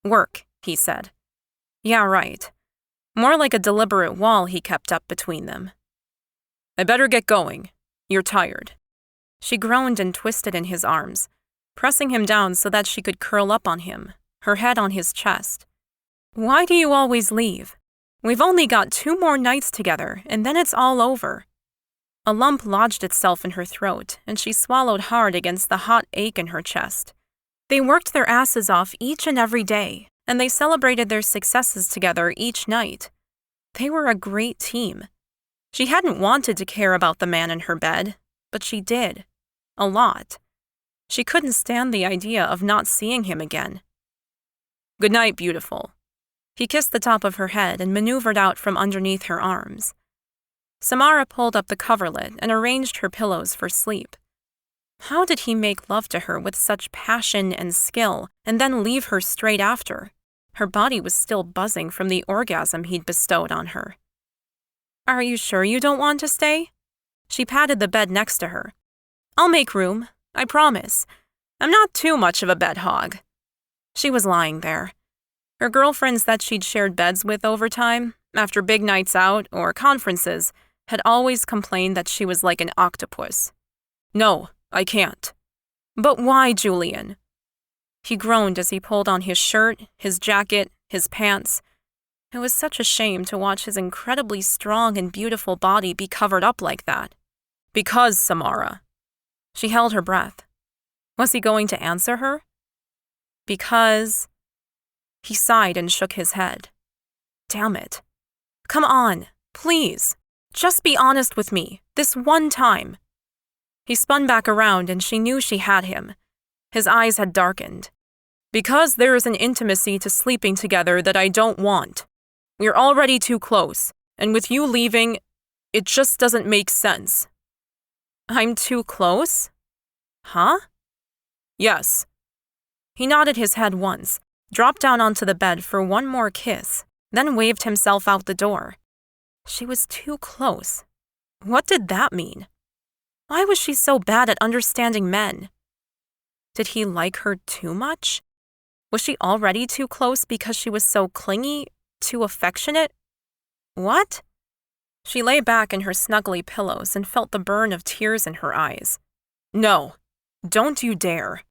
"Work," he said. Yeah, right. More like a deliberate wall he kept up between them. "I better get going. You're tired." She groaned and twisted in his arms, pressing him down so that she could curl up on him, her head on his chest. "Why do you always leave? We've only got 2 more nights together, and then it's all over." A lump lodged itself in her throat, and she swallowed hard against the hot ache in her chest. They worked their asses off each and every day, and they celebrated their successes together each night. They were a great team. She hadn't wanted to care about the man in her bed, but she did. A lot. She couldn't stand the idea of not seeing him again. "Good night, beautiful." He kissed the top of her head and maneuvered out from underneath her arms. Samara pulled up the coverlet and arranged her pillows for sleep. How did he make love to her with such passion and skill, and then leave her straight after? Her body was still buzzing from the orgasm he'd bestowed on her. "Are you sure you don't want to stay?" She patted the bed next to her. "I'll make room, I promise. I'm not too much of a bed hog." She was lying there. Her girlfriends that she'd shared beds with over time, after big nights out or conferences, had always complained that she was like an octopus. "No, I can't." "But why, Julian?" He groaned as he pulled on his shirt, his jacket, his pants. It was such a shame to watch his incredibly strong and beautiful body be covered up like that. "Because, Samara." She held her breath. Was he going to answer her? "Because..." He sighed and shook his head. Damn it. "Come on, please. Just be honest with me, this one time." He spun back around and she knew she had him. His eyes had darkened. "Because there is an intimacy to sleeping together that I don't want. We're already too close, and with you leaving, it just doesn't make sense." "I'm too close?" "Huh?" "Yes." He nodded his head once, dropped down onto the bed for one more kiss, then waved himself out the door. She was too close. What did that mean? Why was she so bad at understanding men? Did he like her too much? Was she already too close because she was so clingy, too affectionate? What? She lay back in her snuggly pillows and felt the burn of tears in her eyes. "No, don't you dare."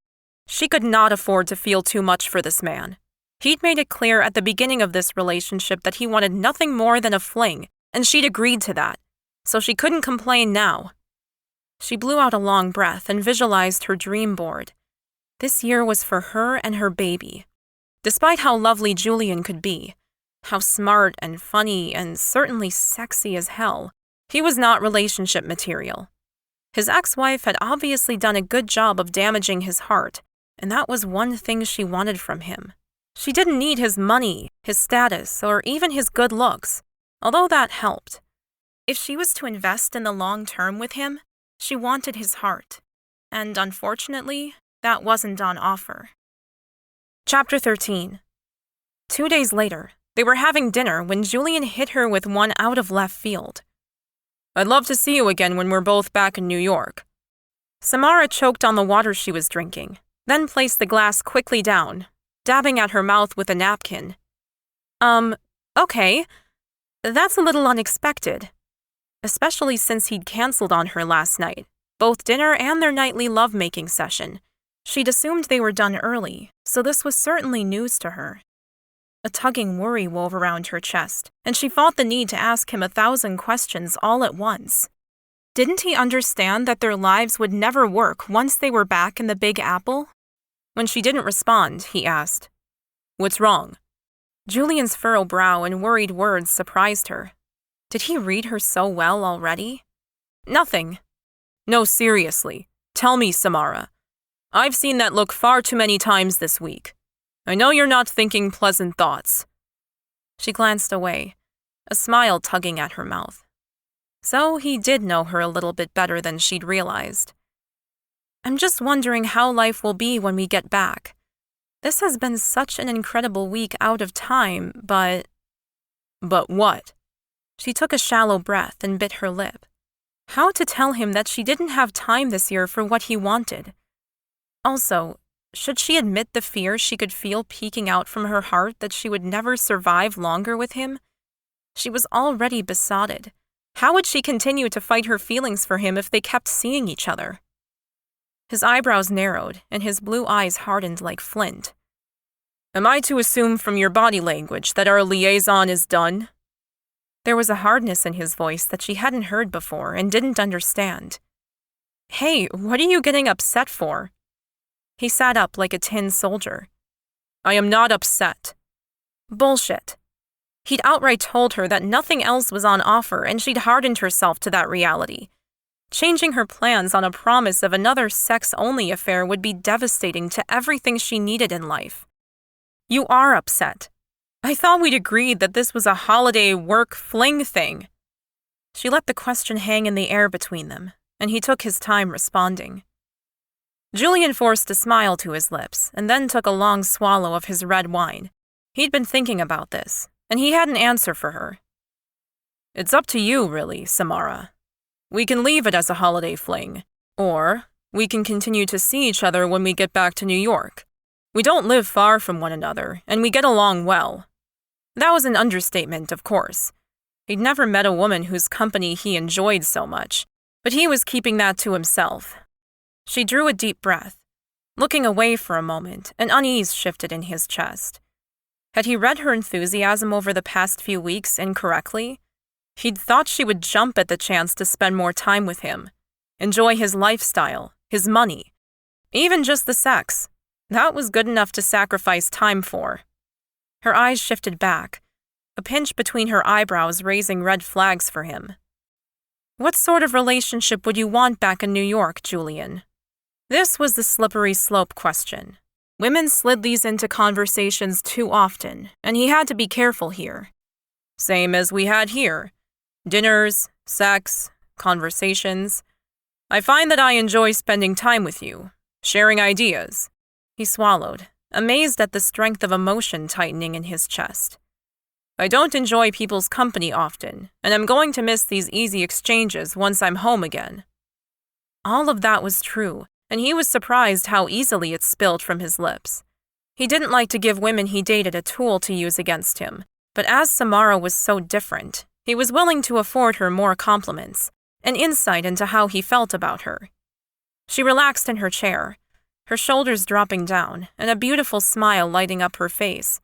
She could not afford to feel too much for this man. He'd made it clear at the beginning of this relationship that he wanted nothing more than a fling, and she'd agreed to that, so she couldn't complain now. She blew out a long breath and visualized her dream board. This year was for her and her baby. Despite how lovely Julian could be, how smart and funny and certainly sexy as hell, he was not relationship material. His ex-wife had obviously done a good job of damaging his heart, and that was one thing she wanted from him. She didn't need his money, his status, or even his good looks, although that helped. If she was to invest in the long term with him, she wanted his heart, and unfortunately, that wasn't on offer. Chapter 13. 2 days later, they were having dinner when Julian hit her with one out of left field. I'd love to see you again when we're both back in New York. Samara choked on the water she was drinking, then placed the glass quickly down, dabbing at her mouth with a napkin. Okay. That's a little unexpected. Especially since he'd canceled on her last night, both dinner and their nightly lovemaking session. She'd assumed they were done early, so this was certainly news to her. A tugging worry wove around her chest, and she fought the need to ask him 1,000 questions all at once. Didn't he understand that their lives would never work once they were back in the Big Apple? When she didn't respond, he asked, "What's wrong?" Julian's furrowed brow and worried words surprised her. Did he read her so well already? "Nothing." "No, seriously. Tell me, Samara. I've seen that look far too many times this week. I know you're not thinking pleasant thoughts." She glanced away, a smile tugging at her mouth. So he did know her a little bit better than she'd realized. "I'm just wondering how life will be when we get back. This has been such an incredible week out of time, but..." "But what?" She took a shallow breath and bit her lip. How to tell him that she didn't have time this year for what he wanted? Also, should she admit the fear she could feel peeking out from her heart that she would never survive longer with him? She was already besotted. How would she continue to fight her feelings for him if they kept seeing each other? His eyebrows narrowed, and his blue eyes hardened like flint. "Am I to assume from your body language that our liaison is done?" There was a hardness in his voice that she hadn't heard before and didn't understand. "Hey, what are you getting upset for?" He sat up like a tin soldier. "I am not upset." Bullshit. He'd outright told her that nothing else was on offer, and she'd hardened herself to that reality. Changing her plans on a promise of another sex-only affair would be devastating to everything she needed in life. "You are upset. I thought we'd agreed that this was a holiday work fling thing." She let the question hang in the air between them, and he took his time responding. Julian forced a smile to his lips and then took a long swallow of his red wine. He'd been thinking about this, and he had an answer for her. "It's up to you, really, Samara. We can leave it as a holiday fling, or we can continue to see each other when we get back to New York. We don't live far from one another, and we get along well." That was an understatement, of course. He'd never met a woman whose company he enjoyed so much, but he was keeping that to himself. She drew a deep breath. Looking away for a moment, an unease shifted in his chest. Had he read her enthusiasm over the past few weeks incorrectly? He'd thought she would jump at the chance to spend more time with him, enjoy his lifestyle, his money, even just the sex. That was good enough to sacrifice time for. Her eyes shifted back, a pinch between her eyebrows raising red flags for him. "What sort of relationship would you want back in New York, Julian?" This was the slippery slope question. Women slid these into conversations too often, and he had to be careful here. "Same as we had here. Dinners, sex, conversations. I find that I enjoy spending time with you, sharing ideas." He swallowed, amazed at the strength of emotion tightening in his chest. "I don't enjoy people's company often, and I'm going to miss these easy exchanges once I'm home again." All of that was true, and he was surprised how easily it spilled from his lips. He didn't like to give women he dated a tool to use against him, but as Samara was so different, he was willing to afford her more compliments, an insight into how he felt about her. She relaxed in her chair, her shoulders dropping down, and a beautiful smile lighting up her face.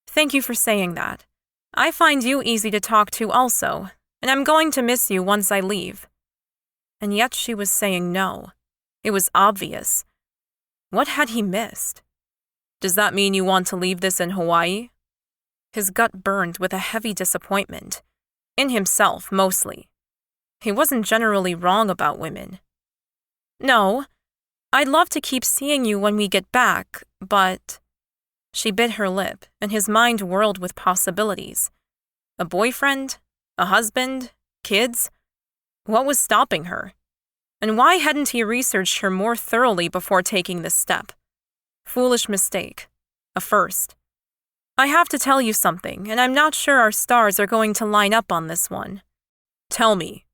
"Thank you for saying that. I find you easy to talk to also, and I'm going to miss you once I leave." And yet she was saying no. It was obvious. What had he missed? "Does that mean you want to leave this in Hawaii?" His gut burned with a heavy disappointment. In himself, mostly. He wasn't generally wrong about women, No. I'd love to keep seeing you when we get back, but… She bit her lip, and his mind whirled with possibilities. A boyfriend? A husband? Kids? What was stopping her? And why hadn't he researched her more thoroughly before taking this step? Foolish mistake. A first. I have to tell you something, and I'm not sure our stars are going to line up on this one. Tell me.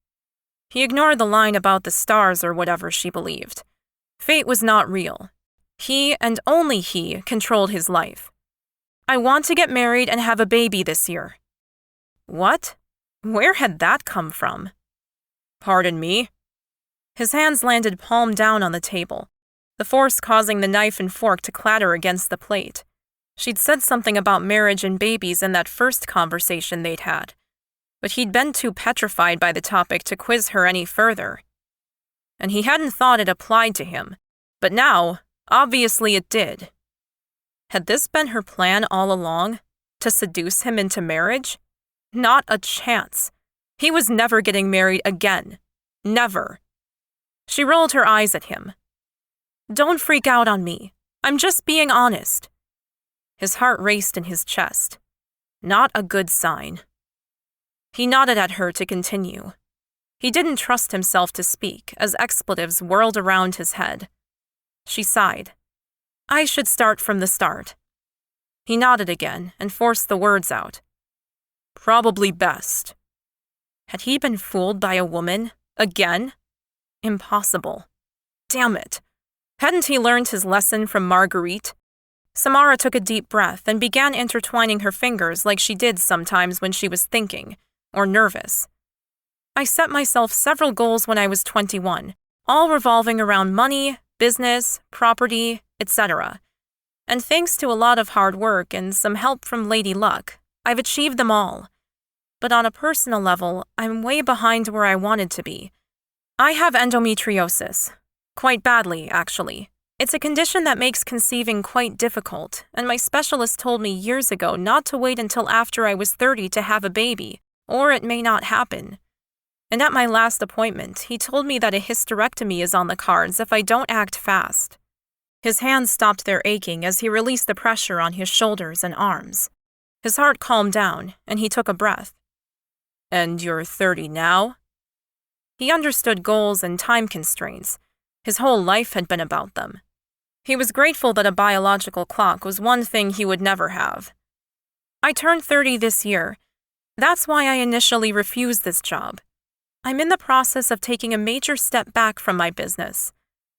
He ignored the line about the stars or whatever she believed. Fate was not real. He, and only he, controlled his life. I want to get married and have a baby this year. What? Where had that come from? Pardon me? His hands landed palm down on the table, the force causing the knife and fork to clatter against the plate. She'd said something about marriage and babies in that first conversation they'd had, but he'd been too petrified by the topic to quiz her any further. And he hadn't thought it applied to him, but now, obviously it did. Had this been her plan all along? To seduce him into marriage? Not a chance. He was never getting married again. Never. She rolled her eyes at him. Don't freak out on me. I'm just being honest. His heart raced in his chest. Not a good sign. He nodded at her to continue. He didn't trust himself to speak as expletives whirled around his head. She sighed. I should start from the start. He nodded again and forced the words out. Probably best. Had he been fooled by a woman? Again? Impossible. Damn it. Hadn't he learned his lesson from Marguerite? Samara took a deep breath and began intertwining her fingers like she did sometimes when she was thinking, or nervous. I set myself several goals when I was 21, all revolving around money, business, property, etc. And thanks to a lot of hard work and some help from Lady Luck, I've achieved them all. But on a personal level, I'm way behind where I wanted to be. I have endometriosis. Quite badly, actually. It's a condition that makes conceiving quite difficult, and my specialist told me years ago not to wait until after I was 30 to have a baby, or it may not happen. And at my last appointment, he told me that a hysterectomy is on the cards if I don't act fast. His hands stopped their aching as he released the pressure on his shoulders and arms. His heart calmed down, and he took a breath. And you're 30 now? He understood goals and time constraints. His whole life had been about them. He was grateful that a biological clock was one thing he would never have. I turned 30 this year. That's why I initially refused this job. I'm in the process of taking a major step back from my business.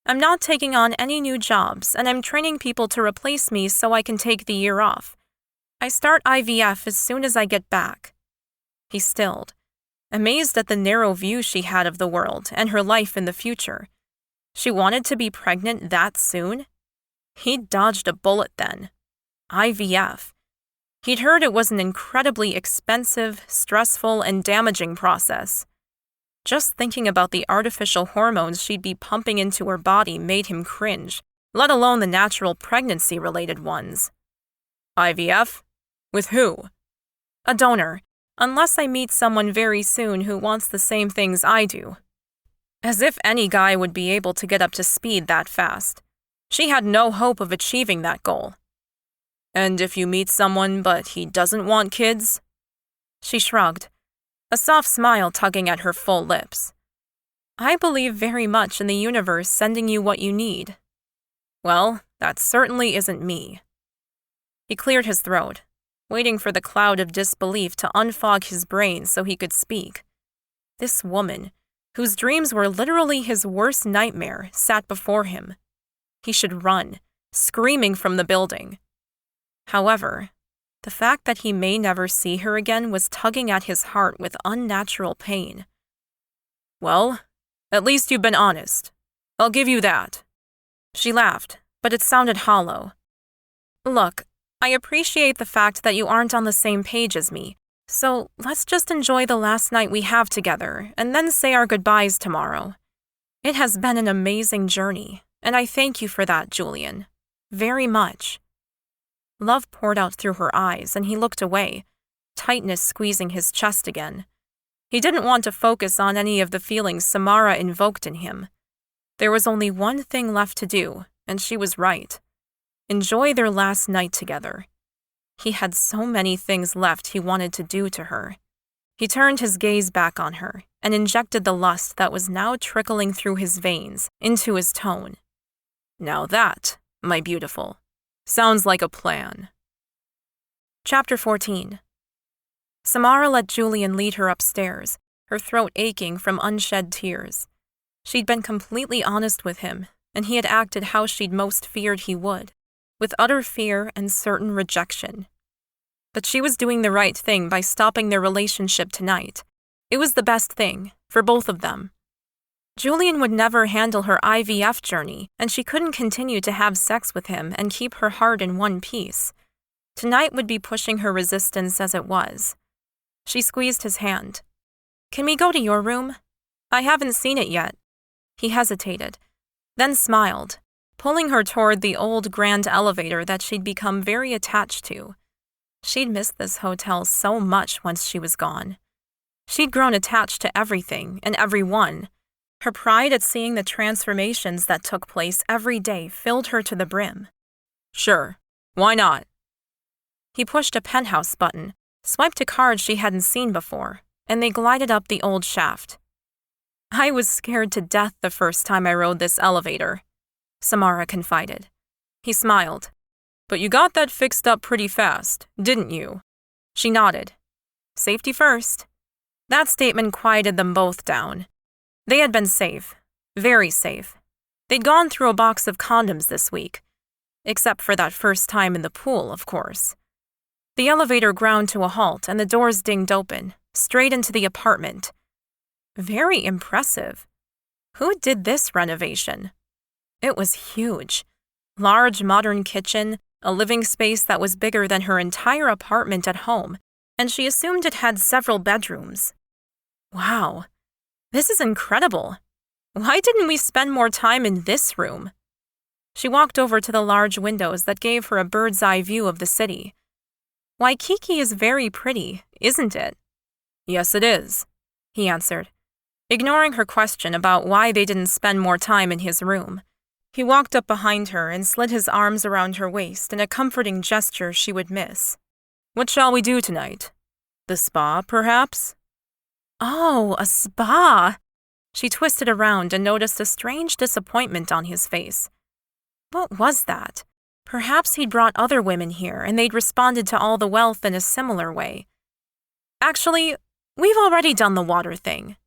I'm not taking on any new jobs, and I'm training people to replace me so I can take the year off. I start IVF as soon as I get back. He stilled, amazed at the narrow view she had of the world and her life in the future. She wanted to be pregnant that soon? He'd dodged a bullet then. IVF. He'd heard it was an incredibly expensive, stressful, and damaging process. Just thinking about the artificial hormones she'd be pumping into her body made him cringe, let alone the natural pregnancy-related ones. IVF? With who? A donor, unless I meet someone very soon who wants the same things I do. As if any guy would be able to get up to speed that fast. She had no hope of achieving that goal. And if you meet someone but he doesn't want kids? She shrugged, a soft smile tugging at her full lips. I believe very much in the universe sending you what you need. Well, that certainly isn't me. He cleared his throat, waiting for the cloud of disbelief to unfog his brain so he could speak. This woman, whose dreams were literally his worst nightmare, sat before him. He should run, screaming from the building. However, the fact that he may never see her again was tugging at his heart with unnatural pain. Well, at least you've been honest. I'll give you that. She laughed, but it sounded hollow. Look, I appreciate the fact that you aren't on the same page as me, so let's just enjoy the last night we have together and then say our goodbyes tomorrow. It has been an amazing journey, and I thank you for that, Julian. Very much. Love poured out through her eyes, and he looked away, tightness squeezing his chest again. He didn't want to focus on any of the feelings Samara invoked in him. There was only one thing left to do, and she was right. Enjoy their last night together. He had so many things left he wanted to do to her. He turned his gaze back on her and injected the lust that was now trickling through his veins into his tone. Now that, my beautiful, sounds like a plan. Chapter 14. Samara let Julian lead her upstairs, her throat aching from unshed tears. She'd been completely honest with him, and he had acted how she'd most feared he would, with utter fear and certain rejection. But she was doing the right thing by stopping their relationship tonight. It was the best thing, for both of them. Julian would never handle her IVF journey, and she couldn't continue to have sex with him and keep her heart in one piece. Tonight would be pushing her resistance as it was. She squeezed his hand. Can we go to your room? I haven't seen it yet. He hesitated, then smiled, pulling her toward the old grand elevator that she'd become very attached to. She'd missed this hotel so much once she was gone. She'd grown attached to everything and everyone. Her pride at seeing the transformations that took place every day filled her to the brim. Sure, why not? He pushed a penthouse button, swiped a card she hadn't seen before, and they glided up the old shaft. I was scared to death the first time I rode this elevator, Samara confided. He smiled. But you got that fixed up pretty fast, didn't you? She nodded. Safety first. That statement quieted them both down. They had been safe, very safe. They'd gone through a box of condoms this week, except for that first time in the pool, of course. The elevator ground to a halt and the doors dinged open, straight into the apartment. Very impressive. Who did this renovation? It was huge. Large modern kitchen, a living space that was bigger than her entire apartment at home, and she assumed it had several bedrooms. Wow, this is incredible. Why didn't we spend more time in this room? She walked over to the large windows that gave her a bird's-eye view of the city. Waikiki is very pretty, isn't it? Yes, it is, he answered, ignoring her question about why they didn't spend more time in his room. He walked up behind her and slid his arms around her waist in a comforting gesture she would miss. What shall we do tonight? The spa, perhaps? Oh, a spa! She twisted around and noticed a strange disappointment on his face. What was that? Perhaps he'd brought other women here and they'd responded to all the wealth in a similar way. Actually, we've already done the water thing.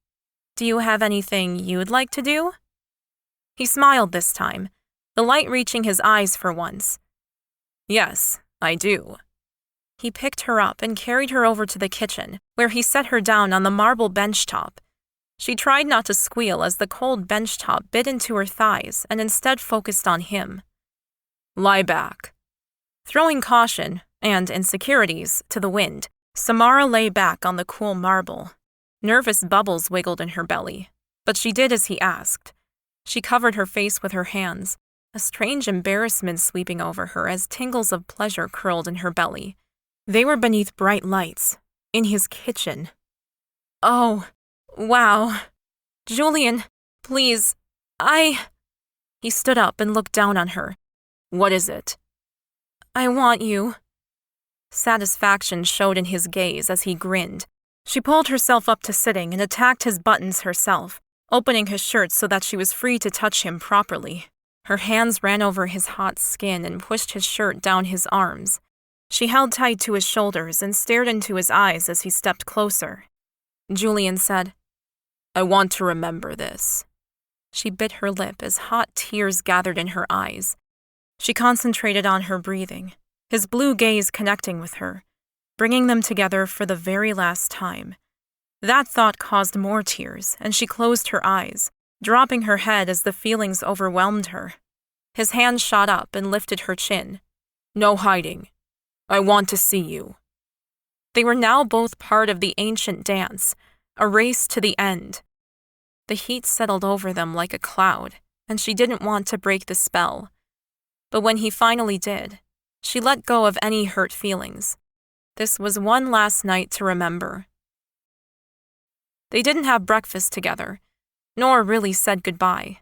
Do you have anything you'd like to do? He smiled this time, the light reaching his eyes for once. Yes, I do. He picked her up and carried her over to the kitchen, where he set her down on the marble bench top. She tried not to squeal as the cold bench top bit into her thighs and instead focused on him. Lie back. Throwing caution, and insecurities, to the wind, Samara lay back on the cool marble. Nervous bubbles wiggled in her belly, but she did as he asked. She covered her face with her hands, a strange embarrassment sweeping over her as tingles of pleasure curled in her belly. They were beneath bright lights, in his kitchen. Oh, wow. Julian, please, He stood up and looked down on her. What is it? I want you. Satisfaction showed in his gaze as he grinned. She pulled herself up to sitting and attacked his buttons herself, opening his shirt so that she was free to touch him properly. Her hands ran over his hot skin and pushed his shirt down his arms. She held tight to his shoulders and stared into his eyes as he stepped closer. Julian said, I want to remember this. She bit her lip as hot tears gathered in her eyes. She concentrated on her breathing, his blue gaze connecting with her, bringing them together for the very last time. That thought caused more tears, and she closed her eyes, dropping her head as the feelings overwhelmed her. His hand shot up and lifted her chin. No hiding. I want to see you. They were now both part of the ancient dance, a race to the end. The heat settled over them like a cloud, and she didn't want to break the spell. But when he finally did, she let go of any hurt feelings. This was one last night to remember. They didn't have breakfast together, nor really said goodbye.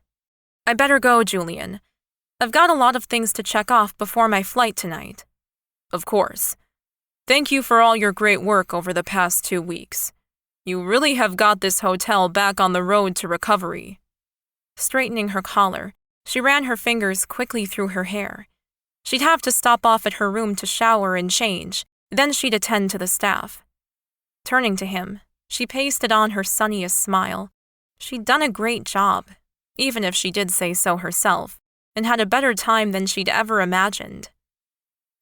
I better go, Julian. I've got a lot of things to check off before my flight tonight. Of course. Thank you for all your great work over the past 2 weeks. You really have got this hotel back on the road to recovery. Straightening her collar, she ran her fingers quickly through her hair. She'd have to stop off at her room to shower and change, then she'd attend to the staff. Turning to him, she pasted on her sunniest smile. She'd done a great job, even if she did say so herself, and had a better time than she'd ever imagined.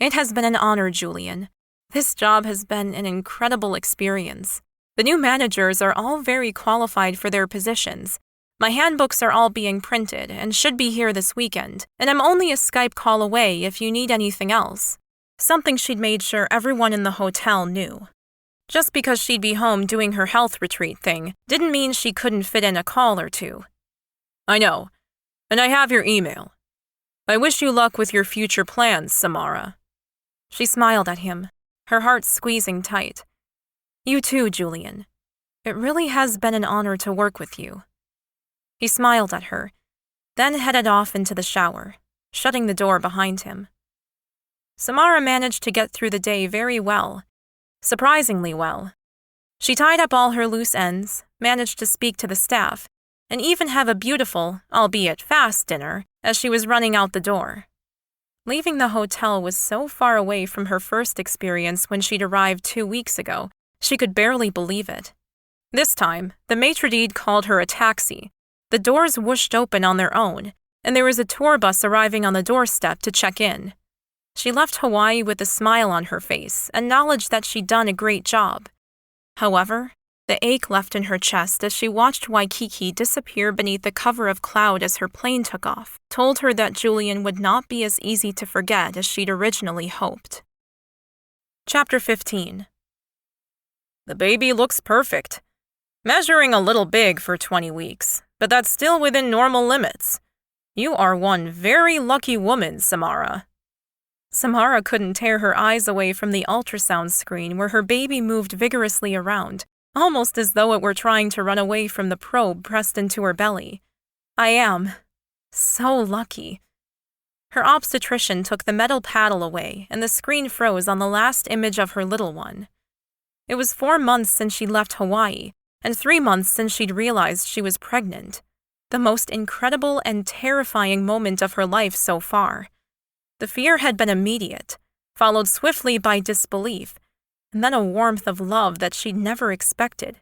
It has been an honor, Julian. This job has been an incredible experience. The new managers are all very qualified for their positions. My handbooks are all being printed and should be here this weekend, and I'm only a Skype call away if you need anything else. Something she'd made sure everyone in the hotel knew. Just because she'd be home doing her health retreat thing didn't mean she couldn't fit in a call or two. I know, and I have your email. I wish you luck with your future plans, Samara. She smiled at him, her heart squeezing tight. You too, Julian. It really has been an honor to work with you. He smiled at her, then headed off into the shower, shutting the door behind him. Samara managed to get through the day very well, surprisingly well. She tied up all her loose ends, managed to speak to the staff, and even have a beautiful, albeit fast, dinner as she was running out the door. Leaving the hotel was so far away from her first experience when she'd arrived 2 weeks ago, she could barely believe it. This time, the maitre d' called her a taxi. The doors whooshed open on their own, and there was a tour bus arriving on the doorstep to check in. She left Hawaii with a smile on her face and knowledge that she'd done a great job. However, the ache left in her chest as she watched Waikiki disappear beneath the cover of cloud as her plane took off, told her that Julian would not be as easy to forget as she'd originally hoped. Chapter 15. The baby looks perfect. Measuring a little big for 20 weeks, but that's still within normal limits. You are one very lucky woman, Samara. Samara couldn't tear her eyes away from the ultrasound screen where her baby moved vigorously around, almost as though it were trying to run away from the probe pressed into her belly. I am so lucky. Her obstetrician took the metal paddle away, and the screen froze on the last image of her little one. It was 4 months since she'd left Hawaii, and 3 months since she'd realized she was pregnant. The most incredible and terrifying moment of her life so far. The fear had been immediate, followed swiftly by disbelief, and then a warmth of love that she'd never expected.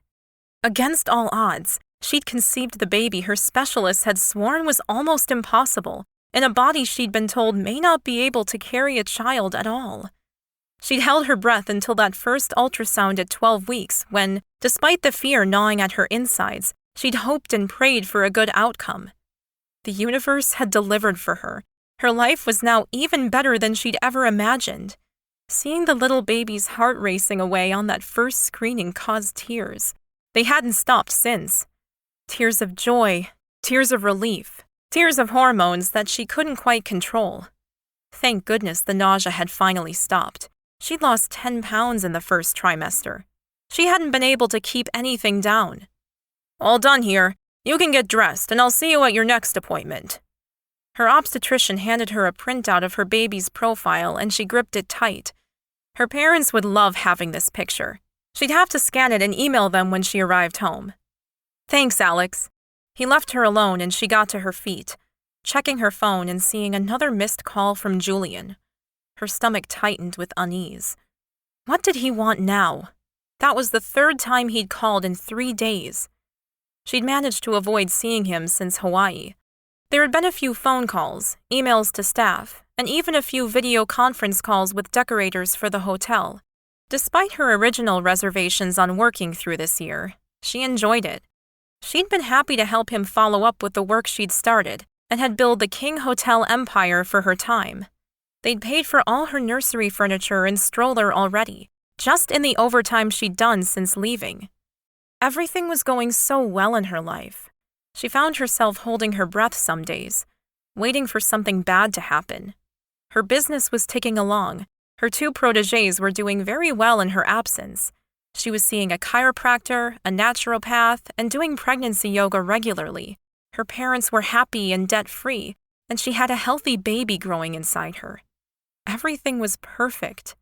Against all odds, she'd conceived the baby her specialists had sworn was almost impossible, in a body she'd been told may not be able to carry a child at all. She'd held her breath until that first ultrasound at 12 weeks when, despite the fear gnawing at her insides, she'd hoped and prayed for a good outcome. The universe had delivered for her. Her life was now even better than she'd ever imagined. Seeing the little baby's heart racing away on that first screening caused tears. They hadn't stopped since. Tears of joy, tears of relief, tears of hormones that she couldn't quite control. Thank goodness the nausea had finally stopped. She'd lost 10 pounds in the first trimester. She hadn't been able to keep anything down. All done here. You can get dressed, and I'll see you at your next appointment. Her obstetrician handed her a printout of her baby's profile, and she gripped it tight. Her parents would love having this picture. She'd have to scan it and email them when she arrived home. Thanks, Alex. He left her alone, and she got to her feet, checking her phone and seeing another missed call from Julian. Her stomach tightened with unease. What did he want now? That was the 3rd time he'd called in 3 days. She'd managed to avoid seeing him since Hawaii. There had been a few phone calls, emails to staff, and even a few video conference calls with decorators for the hotel. Despite her original reservations on working through this year, she enjoyed it. She'd been happy to help him follow up with the work she'd started, and had built the King Hotel empire for her time. They'd paid for all her nursery furniture and stroller already, just in the overtime she'd done since leaving. Everything was going so well in her life. She found herself holding her breath some days, waiting for something bad to happen. Her business was ticking along. Her 2 protégés were doing very well in her absence. She was seeing a chiropractor, a naturopath, and doing pregnancy yoga regularly. Her parents were happy and debt-free, and she had a healthy baby growing inside her. Everything was perfect.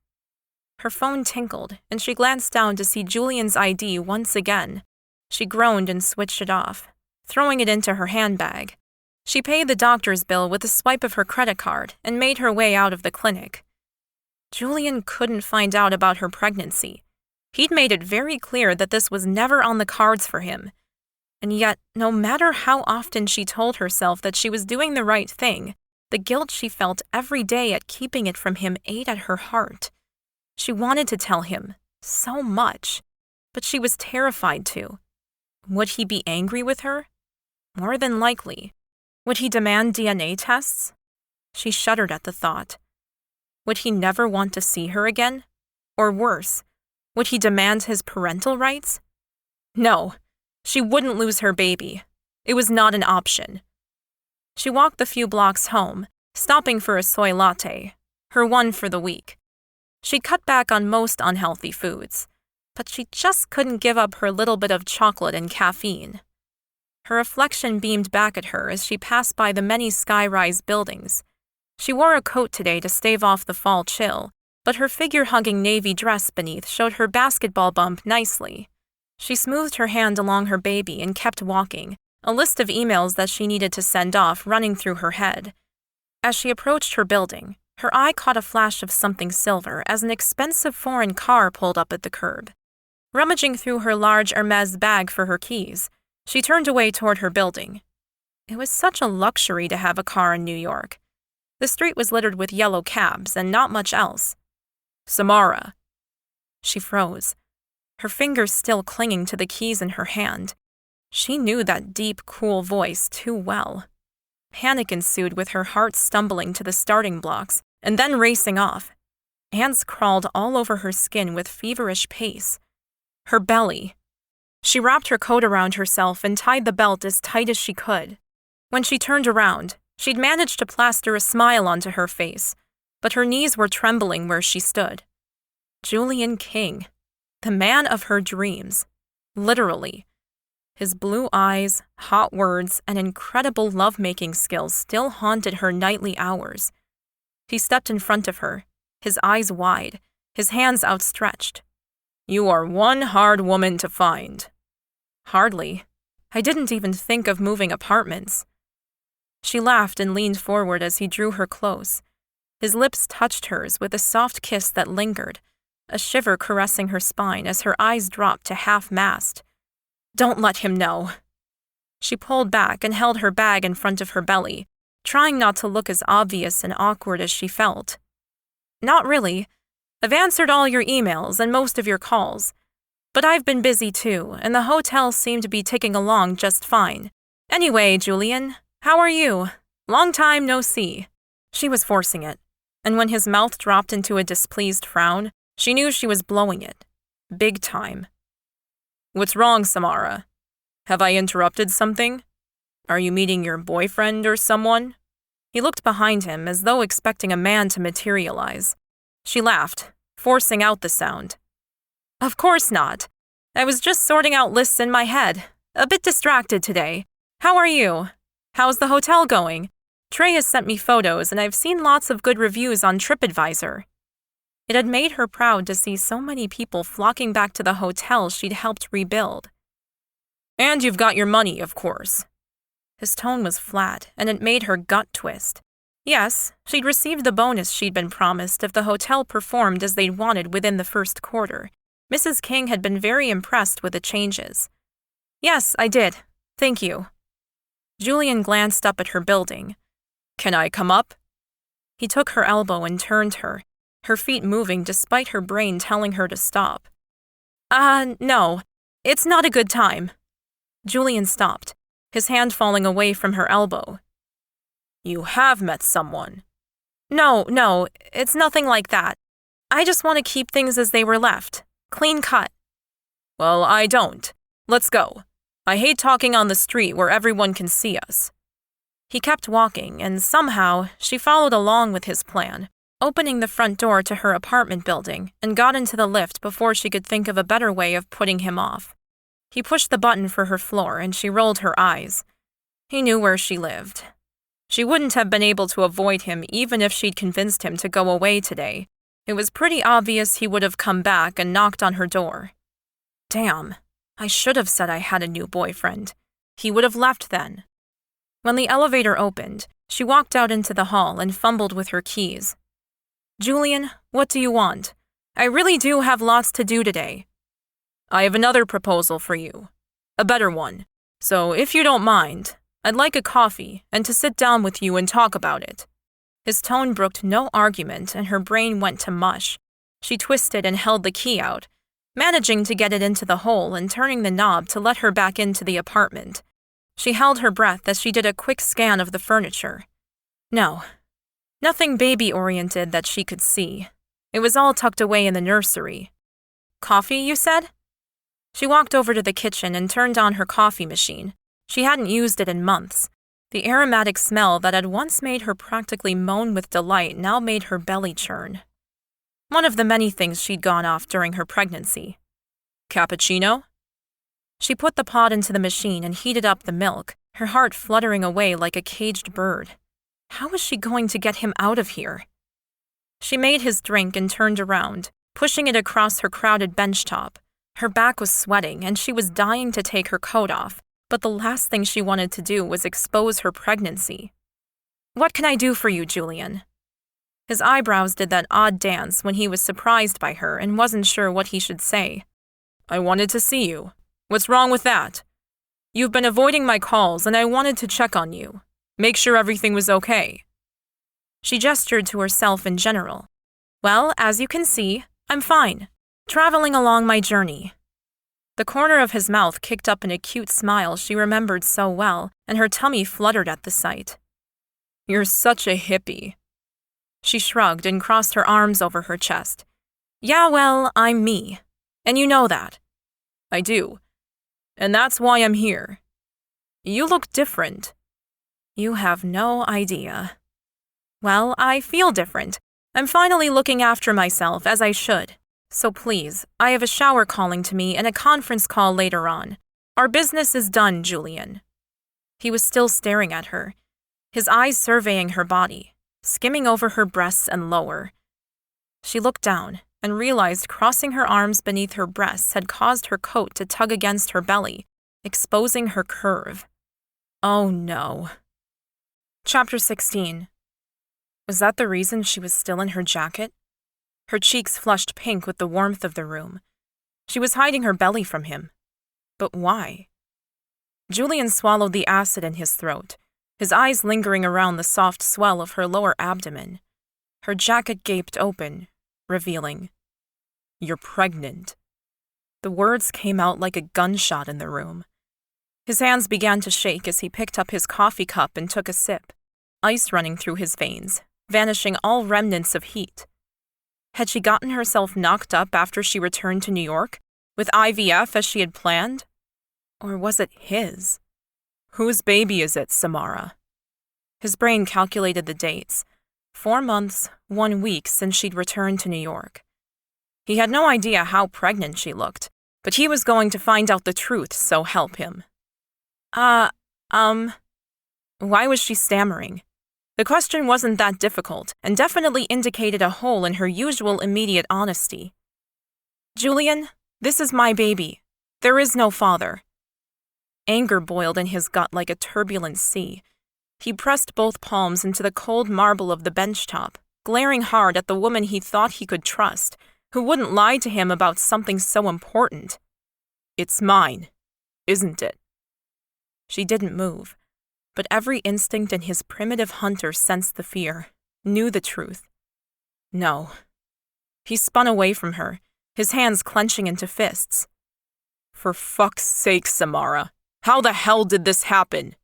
Her phone tinkled, and she glanced down to see Julian's ID once again. She groaned and switched it off, throwing it into her handbag. She paid the doctor's bill with a swipe of her credit card and made her way out of the clinic. Julian couldn't find out about her pregnancy. He'd made it very clear that this was never on the cards for him. And yet, no matter how often she told herself that she was doing the right thing, the guilt she felt every day at keeping it from him ate at her heart. She wanted to tell him so much, but she was terrified to. Would he be angry with her? More than likely. Would he demand DNA tests? She shuddered at the thought. Would he never want to see her again? Or worse, would he demand his parental rights? No, she wouldn't lose her baby. It was not an option. She walked the few blocks home, stopping for a soy latte, her one for the week. She'd cut back on most unhealthy foods, but she just couldn't give up her little bit of chocolate and caffeine. Her reflection beamed back at her as she passed by the many sky-rise buildings. She wore a coat today to stave off the fall chill, but her figure-hugging navy dress beneath showed her basketball bump nicely. She smoothed her hand along her baby and kept walking, a list of emails that she needed to send off running through her head. As she approached her building, her eye caught a flash of something silver as an expensive foreign car pulled up at the curb. Rummaging through her large Hermes bag for her keys, she turned away toward her building. It was such a luxury to have a car in New York. The street was littered with yellow cabs and not much else. Samara. She froze, her fingers still clinging to the keys in her hand. She knew that deep, cool voice too well. Panic ensued with her heart stumbling to the starting blocks and then racing off. Ants crawled all over her skin with feverish pace. Her belly. She wrapped her coat around herself and tied the belt as tight as she could. When she turned around, she'd managed to plaster a smile onto her face, but her knees were trembling where she stood. Julian King, the man of her dreams, literally. His blue eyes, hot words, and incredible love-making skills still haunted her nightly hours. He stepped in front of her, his eyes wide, his hands outstretched. You are one hard woman to find. Hardly. I didn't even think of moving apartments. She laughed and leaned forward as he drew her close. His lips touched hers with a soft kiss that lingered, a shiver caressing her spine as her eyes dropped to half-mast. Don't let him know. She pulled back and held her bag in front of her belly, trying not to look as obvious and awkward as she felt. Not really. I've answered all your emails and most of your calls. But I've been busy too, and the hotel seemed to be ticking along just fine. Anyway, Julian, how are you? Long time no see. She was forcing it, and when his mouth dropped into a displeased frown, she knew she was blowing it. Big time. What's wrong, Samara? Have I interrupted something? Are you meeting your boyfriend or someone? He looked behind him as though expecting a man to materialize. She laughed, forcing out the sound. Of course not. I was just sorting out lists in my head. A bit distracted today. How are you? How's the hotel going? Trey has sent me photos and I've seen lots of good reviews on TripAdvisor. It had made her proud to see so many people flocking back to the hotel she'd helped rebuild. And you've got your money, of course. His tone was flat, and it made her gut twist. Yes, she'd received the bonus she'd been promised if the hotel performed as they'd wanted within the first quarter. Mrs. King had been very impressed with the changes. Yes, I did. Thank you. Julian glanced up at her building. Can I come up? He took her elbow and turned her, her feet moving despite her brain telling her to stop. No. It's not a good time. Julian stopped, his hand falling away from her elbow. You have met someone. No, it's nothing like that. I just want to keep things as they were left. Clean cut. Well, I don't. Let's go. I hate talking on the street where everyone can see us. He kept walking, and somehow she followed along with his plan, opening the front door to her apartment building and got into the lift before she could think of a better way of putting him off. He pushed the button for her floor and she rolled her eyes. He knew where she lived. She wouldn't have been able to avoid him even if she'd convinced him to go away today. It was pretty obvious he would have come back and knocked on her door. Damn, I should have said I had a new boyfriend. He would have left then. When the elevator opened, she walked out into the hall and fumbled with her keys. Julian, what do you want? I really do have lots to do today. I have another proposal for you. A better one. So if you don't mind, I'd like a coffee and to sit down with you and talk about it. His tone brooked no argument and her brain went to mush. She twisted and held the key out, managing to get it into the hole and turning the knob to let her back into the apartment. She held her breath as she did a quick scan of the furniture. No, nothing baby-oriented that she could see. It was all tucked away in the nursery. Coffee, you said? She walked over to the kitchen and turned on her coffee machine. She hadn't used it in months. The aromatic smell that had once made her practically moan with delight now made her belly churn. One of the many things she'd gone off during her pregnancy. Cappuccino? She put the pot into the machine and heated up the milk, her heart fluttering away like a caged bird. How was she going to get him out of here? She made his drink and turned around, pushing it across her crowded bench top. Her back was sweating and she was dying to take her coat off, but the last thing she wanted to do was expose her pregnancy. What can I do for you, Julian? His eyebrows did that odd dance when he was surprised by her and wasn't sure what he should say. I wanted to see you. What's wrong with that? You've been avoiding my calls and I wanted to check on you. Make sure everything was okay. She gestured to herself in general. Well, as you can see, I'm fine. Traveling along my journey. The corner of his mouth kicked up an acute smile she remembered so well, and her tummy fluttered at the sight. You're such a hippie. She shrugged and crossed her arms over her chest. Yeah, well, I'm me. And you know that. I do. And that's why I'm here. You look different. You have no idea. Well, I feel different. I'm finally looking after myself as I should. So please, I have a shower calling to me and a conference call later on. Our business is done, Julian. He was still staring at her, his eyes surveying her body, skimming over her breasts and lower. She looked down and realized crossing her arms beneath her breasts had caused her coat to tug against her belly, exposing her curve. Oh no. Chapter 16. Was that the reason she was still in her jacket? Her cheeks flushed pink with the warmth of the room. She was hiding her belly from him. But why? Julian swallowed the acid in his throat, his eyes lingering around the soft swell of her lower abdomen. Her jacket gaped open, revealing, "You're pregnant." The words came out like a gunshot in the room. His hands began to shake as he picked up his coffee cup and took a sip, ice running through his veins, vanishing all remnants of heat. Had she gotten herself knocked up after she returned to New York, with IVF as she had planned? Or was it his? Whose baby is it, Samara? His brain calculated the dates. 4 months, 1 week since she'd returned to New York. He had no idea how pregnant she looked, but he was going to find out the truth, so help him. Why was she stammering? The question wasn't that difficult, and definitely indicated a hole in her usual immediate honesty. Julian, this is my baby. There is no father. Anger boiled in his gut like a turbulent sea. He pressed both palms into the cold marble of the bench top, glaring hard at the woman he thought he could trust, who wouldn't lie to him about something so important. It's mine, isn't it? She didn't move, but every instinct in his primitive hunter sensed the fear, knew the truth. No. He spun away from her, his hands clenching into fists. For fuck's sake, Samara, how the hell did this happen?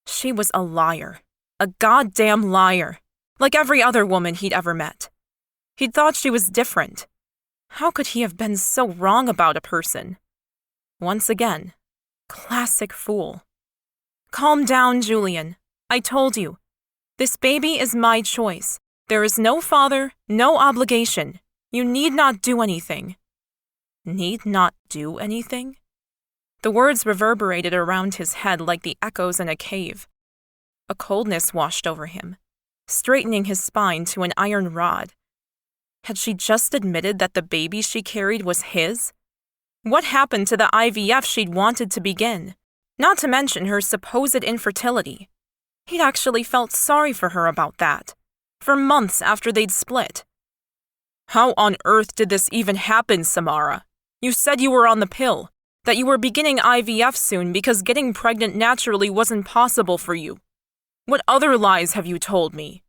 She was a liar. A goddamn liar. Like every other woman he'd ever met. He'd thought she was different. How could he have been so wrong about a person? Once again, classic fool. Calm down, Julian. I told you. This baby is my choice. There is no father, no obligation. You need not do anything. Need not do anything? The words reverberated around his head like the echoes in a cave. A coldness washed over him, straightening his spine to an iron rod. Had she just admitted that the baby she carried was his? What happened to the IVF she'd wanted to begin? Not to mention her supposed infertility. He'd actually felt sorry for her about that, for months after they'd split. How on earth did this even happen, Samara? You said you were on the pill, that you were beginning IVF soon because getting pregnant naturally wasn't possible for you. What other lies have you told me?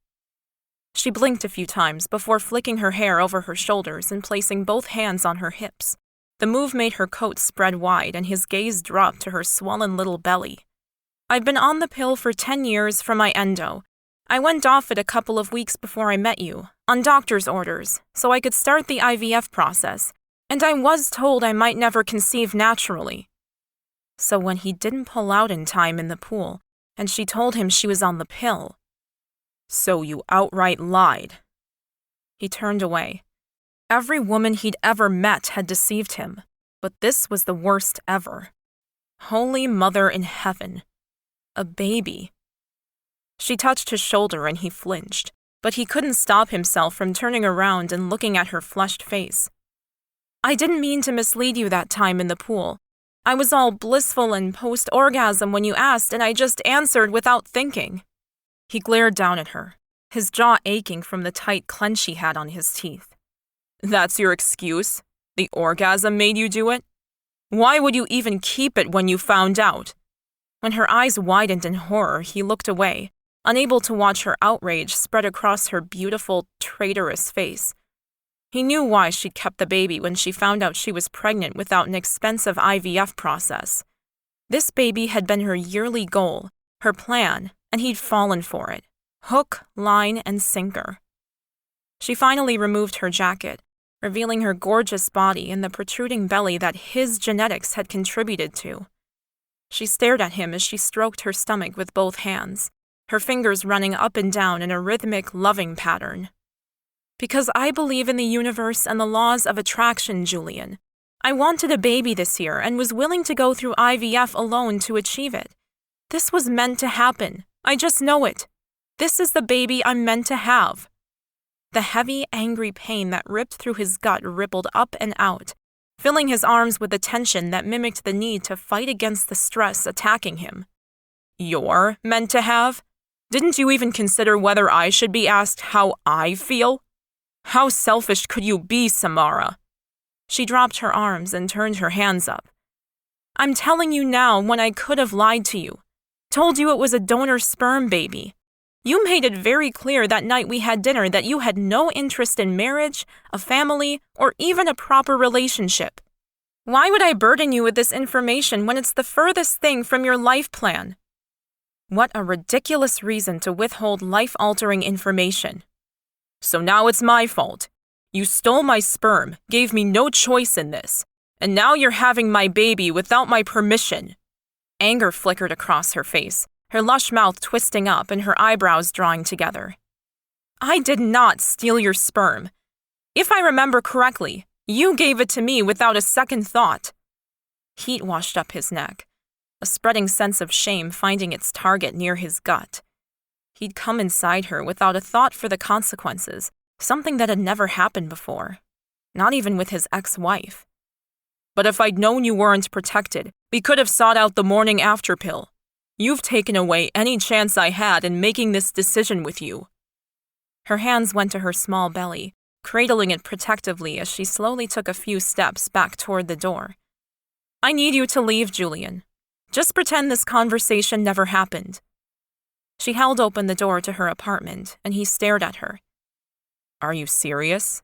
She blinked a few times before flicking her hair over her shoulders and placing both hands on her hips. The move made her coat spread wide and his gaze dropped to her swollen little belly. I've been on the pill for 10 years from my endo. I went off it a couple of weeks before I met you, on doctor's orders, so I could start the IVF process, and I was told I might never conceive naturally. So when he didn't pull out in time in the pool, and she told him she was on the pill. So you outright lied. He turned away. Every woman he'd ever met had deceived him, but this was the worst ever. Holy Mother in heaven. A baby. She touched his shoulder and he flinched, but he couldn't stop himself from turning around and looking at her flushed face. I didn't mean to mislead you that time in the pool. I was all blissful and post-orgasm when you asked, and I just answered without thinking. He glared down at her, his jaw aching from the tight clench he had on his teeth. That's your excuse? The orgasm made you do it? Why would you even keep it when you found out? When her eyes widened in horror, he looked away, unable to watch her outrage spread across her beautiful, traitorous face. He knew why she'd kept the baby when she found out she was pregnant without an expensive IVF process. This baby had been her yearly goal, her plan, and he'd fallen for it. Hook, line, and sinker. She finally removed her jacket, revealing her gorgeous body and the protruding belly that his genetics had contributed to. She stared at him as she stroked her stomach with both hands, her fingers running up and down in a rhythmic, loving pattern. Because I believe in the universe and the laws of attraction, Julian. I wanted a baby this year and was willing to go through IVF alone to achieve it. This was meant to happen. I just know it. This is the baby I'm meant to have. The heavy, angry pain that ripped through his gut rippled up and out, filling his arms with a tension that mimicked the need to fight against the stress attacking him. You're meant to have? Didn't you even consider whether I should be asked how I feel? How selfish could you be, Samara? She dropped her arms and turned her hands up. I'm telling you now when I could have lied to you. Told you it was a donor sperm baby. You made it very clear that night we had dinner that you had no interest in marriage, a family, or even a proper relationship. Why would I burden you with this information when it's the furthest thing from your life plan? What a ridiculous reason to withhold life-altering information. So now it's my fault. You stole my sperm, gave me no choice in this, and now you're having my baby without my permission. Anger flickered across her face, her lush mouth twisting up and her eyebrows drawing together. I did not steal your sperm. If I remember correctly, you gave it to me without a second thought. Heat washed up his neck, a spreading sense of shame finding its target near his gut. He'd come inside her without a thought for the consequences, something that had never happened before, not even with his ex-wife. But if I'd known you weren't protected, we could have sought out the morning after pill. You've taken away any chance I had in making this decision with you. Her hands went to her small belly, cradling it protectively as she slowly took a few steps back toward the door. I need you to leave, Julian. Just pretend this conversation never happened. She held open the door to her apartment, and he stared at her. Are you serious?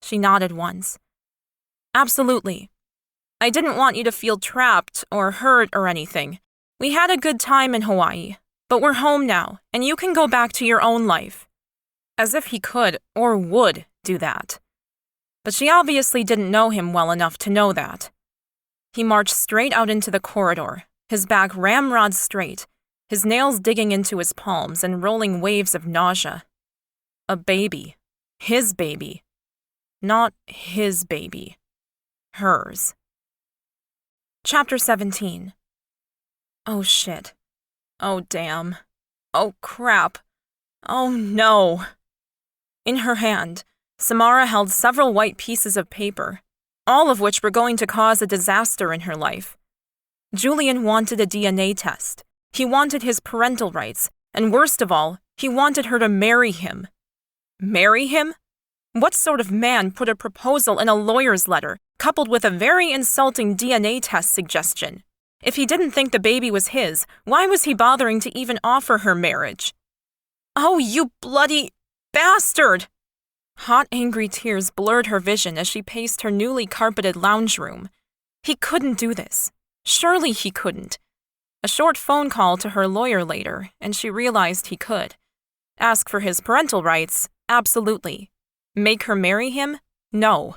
She nodded once. Absolutely. I didn't want you to feel trapped or hurt or anything. We had a good time in Hawaii, but we're home now, and you can go back to your own life. As if he could or would do that. But she obviously didn't know him well enough to know that. He marched straight out into the corridor, his back ramrod straight, his nails digging into his palms and rolling waves of nausea. A baby. His baby. Not his baby. Hers. Chapter 17. Oh shit. Oh damn. Oh crap. Oh no. In her hand, Samara held several white pieces of paper, all of which were going to cause a disaster in her life. Julian wanted a DNA test. He wanted his parental rights, and worst of all, he wanted her to marry him. Marry him? What sort of man put a proposal in a lawyer's letter, coupled with a very insulting DNA test suggestion? If he didn't think the baby was his, why was he bothering to even offer her marriage? Oh, you bloody bastard! Hot, angry tears blurred her vision as she paced her newly carpeted lounge room. He couldn't do this. Surely he couldn't. A short phone call to her lawyer later, and she realized he could. Ask for his parental rights? Absolutely. Make her marry him? No.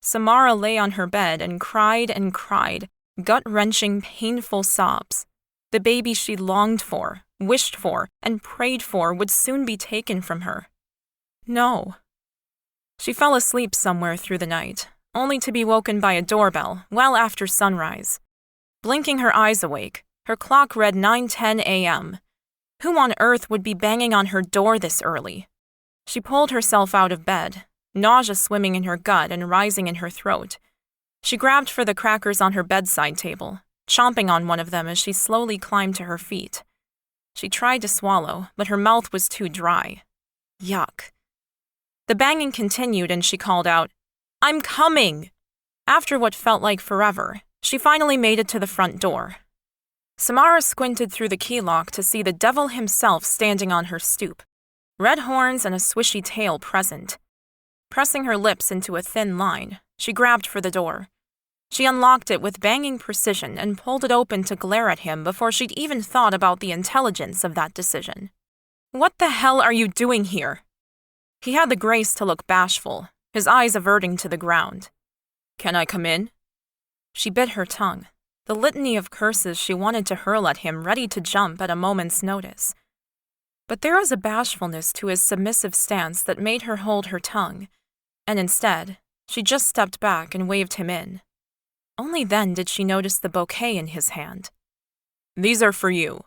Samara lay on her bed and cried, gut-wrenching, painful sobs. The baby she longed for, wished for, and prayed for would soon be taken from her. No. She fell asleep somewhere through the night, only to be woken by a doorbell well after sunrise. Blinking her eyes awake, her clock read 9:10 a.m. Who on earth would be banging on her door this early? She pulled herself out of bed, nausea swimming in her gut and rising in her throat. She grabbed for the crackers on her bedside table, chomping on one of them as she slowly climbed to her feet. She tried to swallow, but her mouth was too dry. Yuck. The banging continued and she called out, "I'm coming!" After what felt like forever, she finally made it to the front door. Samara squinted through the key lock to see the devil himself standing on her stoop, red horns and a swishy tail present. Pressing her lips into a thin line, she grabbed for the door. She unlocked it with banging precision and pulled it open to glare at him before she'd even thought about the intelligence of that decision. "What the hell are you doing here?" He had the grace to look bashful, his eyes averting to the ground. "Can I come in?" She bit her tongue, the litany of curses she wanted to hurl at him ready to jump at a moment's notice. But there was a bashfulness to his submissive stance that made her hold her tongue, and instead, she just stepped back and waved him in. Only then did she notice the bouquet in his hand. "These are for you."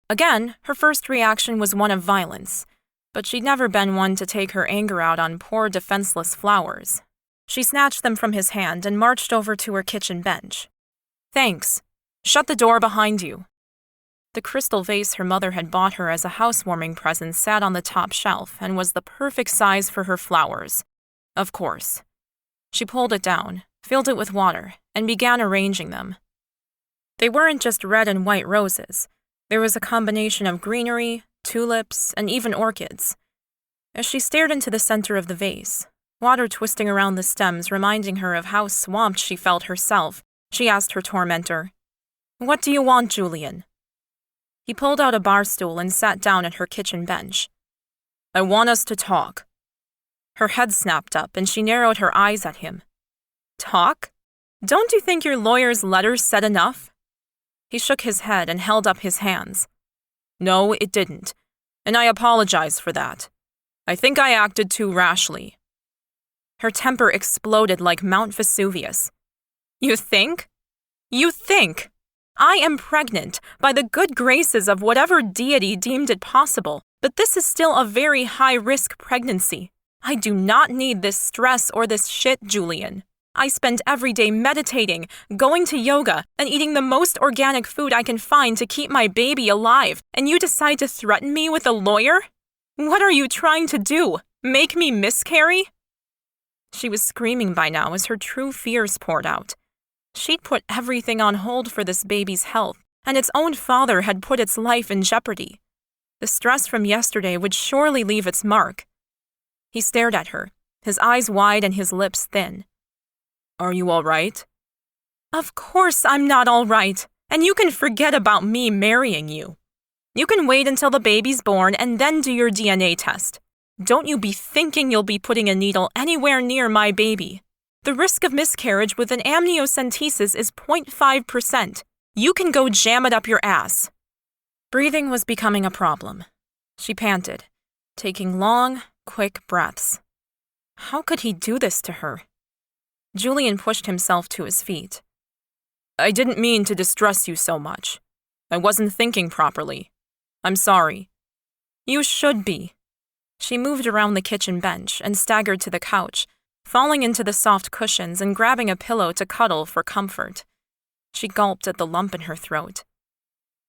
Again, her first reaction was one of violence, but she'd never been one to take her anger out on poor, defenseless flowers. She snatched them from his hand and marched over to her kitchen bench. "Thanks. Shut the door behind you." The crystal vase her mother had bought her as a housewarming present sat on the top shelf and was the perfect size for her flowers. Of course. She pulled it down, filled it with water, and began arranging them. They weren't just red and white roses. There was a combination of greenery, tulips, and even orchids. As she stared into the center of the vase, water twisting around the stems reminding her of how swamped she felt herself, she asked her tormentor, "What do you want, Julian?" He pulled out a bar stool and sat down at her kitchen bench. "I want us to talk." Her head snapped up and she narrowed her eyes at him. "Talk? Don't you think your lawyer's letter said enough?" He shook his head and held up his hands. "No, it didn't, and I apologize for that. I think I acted too rashly." Her temper exploded like Mount Vesuvius. "You think? You think? I am pregnant by the good graces of whatever deity deemed it possible, but this is still a very high-risk pregnancy. I do not need this stress or this shit, Julian. I spend every day meditating, going to yoga, and eating the most organic food I can find to keep my baby alive, and you decide to threaten me with a lawyer? What are you trying to do? Make me miscarry?" She was screaming by now as her true fears poured out. She'd put everything on hold for this baby's health, and its own father had put its life in jeopardy. The stress from yesterday would surely leave its mark. He stared at her, his eyes wide and his lips thin. "Are you all right?" "Of course I'm not all right, and you can forget about me marrying you. You can wait until the baby's born and then do your DNA test. Don't you be thinking you'll be putting a needle anywhere near my baby. The risk of miscarriage with an amniocentesis is 0.5%. You can go jam it up your ass." Breathing was becoming a problem. She panted, taking long, quick breaths. How could he do this to her? Julian pushed himself to his feet. I didn't mean to distress you so much. I wasn't thinking properly. I'm sorry. You should be. She moved around the kitchen bench and staggered to the couch, falling into the soft cushions and grabbing a pillow to cuddle for comfort. She gulped at the lump in her throat.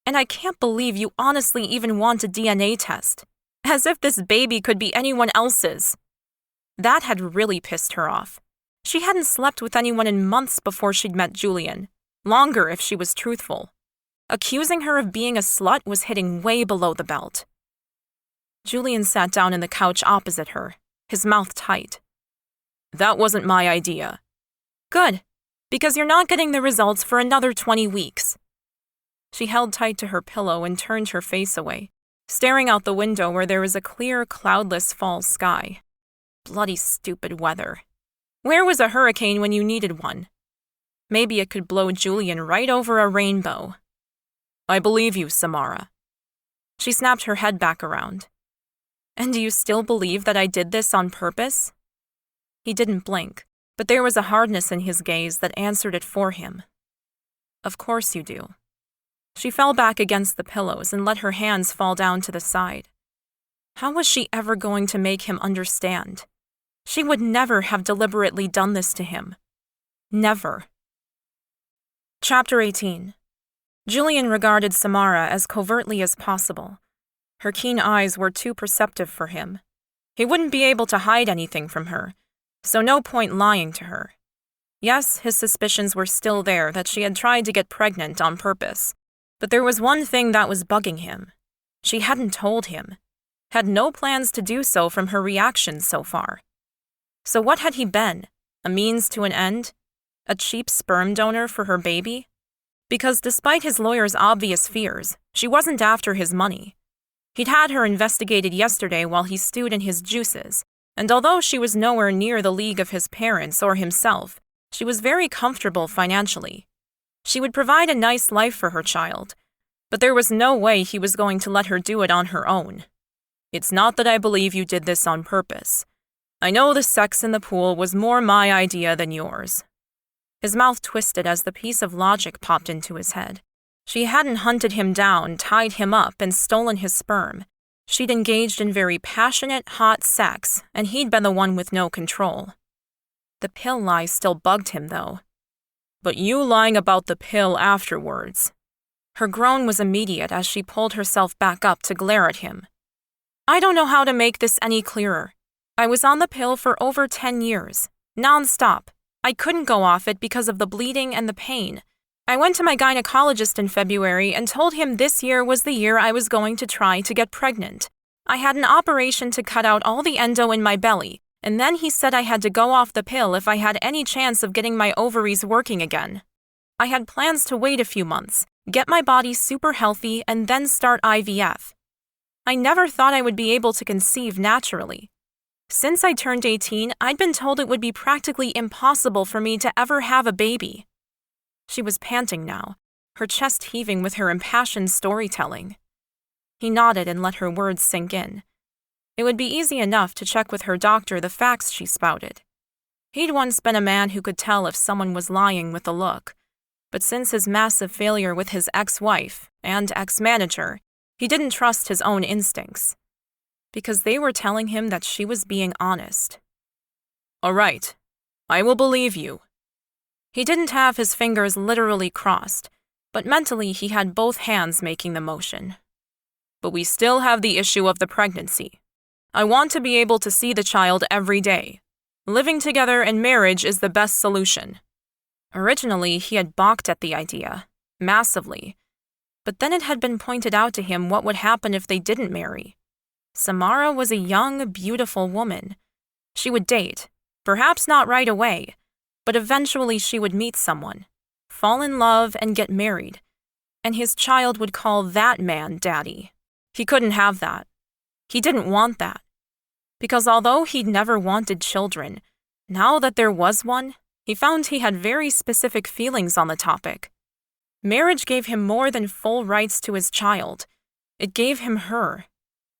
And I can't believe you honestly even want a DNA test. As if this baby could be anyone else's. That had really pissed her off. She hadn't slept with anyone in months before she'd met Julian. Longer if she was truthful. Accusing her of being a slut was hitting way below the belt. Julian sat down in the couch opposite her, his mouth tight. That wasn't my idea. Good, because you're not getting the results for another 20 weeks. She held tight to her pillow and turned her face away, staring out the window where there was a clear, cloudless fall sky. Bloody stupid weather. Where was a hurricane when you needed one? Maybe it could blow Julian right over a rainbow. I believe you, Samara. She snapped her head back around. And do you still believe that I did this on purpose? He didn't blink, but there was a hardness in his gaze that answered it for him. Of course you do. She fell back against the pillows and let her hands fall down to the side. How was she ever going to make him understand? She would never have deliberately done this to him. Never. Chapter 18. Julian regarded Samara as covertly as possible. Her keen eyes were too perceptive for him. He wouldn't be able to hide anything from her, so no point lying to her. Yes, his suspicions were still there that she had tried to get pregnant on purpose, but there was one thing that was bugging him. She hadn't told him, had no plans to do so from her reactions so far. So what had he been? A means to an end? A cheap sperm donor for her baby? Because despite his lawyer's obvious fears, she wasn't after his money. He'd had her investigated yesterday while he stewed in his juices, and although she was nowhere near the league of his parents or himself, she was very comfortable financially. She would provide a nice life for her child, but there was no way he was going to let her do it on her own. It's not that I believe you did this on purpose. I know the sex in the pool was more my idea than yours. His mouth twisted as the piece of logic popped into his head. She hadn't hunted him down, tied him up, and stolen his sperm. She'd engaged in very passionate, hot sex, and he'd been the one with no control. The pill lie still bugged him, though. But you lying about the pill afterwards. Her groan was immediate as she pulled herself back up to glare at him. I don't know how to make this any clearer. I was on the pill for over 10 years, non-stop. I couldn't go off it because of the bleeding and the pain. I went to my gynecologist in February and told him this year was the year I was going to try to get pregnant. I had an operation to cut out all the endo in my belly, and then he said I had to go off the pill if I had any chance of getting my ovaries working again. I had plans to wait a few months, get my body super healthy, and then start IVF. I never thought I would be able to conceive naturally. Since I turned 18, I'd been told it would be practically impossible for me to ever have a baby. She was panting now, her chest heaving with her impassioned storytelling. He nodded and let her words sink in. It would be easy enough to check with her doctor the facts she spouted. He'd once been a man who could tell if someone was lying with a look, but since his massive failure with his ex-wife and ex-manager, he didn't trust his own instincts. Because they were telling him that she was being honest. All right, I will believe you. He didn't have his fingers literally crossed, but mentally he had both hands making the motion. But we still have the issue of the pregnancy. I want to be able to see the child every day. Living together in marriage is the best solution. Originally, he had balked at the idea, massively. But then it had been pointed out to him what would happen if they didn't marry. Samara was a young, beautiful woman. She would date, perhaps not right away, but eventually she would meet someone, fall in love, and get married. And his child would call that man Daddy. He couldn't have that. He didn't want that. Because although he'd never wanted children, now that there was one, he found he had very specific feelings on the topic. Marriage gave him more than full rights to his child. It gave him her.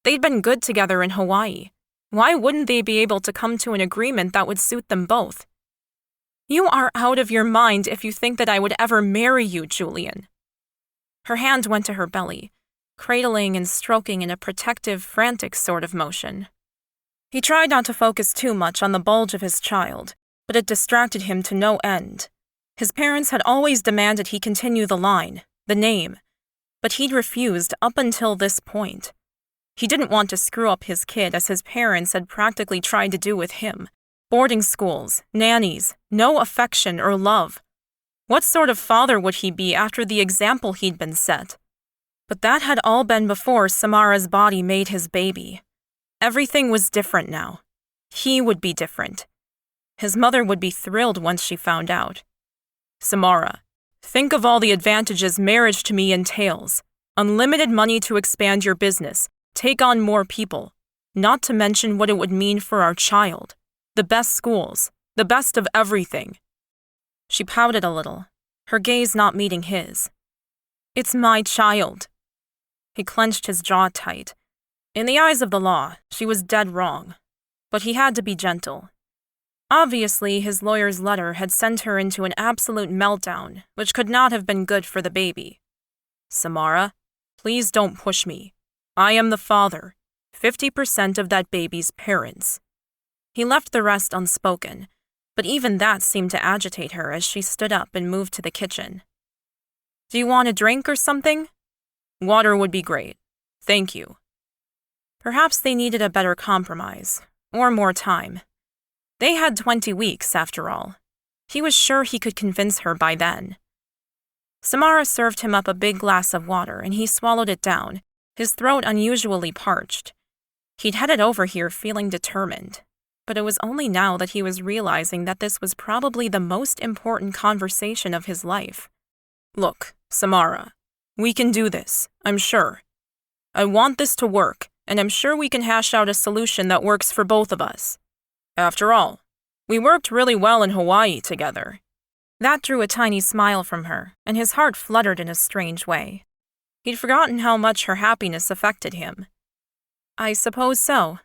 They'd been good together in Hawaii. Why wouldn't they be able to come to an agreement that would suit them both? You are out of your mind if you think that I would ever marry you, Julian. Her hand went to her belly, cradling and stroking in a protective, frantic sort of motion. He tried not to focus too much on the bulge of his child, but it distracted him to no end. His parents had always demanded he continue the line, the name, but he'd refused up until this point. He didn't want to screw up his kid as his parents had practically tried to do with him. Boarding schools, nannies, no affection or love. What sort of father would he be after the example he'd been set? But that had all been before Samara's body made his baby. Everything was different now. He would be different. His mother would be thrilled once she found out. Samara, think of all the advantages marriage to me entails. Unlimited money to expand your business, take on more people, not to mention what it would mean for our child. The best schools, the best of everything. She pouted a little, her gaze not meeting his. It's my child. He clenched his jaw tight. In the eyes of the law, she was dead wrong. But he had to be gentle. Obviously, his lawyer's letter had sent her into an absolute meltdown, which could not have been good for the baby. Samara, please don't push me. I am the father, 50% of that baby's parents. He left the rest unspoken, but even that seemed to agitate her as she stood up and moved to the kitchen. Do you want a drink or something? Water would be great. Thank you. Perhaps they needed a better compromise, or more time. They had 20 weeks, after all. He was sure he could convince her by then. Samara served him up a big glass of water, and he swallowed it down, his throat unusually parched. He'd headed over here feeling determined, but it was only now that he was realizing that this was probably the most important conversation of his life. Look, Samara, we can do this, I'm sure. I want this to work, and I'm sure we can hash out a solution that works for both of us. After all, we worked really well in Hawaii together. That drew a tiny smile from her, and his heart fluttered in a strange way. He'd forgotten how much her happiness affected him. I suppose so.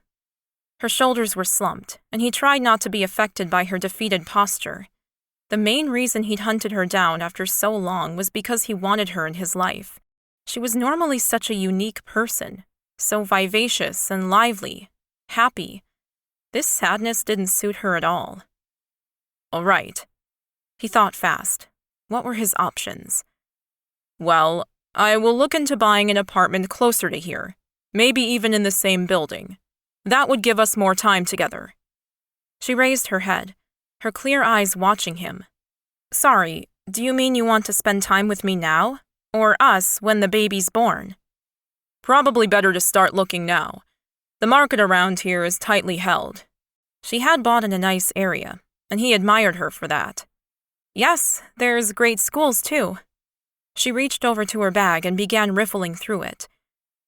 Her shoulders were slumped, and he tried not to be affected by her defeated posture. The main reason he'd hunted her down after so long was because he wanted her in his life. She was normally such a unique person, so vivacious and lively, happy. This sadness didn't suit her at all. All right. He thought fast. What were his options? Well, I will look into buying an apartment closer to here, maybe even in the same building. That would give us more time together. She raised her head, her clear eyes watching him. Sorry, do you mean you want to spend time with me now? Or us when the baby's born? Probably better to start looking now. The market around here is tightly held. She had bought in a nice area, and he admired her for that. Yes, there's great schools too. She reached over to her bag and began riffling through it.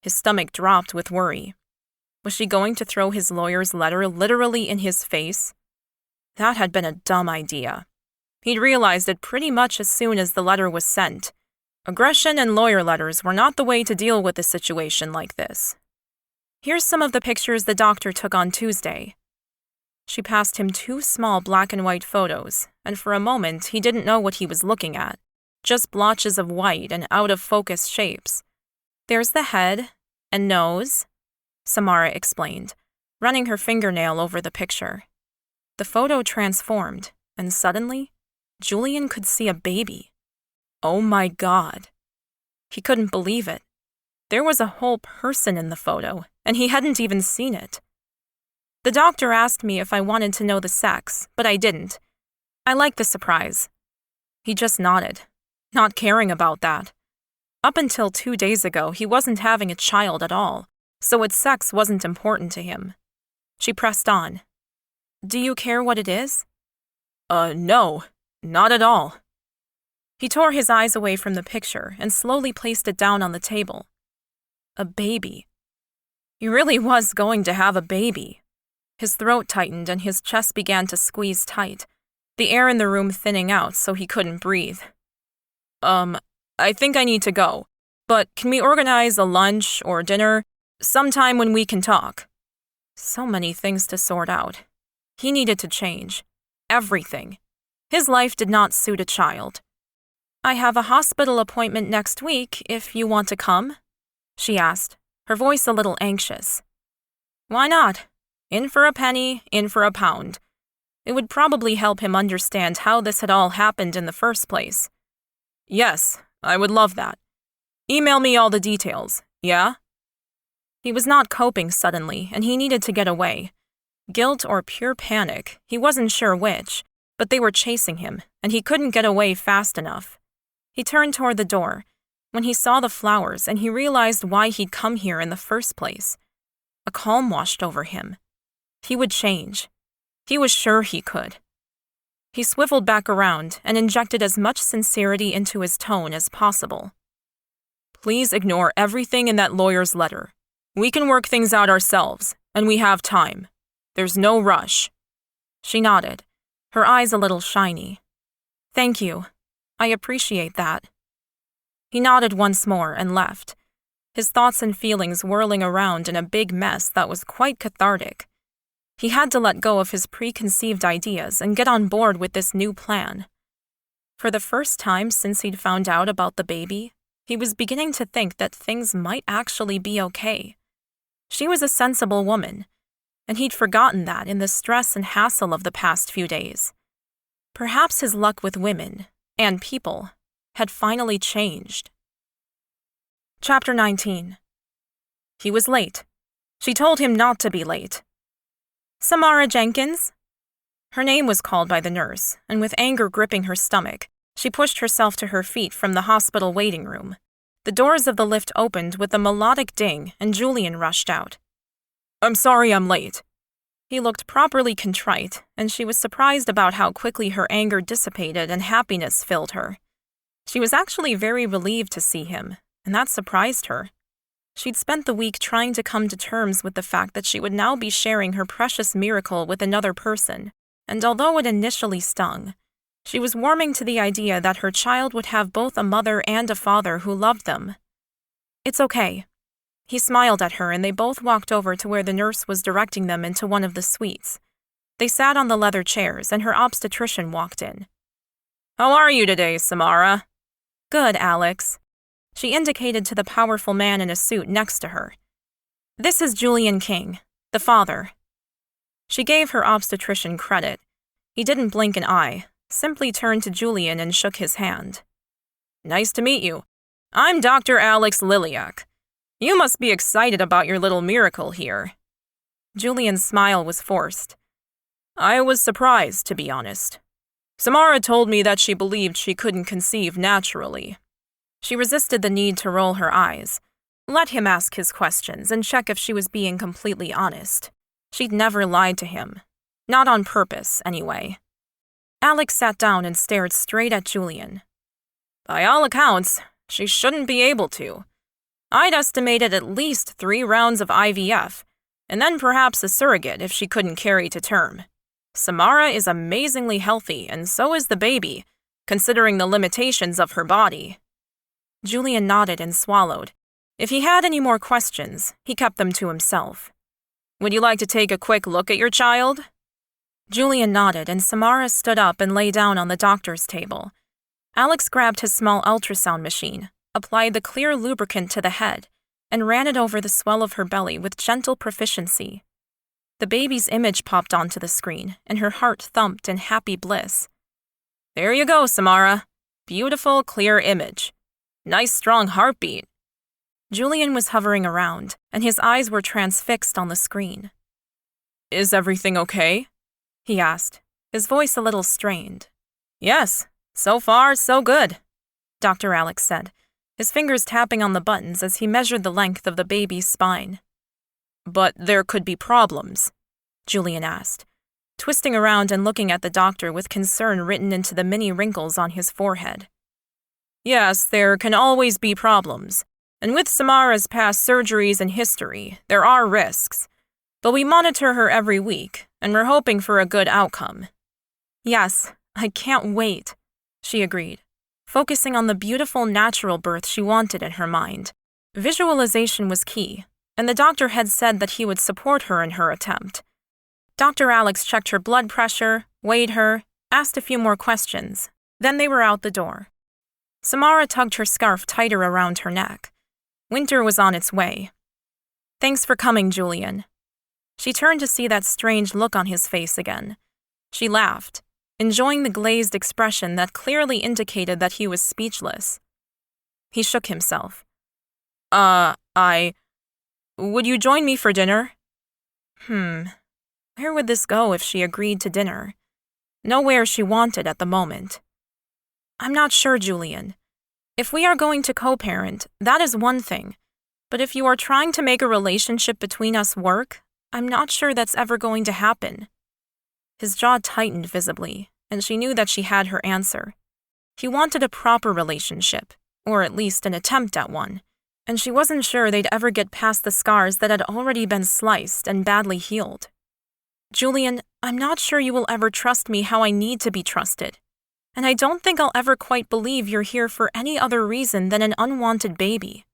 His stomach dropped with worry. Was she going to throw his lawyer's letter literally in his face? That had been a dumb idea. He'd realized it pretty much as soon as the letter was sent. Aggression and lawyer letters were not the way to deal with a situation like this. Here's some of the pictures the doctor took on Tuesday. She passed him 2 small black and white photos, and for a moment he didn't know what he was looking at, just blotches of white and out-of-focus shapes. There's the head and nose, Samara explained, running her fingernail over the picture. The photo transformed, and suddenly, Julian could see a baby. Oh my God. He couldn't believe it. There was a whole person in the photo, and he hadn't even seen it. The doctor asked me if I wanted to know the sex, but I didn't. I liked the surprise. He just nodded, not caring about that. Up until 2 days ago, he wasn't having a child at all, so its sex wasn't important to him. She pressed on. Do you care what it is? No, not at all. He tore his eyes away from the picture and slowly placed it down on the table. A baby. He really was going to have a baby. His throat tightened and his chest began to squeeze tight, the air in the room thinning out so he couldn't breathe. I think I need to go, but can we organize a lunch or dinner sometime when we can talk? So many things to sort out. He needed to change. Everything. His life did not suit a child. "I have a hospital appointment next week if you want to come," she asked, her voice a little anxious. "Why not? In for a penny, in for a pound. It would probably help him understand how this had all happened in the first place." "Yes, I would love that. Email me all the details, yeah?" He was not coping suddenly, and he needed to get away. Guilt or pure panic, he wasn't sure which, but they were chasing him, and he couldn't get away fast enough. He turned toward the door, when he saw the flowers and he realized why he'd come here in the first place. A calm washed over him. He would change. He was sure he could. He swiveled back around and injected as much sincerity into his tone as possible. "Please ignore everything in that lawyer's letter. We can work things out ourselves, and we have time. There's no rush." She nodded, her eyes a little shiny. "Thank you. I appreciate that." He nodded once more and left, his thoughts and feelings whirling around in a big mess that was quite cathartic. He had to let go of his preconceived ideas and get on board with this new plan. For the first time since he'd found out about the baby, he was beginning to think that things might actually be okay. She was a sensible woman, and he'd forgotten that in the stress and hassle of the past few days. Perhaps his luck with women, and people, had finally changed. Chapter 19. He was late. She told him not to be late. "Samara Jenkins?" Her name was called by the nurse, and with anger gripping her stomach, she pushed herself to her feet from the hospital waiting room. The doors of the lift opened with a melodic ding, and Julian rushed out. "I'm sorry I'm late." He looked properly contrite, and she was surprised about how quickly her anger dissipated and happiness filled her. She was actually very relieved to see him, and that surprised her. She'd spent the week trying to come to terms with the fact that she would now be sharing her precious miracle with another person, and although it initially stung, she was warming to the idea that her child would have both a mother and a father who loved them. "It's okay." He smiled at her, and they both walked over to where the nurse was directing them into one of the suites. They sat on the leather chairs, and her obstetrician walked in. "How are you today, Samara?" "Good, Alex." She indicated to the powerful man in a suit next to her. "This is Julian King, the father." She gave her obstetrician credit. He didn't blink an eye, simply turned to Julian and shook his hand. "Nice to meet you. I'm Dr. Alex Liliak. You must be excited about your little miracle here." Julian's smile was forced. "I was surprised, to be honest. Samara told me that she believed she couldn't conceive naturally." She resisted the need to roll her eyes, let him ask his questions, and check if she was being completely honest. She'd never lied to him. Not on purpose, anyway. Alex sat down and stared straight at Julian. "By all accounts, she shouldn't be able to. I'd estimated at least 3 rounds of IVF, and then perhaps a surrogate if she couldn't carry to term. Samara is amazingly healthy, and so is the baby, considering the limitations of her body." Julian nodded and swallowed. If he had any more questions, he kept them to himself. "Would you like to take a quick look at your child?" Julian nodded, and Samara stood up and lay down on the doctor's table. Alex grabbed his small ultrasound machine, applied the clear lubricant to the head, and ran it over the swell of her belly with gentle proficiency. The baby's image popped onto the screen, and her heart thumped in happy bliss. "There you go, Samara. Beautiful, clear image. Nice, strong heartbeat." Julian was hovering around, and his eyes were transfixed on the screen. "Is everything okay?" he asked, his voice a little strained. "Yes, so far, so good," Dr. Alex said, his fingers tapping on the buttons as he measured the length of the baby's spine. "But there could be problems?" Julian asked, twisting around and looking at the doctor with concern written into the many wrinkles on his forehead. "Yes, there can always be problems, and with Samara's past surgeries and history, there are risks. But we monitor her every week, and we're hoping for a good outcome." "Yes, I can't wait," she agreed, focusing on the beautiful natural birth she wanted in her mind. Visualization was key, and the doctor had said that he would support her in her attempt. Dr. Alex checked her blood pressure, weighed her, asked a few more questions. Then they were out the door. Samara tugged her scarf tighter around her neck. Winter was on its way. "Thanks for coming, Julian." She turned to see that strange look on his face again. She laughed, enjoying the glazed expression that clearly indicated that he was speechless. He shook himself. Would you join me for dinner?" Where would this go if she agreed to dinner? Nowhere she wanted at the moment. "I'm not sure, Julian. If we are going to co-parent, that is one thing. But if you are trying to make a relationship between us work, I'm not sure that's ever going to happen." His jaw tightened visibly, and she knew that she had her answer. He wanted a proper relationship, or at least an attempt at one, and she wasn't sure they'd ever get past the scars that had already been sliced and badly healed. "Julian, I'm not sure you will ever trust me how I need to be trusted. And I don't think I'll ever quite believe you're here for any other reason than an unwanted baby.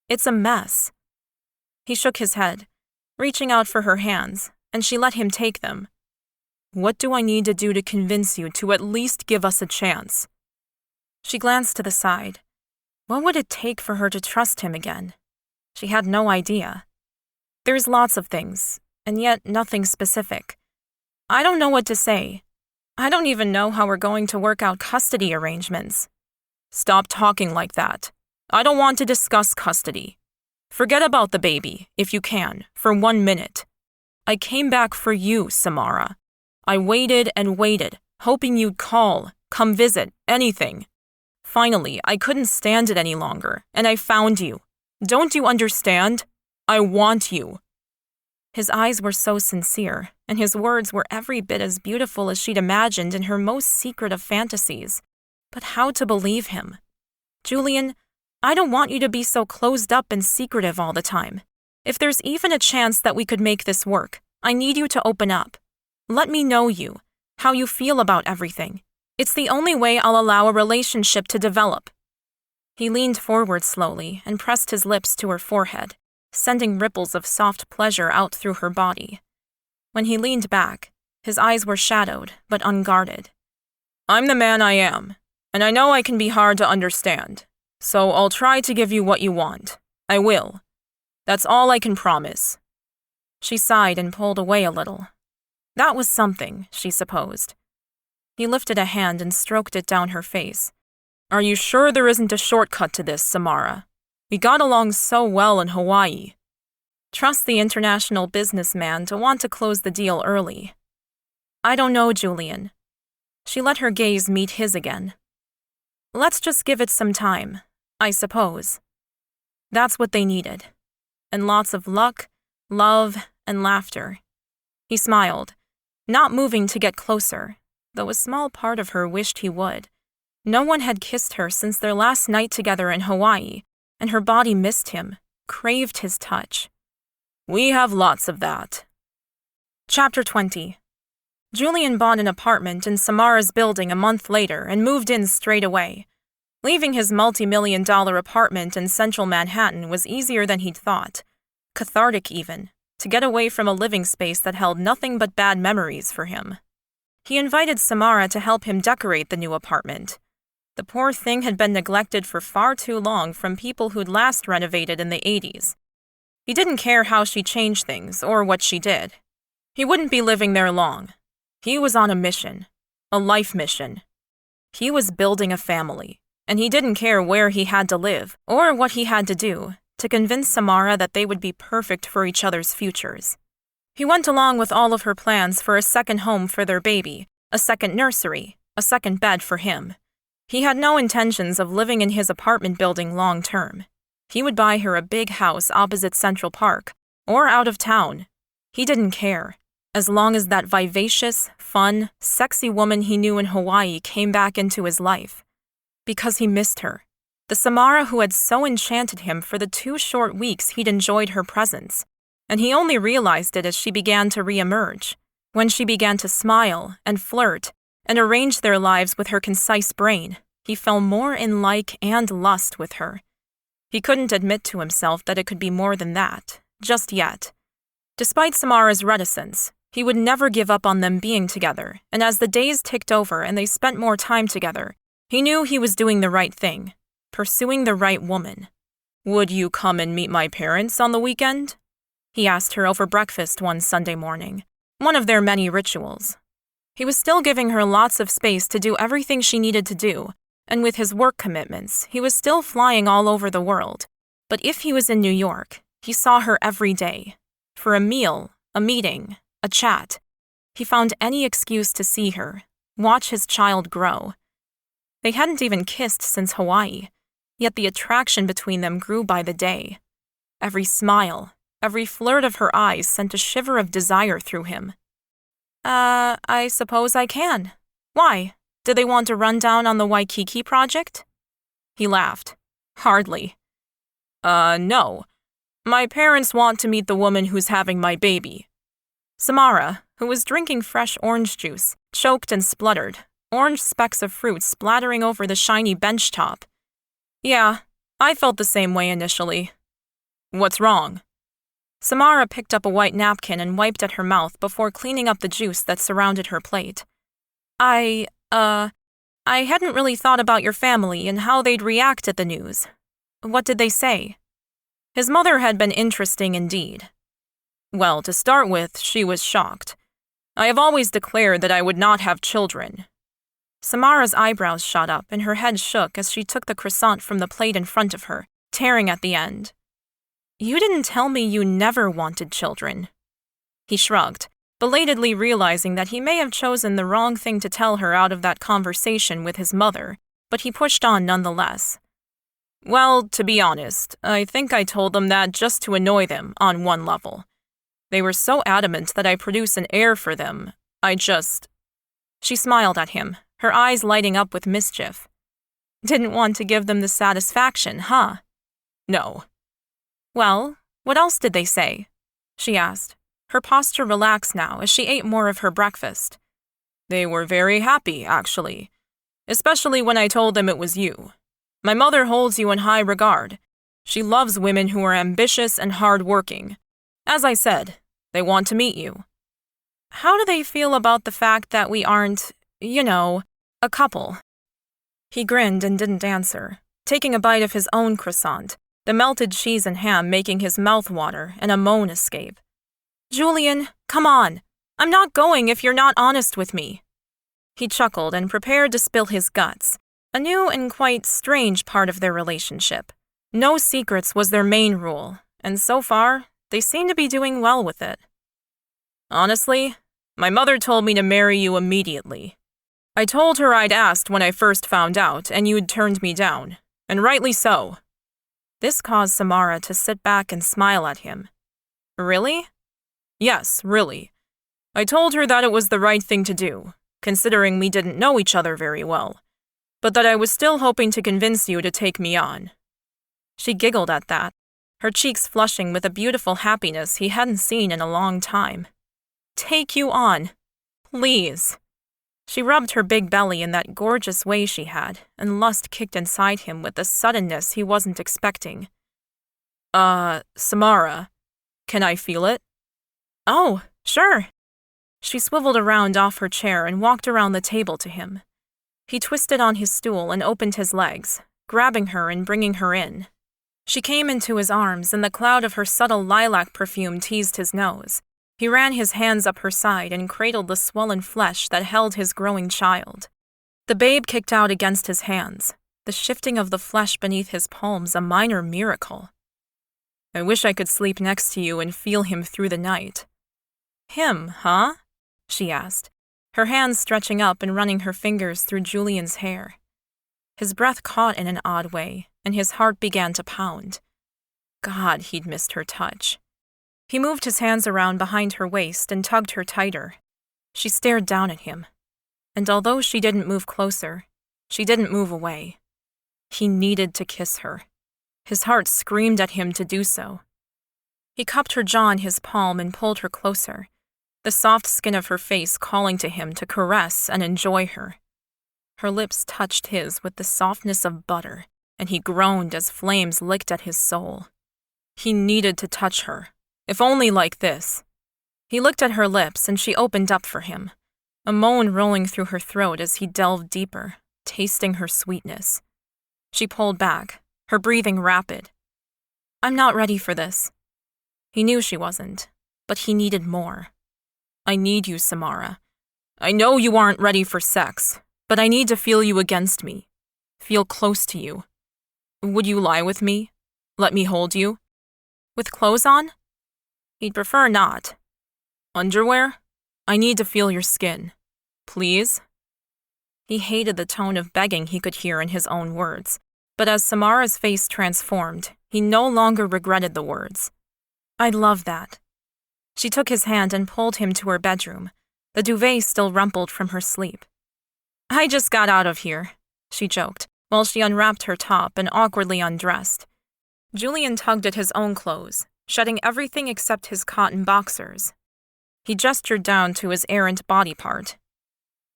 It's a mess." He shook his head, reaching out for her hands, and she let him take them. "What do I need to do to convince you to at least give us a chance?" She glanced to the side. What would it take for her to trust him again? She had no idea. There's lots of things, and yet nothing specific. I don't know what to say. I don't even know how we're going to work out custody arrangements. "Stop talking like that. I don't want to discuss custody. Forget about the baby, if you can, for 1 minute. I came back for you, Samara. I waited and waited, hoping you'd call, come visit, anything. Finally, I couldn't stand it any longer, and I found you. Don't you understand? I want you." His eyes were so sincere, and his words were every bit as beautiful as she'd imagined in her most secret of fantasies. But how to believe him? "Julian, I don't want you to be so closed up and secretive all the time. If there's even a chance that we could make this work, I need you to open up. Let me know you, how you feel about everything. It's the only way I'll allow a relationship to develop." He leaned forward slowly and pressed his lips to her forehead, sending ripples of soft pleasure out through her body. When he leaned back, his eyes were shadowed but unguarded. "I'm the man I am, and I know I can be hard to understand, so I'll try to give you what you want. I will. That's all I can promise." She sighed and pulled away a little. That was something, she supposed. He lifted a hand and stroked it down her face. "Are you sure there isn't a shortcut to this, Samara? We got along so well in Hawaii." Trust the international businessman to want to close the deal early. "I don't know, Julian." She let her gaze meet his again. "Let's just give it some time, I suppose." That's what they needed. And lots of luck, love, and laughter. He smiled, not moving to get closer, though a small part of her wished he would. No one had kissed her since their last night together in Hawaii, and her body missed him, craved his touch. "We have lots of that." Chapter 20. Julian bought an apartment in Samara's building a month later and moved in straight away. Leaving his multi-million-dollar apartment in central Manhattan was easier than he'd thought. Cathartic even, to get away from a living space that held nothing but bad memories for him. He invited Samara to help him decorate the new apartment. The poor thing had been neglected for far too long from people who'd last renovated in the 80s. He didn't care how she changed things or what she did. He wouldn't be living there long. He was on a mission, a life mission. He was building a family, and he didn't care where he had to live or what he had to do to convince Samara that they would be perfect for each other's futures. He went along with all of her plans for a second home for their baby, a second nursery, a second bed for him. He had no intentions of living in his apartment building long term. He would buy her a big house opposite Central Park, or out of town. He didn't care, as long as that vivacious, fun, sexy woman he knew in Hawaii came back into his life. Because he missed her. The Samara who had so enchanted him for the 2 short weeks he'd enjoyed her presence. And he only realized it as she began to reemerge, when she began to smile and flirt and arrange their lives with her concise brain. He fell more in like and lust with her. He couldn't admit to himself that it could be more than that, just yet. Despite Samara's reticence, He would never give up on them being together, and as the days ticked over and they spent more time together, he knew he was doing the right thing, pursuing the right woman. "Would you come and meet my parents on the weekend?" he asked her over breakfast one Sunday morning, one of their many rituals. He was still giving her lots of space to do everything she needed to do, and with his work commitments, he was still flying all over the world. But if he was in New York, he saw her every day. For a meal, a meeting, a chat. He found any excuse to see her, watch his child grow. They hadn't even kissed since Hawaii, yet the attraction between them grew by the day. Every smile, every flirt of her eyes sent a shiver of desire through him. I suppose I can. Why? Did they want to run down on the Waikiki project?" He laughed. "Hardly." No. My parents want to meet the woman who's having my baby." Samara, who was drinking fresh orange juice, choked and spluttered, orange specks of fruit splattering over the shiny bench top. "Yeah, I felt the same way initially." "What's wrong?" Samara picked up a white napkin and wiped at her mouth before cleaning up the juice that surrounded her plate. I hadn't really thought about your family and how they'd react at the news. What did they say?" His mother had been interesting indeed. "Well, to start with, she was shocked. I have always declared that I would not have children." Samara's eyebrows shot up and her head shook as she took the croissant from the plate in front of her, tearing at the end. "You didn't tell me you never wanted children." He shrugged, belatedly realizing that he may have chosen the wrong thing to tell her out of that conversation with his mother, but he pushed on nonetheless. "Well, to be honest, I think I told them that just to annoy them on one level. They were so adamant that I produce an heir for them, She smiled at him, her eyes lighting up with mischief. "Didn't want to give them the satisfaction, huh?" "No." "Well, what else did they say?" she asked, her posture relaxed now as she ate more of her breakfast. "They were very happy, actually, especially when I told them it was you. My mother holds you in high regard. She loves women who are ambitious and hard-working. As I said, they want to meet you." "How do they feel about the fact that we aren't, a couple?" He grinned and didn't answer, taking a bite of his own croissant, the melted cheese and ham making his mouth water and a moan escape. "Julian, come on. I'm not going if you're not honest with me." He chuckled and prepared to spill his guts, a new and quite strange part of their relationship. No secrets was their main rule, and so far, they seemed to be doing well with it. "Honestly, my mother told me to marry you immediately. I told her I'd asked when I first found out, and you'd turned me down, and rightly so." This caused Samara to sit back and smile at him. "Really?" "Yes, really. I told her that it was the right thing to do, considering we didn't know each other very well, but that I was still hoping to convince you to take me on." She giggled at that, her cheeks flushing with a beautiful happiness he hadn't seen in a long time. "Take you on. Please." She rubbed her big belly in that gorgeous way she had, and lust kicked inside him with a suddenness he wasn't expecting. Samara, can I feel it?" "Oh, sure." She swiveled around off her chair and walked around the table to him. He twisted on his stool and opened his legs, grabbing her and bringing her in. She came into his arms, and the cloud of her subtle lilac perfume teased his nose. He ran his hands up her side and cradled the swollen flesh that held his growing child. The babe kicked out against his hands, the shifting of the flesh beneath his palms a minor miracle. "I wish I could sleep next to you and feel him through the night." "Him, huh?" she asked, her hands stretching up and running her fingers through Julian's hair. His breath caught in an odd way, and his heart began to pound. God, he'd missed her touch. He moved his hands around behind her waist and tugged her tighter. She stared down at him, and although she didn't move closer, she didn't move away. He needed to kiss her. His heart screamed at him to do so. He cupped her jaw in his palm and pulled her closer, the soft skin of her face calling to him to caress and enjoy her. Her lips touched his with the softness of butter, and he groaned as flames licked at his soul. He needed to touch her, if only like this. He looked at her lips and she opened up for him, a moan rolling through her throat as he delved deeper, tasting her sweetness. She pulled back, her breathing rapid. "I'm not ready for this." He knew she wasn't, but he needed more. "I need you, Samara. I know you aren't ready for sex, but I need to feel you against me. Feel close to you. Would you lie with me? Let me hold you?" "With clothes on?" "He'd prefer not." "Underwear? I need to feel your skin. Please?" He hated the tone of begging he could hear in his own words, but as Samara's face transformed, he no longer regretted the words. "I'd love that." She took his hand and pulled him to her bedroom, the duvet still rumpled from her sleep. "I just got out of here," she joked, while she unwrapped her top and awkwardly undressed. Julian tugged at his own clothes, shedding everything except his cotton boxers. He gestured down to his errant body part.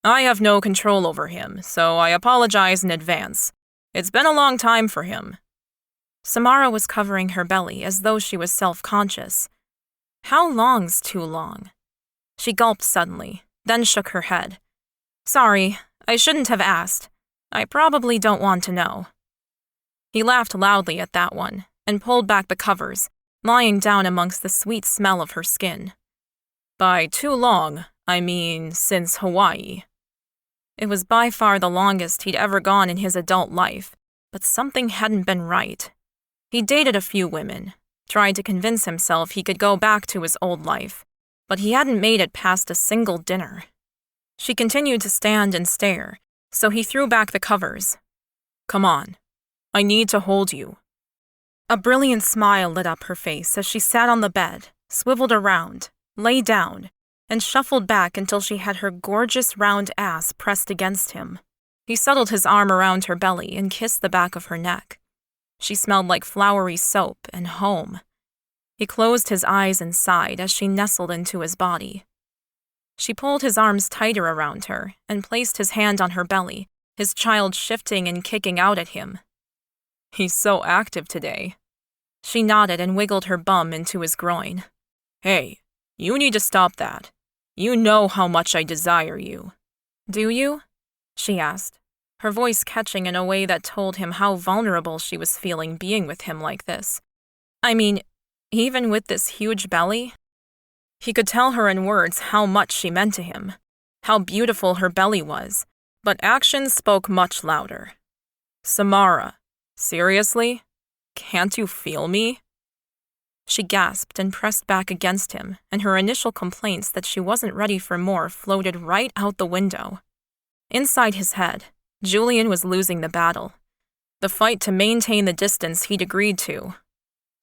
"I have no control over him, so I apologize in advance. It's been a long time for him." Samara was covering her belly as though she was self-conscious. How long's too long? She gulped suddenly, then shook her head. "Sorry, I shouldn't have asked. I probably don't want to know." He laughed loudly at that one, and pulled back the covers, lying down amongst the sweet smell of her skin. "By too long, I mean since Hawaii." It was by far the longest he'd ever gone in his adult life, but something hadn't been right. He'd dated a few women, tried to convince himself he could go back to his old life, but he hadn't made it past a single dinner. She continued to stand and stare, so he threw back the covers. "Come on. I need to hold you." A brilliant smile lit up her face as she sat on the bed, swiveled around, lay down, and shuffled back until she had her gorgeous round ass pressed against him. He settled his arm around her belly and kissed the back of her neck. She smelled like flowery soap and home. He closed his eyes and sighed as she nestled into his body. She pulled his arms tighter around her and placed his hand on her belly, his child shifting and kicking out at him. "He's so active today." She nodded and wiggled her bum into his groin. "Hey, you need to stop that. You know how much I desire you." "Do you?" she asked, her voice catching in a way that told him how vulnerable she was feeling being with him like this. "I mean, even with this huge belly?" He could tell her in words how much she meant to him, how beautiful her belly was, but actions spoke much louder. "Samara, seriously? Can't you feel me?" She gasped and pressed back against him, and her initial complaints that she wasn't ready for more floated right out the window. Inside his head, Julian was losing the battle, the fight to maintain the distance he'd agreed to.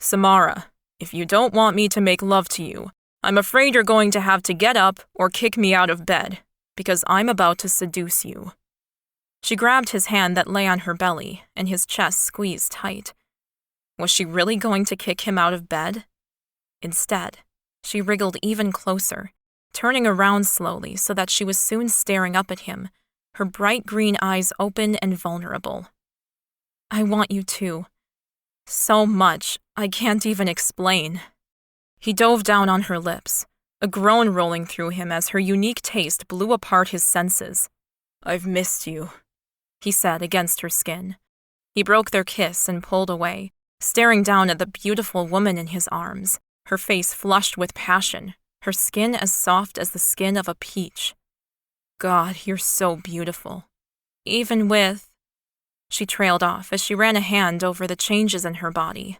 "Samara, if you don't want me to make love to you, I'm afraid you're going to have to get up or kick me out of bed, because I'm about to seduce you." She grabbed his hand that lay on her belly, and his chest squeezed tight. Was she really going to kick him out of bed? Instead, she wriggled even closer, turning around slowly so that she was soon staring up at him, her bright green eyes open and vulnerable. "I want you to. So much, I can't even explain." He dove down on her lips, a groan rolling through him as her unique taste blew apart his senses. "I've missed you," he said against her skin. He broke their kiss and pulled away, staring down at the beautiful woman in his arms, her face flushed with passion, her skin as soft as the skin of a peach. "God, you're so beautiful. Even with—" She trailed off as she ran a hand over the changes in her body.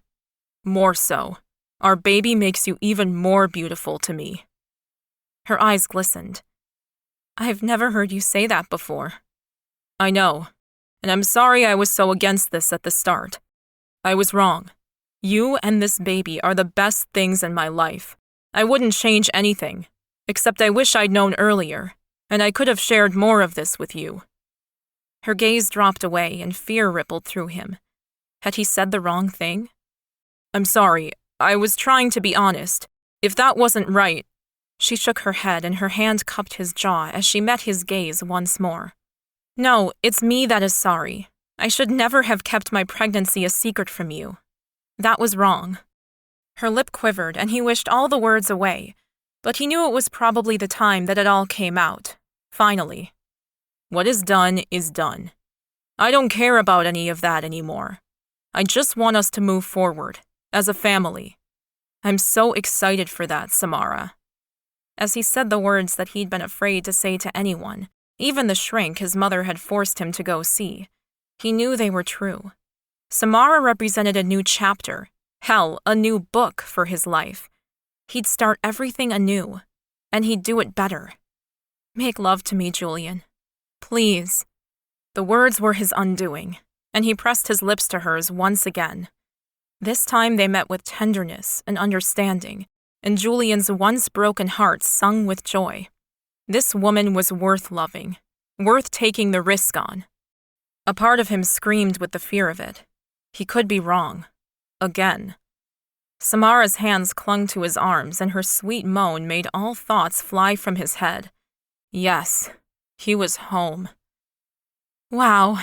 "More so. Our baby makes you even more beautiful to me." Her eyes glistened. "I've never heard you say that before." "I know, and I'm sorry I was so against this at the start. I was wrong. You and this baby are the best things in my life. I wouldn't change anything, except I wish I'd known earlier, and I could have shared more of this with you." Her gaze dropped away and fear rippled through him. Had he said the wrong thing? "I'm sorry, I was trying to be honest. If that wasn't right—" She shook her head and her hand cupped his jaw as she met his gaze once more. "No, it's me that is sorry. I should never have kept my pregnancy a secret from you. That was wrong." Her lip quivered and he wished all the words away, But he knew it was probably the time that it all came out. Finally. What is done is done. I don't care about any of that anymore. I just want us to move forward, as a family. I'm so excited for that, Samara. As he said the words that he'd been afraid to say to anyone, even the shrink his mother had forced him to go see, he knew they were true. Samara represented a new chapter, hell, a new book for his life. He'd start everything anew, and he'd do it better. Make love to me, Julian. Please. The words were his undoing, and he pressed his lips to hers once again. This time they met with tenderness and understanding, and Julian's once broken heart sung with joy. This woman was worth loving, worth taking the risk on. A part of him screamed with the fear of it. He could be wrong. Again. Samara's hands clung to his arms, and her sweet moan made all thoughts fly from his head. Yes, he was home. Wow,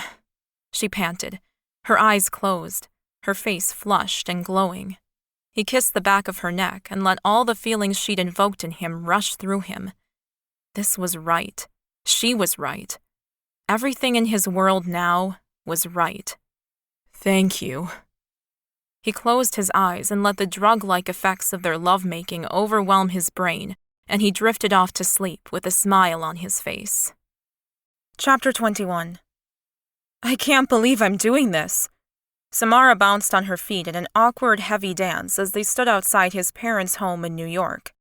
she panted, her eyes closed, her face flushed and glowing. He kissed the back of her neck and let all the feelings she'd invoked in him rush through him. This was right. She was right. Everything in his world now was right. Thank you. He closed his eyes and let the drug-like effects of their lovemaking overwhelm his brain, and he drifted off to sleep with a smile on his face. Chapter 21. I can't believe I'm doing this. Samara bounced on her feet in an awkward, heavy dance as they stood outside his parents' home in New York.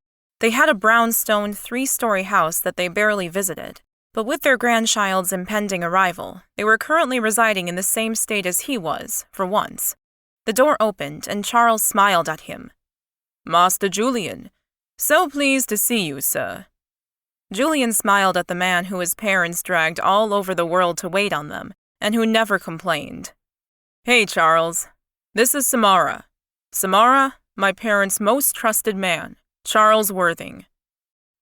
They had a brownstone 3-story house that they barely visited, but with their grandchild's impending arrival, they were currently residing in the same state as he was, for once. The door opened, and Charles smiled at him. Master Julian, so pleased to see you, sir. Julian smiled at the man who his parents dragged all over the world to wait on them, and who never complained. Hey, Charles. This is Samara. Samara, my parents' most trusted man, Charles Worthing.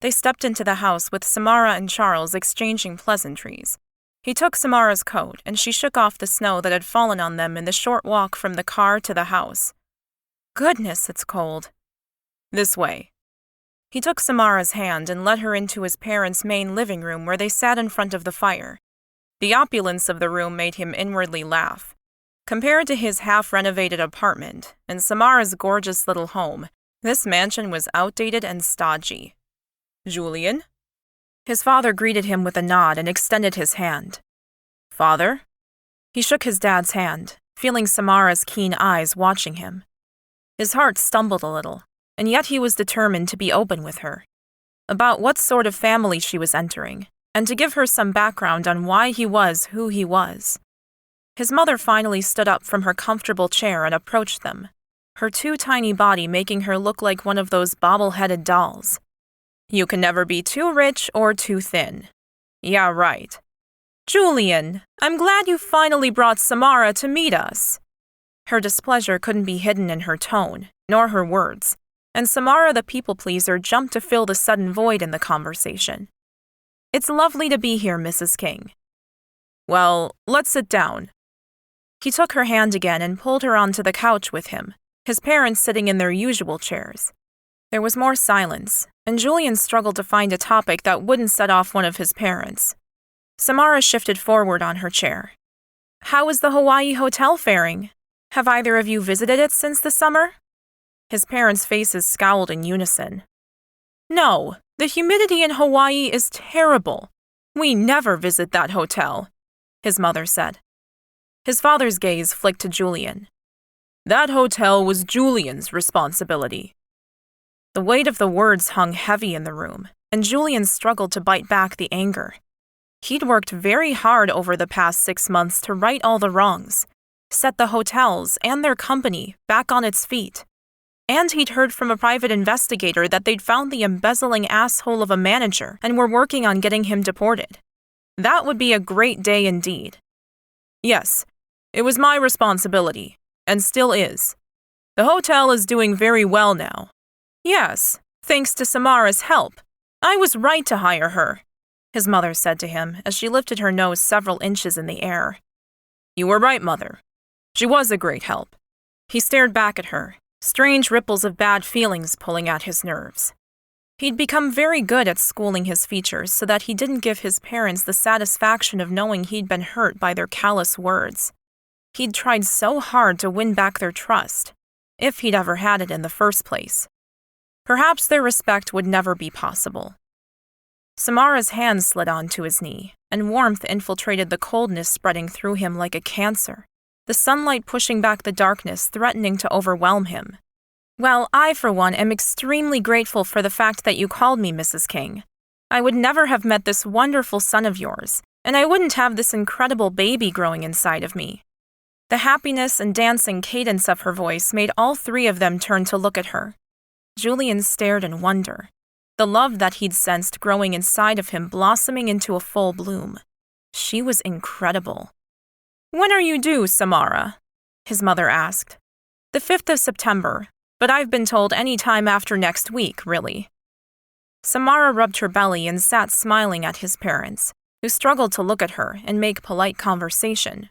They stepped into the house with Samara and Charles exchanging pleasantries. He took Samara's coat, and she shook off the snow that had fallen on them in the short walk from the car to the house. Goodness, it's cold. This way. He took Samara's hand and led her into his parents' main living room where they sat in front of the fire. The opulence of the room made him inwardly laugh. Compared to his half-renovated apartment and Samara's gorgeous little home, this mansion was outdated and stodgy. Julian? His father greeted him with a nod and extended his hand. Father? He shook his dad's hand, feeling Samara's keen eyes watching him. His heart stumbled a little, and yet he was determined to be open with her, about what sort of family she was entering, and to give her some background on why he was who he was. His mother finally stood up from her comfortable chair and approached them, her too tiny body making her look like one of those bobble-headed dolls. You can never be too rich or too thin. Yeah, right. Julian, I'm glad you finally brought Samara to meet us. Her displeasure couldn't be hidden in her tone, nor her words, and Samara the people-pleaser jumped to fill the sudden void in the conversation. It's lovely to be here, Mrs. King. Well, let's sit down. He took her hand again and pulled her onto the couch with him, his parents sitting in their usual chairs. There was more silence, and Julian struggled to find a topic that wouldn't set off one of his parents. Samara shifted forward on her chair. How is the Hawaii hotel faring? Have either of you visited it since the summer? His parents' faces scowled in unison. No, the humidity in Hawaii is terrible. We never visit that hotel, his mother said. His father's gaze flicked to Julian. That hotel was Julian's responsibility. The weight of the words hung heavy in the room, and Julian struggled to bite back the anger. He'd worked very hard over the past 6 months to right all the wrongs, set the hotels and their company back on its feet. And he'd heard from a private investigator that they'd found the embezzling asshole of a manager and were working on getting him deported. That would be a great day indeed. Yes, it was my responsibility, and still is. The hotel is doing very well now. Yes, thanks to Samara's help. I was right to hire her, his mother said to him as she lifted her nose several inches in the air. You were right, Mother. She was a great help. He stared back at her, strange ripples of bad feelings pulling at his nerves. He'd become very good at schooling his features so that he didn't give his parents the satisfaction of knowing he'd been hurt by their callous words. He'd tried so hard to win back their trust, if he'd ever had it in the first place. Perhaps their respect would never be possible. Samara's hand slid onto his knee, and warmth infiltrated the coldness spreading through him like a cancer, the sunlight pushing back the darkness, threatening to overwhelm him. Well, I, for one, am extremely grateful for the fact that you called me Mrs. King. I would never have met this wonderful son of yours, and I wouldn't have this incredible baby growing inside of me. The happiness and dancing cadence of her voice made all three of them turn to look at her. Julian stared in wonder, the love that he'd sensed growing inside of him blossoming into a full bloom. She was incredible. "When are you due, Samara?" his mother asked. "The 5th of September, but I've been told any time after next week, really." Samara rubbed her belly and sat smiling at his parents, who struggled to look at her and make polite conversation.